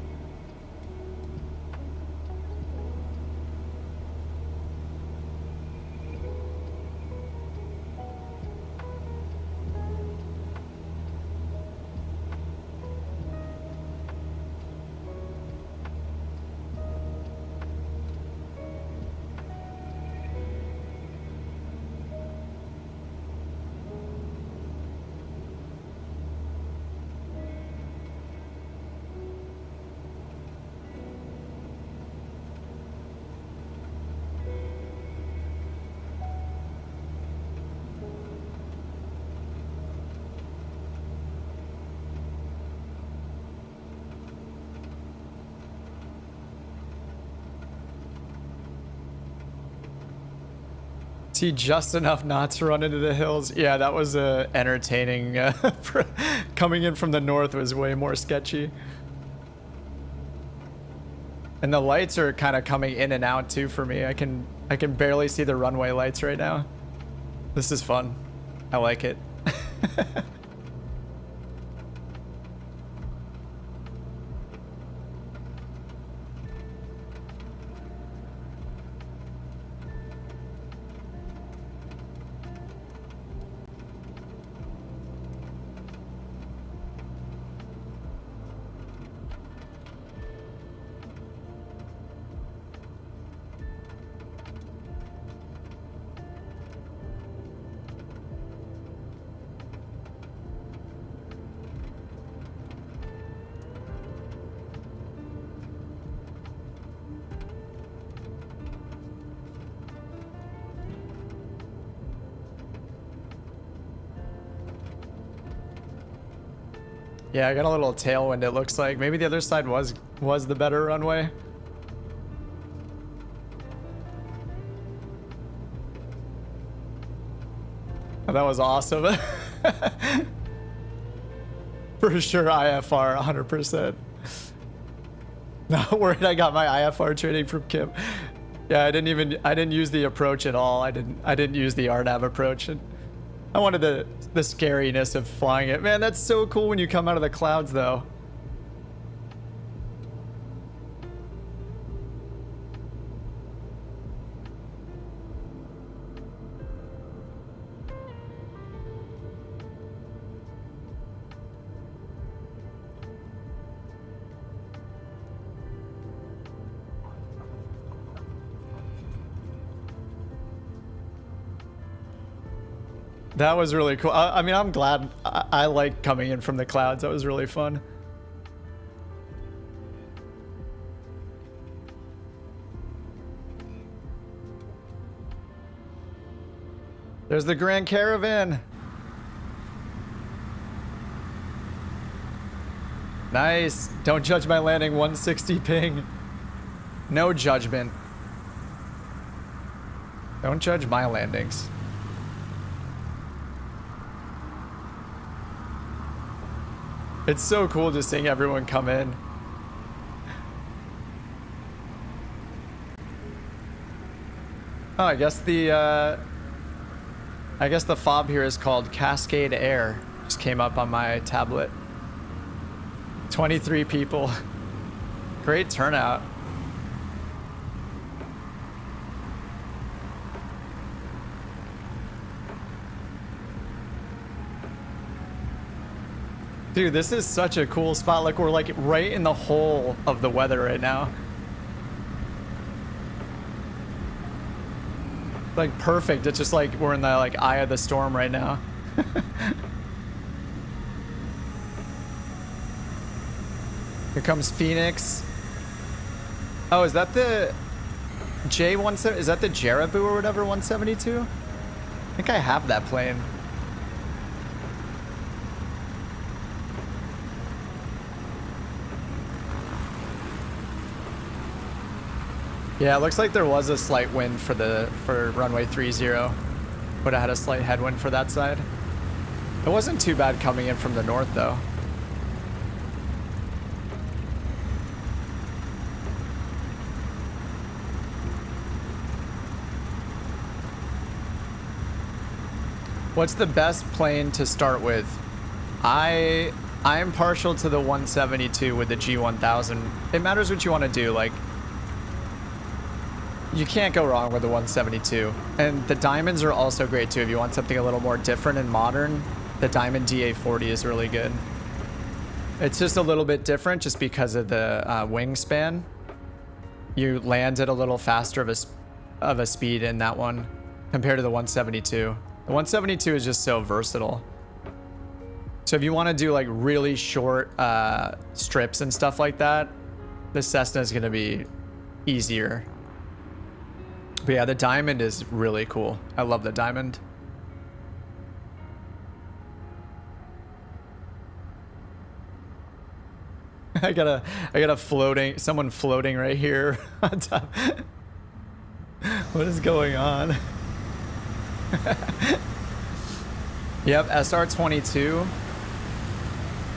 See just enough not to run into the hills. Yeah, that was entertaining. Coming in from the north was way more sketchy. And the lights are kind of coming in and out too for me. I can barely see the runway lights right now. This is fun. I like it. Yeah, I got a little tailwind, it looks like. Maybe the other side was the better runway. Oh, that was awesome. For sure, IFR, 100%. Not worried I got my IFR training from Kim. Yeah, I didn't use the approach at all. I didn't use the RNAV approach. And I wanted the scariness of flying it. Man, that's so cool when you come out of the clouds, though. That was really cool. I mean, I'm glad. I like coming in from the clouds. That was really fun. There's the Grand Caravan. Nice. Don't judge my landing. 160 ping. No judgment. Don't judge my landings. It's so cool just seeing everyone come in. Oh, I guess the fob here is called Cascade Air. Just came up on my tablet. 23 people. Great turnout. Dude, this is such a cool spot. Like, we're like right in the hole of the weather right now. Like perfect. It's just like we're in the like eye of the storm right now. Here comes Phoenix. Oh, is that the J-170? Is that the Jeraboo or whatever 172? I think I have that plane. Yeah, it looks like there was a slight wind for runway 30. Would have had a slight headwind for that side. It wasn't too bad coming in from the north though. What's the best plane to start with? I I'm partial to the 172 with the G1000. It matters what you want to do. Like, you can't go wrong with the 172. And the diamonds are also great too. If you want something a little more different and modern, the Diamond DA40 is really good. It's just a little bit different just because of the wingspan. You land at a little faster of a speed in that one compared to the 172. The 172 is just so versatile. So if you want to do like really short strips and stuff like that, the Cessna is going to be easier. But yeah, the Diamond is really cool. I love the Diamond. I got a someone floating right here on top. What is going on? Yep, SR22.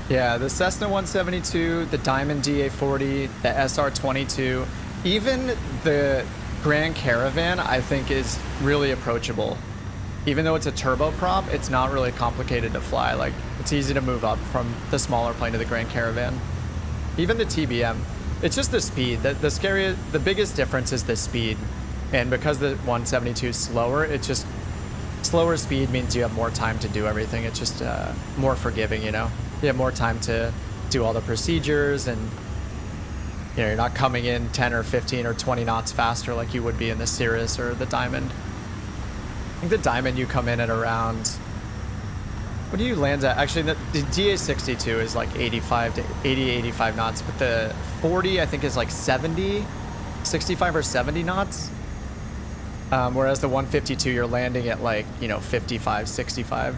Yeah, the Cessna 172, the Diamond DA40, the SR22, even the Grand Caravan, I think is really approachable. Even though it's a turboprop, it's not really complicated to fly. Like, it's easy to move up from the smaller plane to the Grand Caravan. Even the TBM, it's just the speed. The biggest difference is the speed. And because the 172 is slower, it's just slower speed means you have more time to do everything. It's just more forgiving, you know? You have more time to do all the procedures, and you know, you're not coming in 10 or 15 or 20 knots faster like you would be in the Cirrus or the Diamond. I think the Diamond you come in at around, what do you land at? Actually, the DA62 is like 85 to 80, 85 knots, but the 40 I think is like 70, 65 or 70 knots. Whereas the 152 you're landing at like, you know, 55, 65.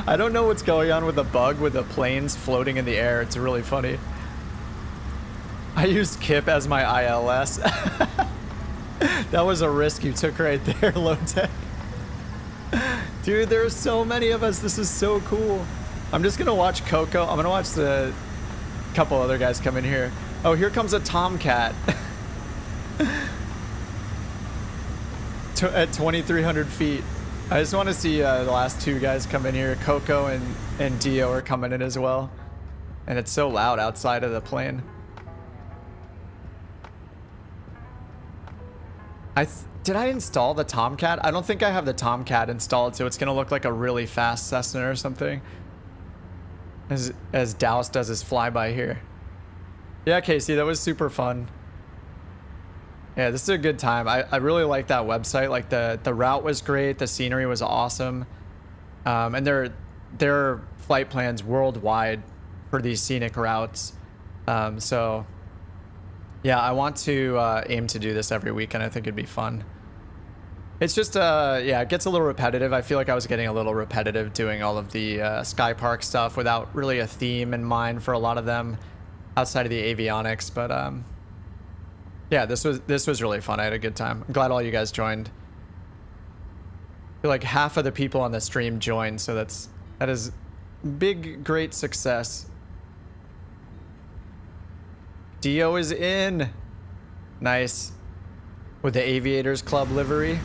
I don't know what's going on with the bug with the planes floating in the air. It's really funny. I used Kip as my ILS. That was a risk you took right there, Low Tech. Dude, there's so many of us. This is so cool. I'm just gonna watch Coco. I'm gonna watch the couple other guys come in here. Oh, here comes a Tomcat. At 2,300 feet. I just want to see the last two guys come in here. Coco and Dio are coming in as well. And it's so loud outside of the plane. Did I install the Tomcat? I don't think I have the Tomcat installed, so it's going to look like a really fast Cessna or something. As Douse does his flyby here. Yeah, Casey, that was super fun. Yeah, this is a good time. I really like that website. Like the route was great. The scenery was awesome. And there are flight plans worldwide for these scenic routes. So yeah, I want to aim to do this every week, and I think it'd be fun. It's just, yeah, it gets a little repetitive. I feel like I was getting a little repetitive doing all of the Sky Park stuff without really a theme in mind for a lot of them outside of the avionics. But yeah, this was really fun. I had a good time. I'm glad all you guys joined. I feel like half of the people on the stream joined, so that is big, great success. Dio is in. Nice. With the Aviators Club livery.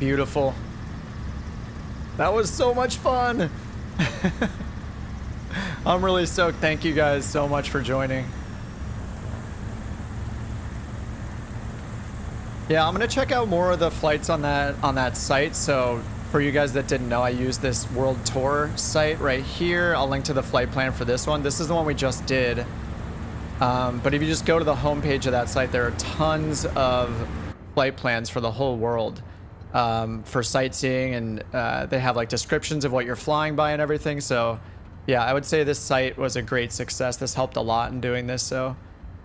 Beautiful. That was so much fun. I'm really stoked. Thank you guys so much for joining. Yeah, I'm gonna check out more of the flights on that site. So for you guys that didn't know, I use this World Tour site right here. I'll link to the flight plan for this one. This is the one we just did. But if you just go to the homepage of that site, there are tons of flight plans for the whole world for sightseeing, and they have like descriptions of what you're flying by and everything. So yeah, I would say this site was a great success. This helped a lot in doing this. So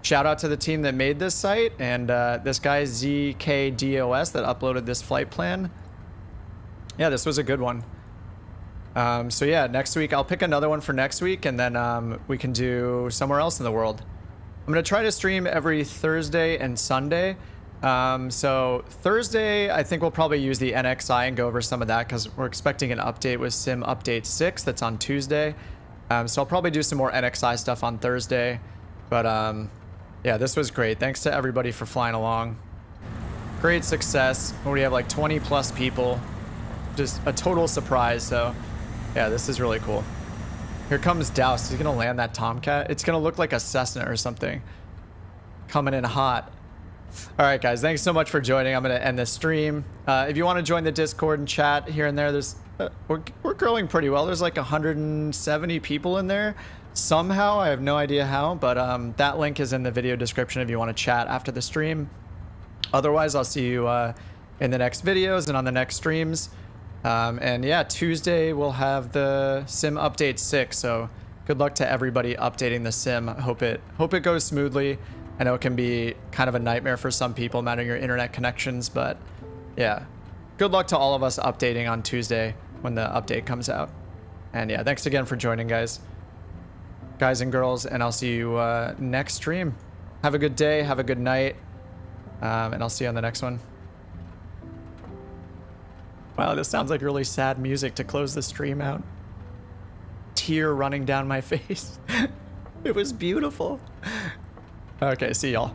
shout out to the team that made this site, and this guy ZKDOS that uploaded this flight plan. Yeah, this was a good one. So yeah, next week I'll pick another one for next week, and then we can do somewhere else in the world. I'm gonna try to stream every Thursday and Sunday. So Thursday, I think we'll probably use the NXI and go over some of that, because we're expecting an update with Sim Update 6 that's on Tuesday. So I'll probably do some more NXI stuff on Thursday. But Yeah, this was great. Thanks to everybody for flying along. Great success. We have like 20 plus people. Just a total surprise. So yeah, this is really cool. Here comes Douse. He's gonna land that Tomcat. It's gonna look like a Cessna or something. Coming in hot. All right, guys. Thanks so much for joining. I'm gonna end this stream. If you want to join the Discord and chat here and there, there's we're growing pretty well. There's like 170 people in there. Somehow, I have no idea how, but that link is in the video description if you want to chat after the stream. Otherwise, I'll see you in the next videos and on the next streams. And yeah, Tuesday we'll have the sim update 6. So good luck to everybody updating the sim. Hope it goes smoothly. I know it can be kind of a nightmare for some people, managing your internet connections, but yeah, good luck to all of us updating on Tuesday when the update comes out. And yeah, thanks again for joining, guys and girls, and I'll see you next stream. Have a good day, have a good night, and I'll see you on the next one. Wow, this sounds like really sad music to close the stream out. Tear running down my face. It was beautiful. Okay, see y'all.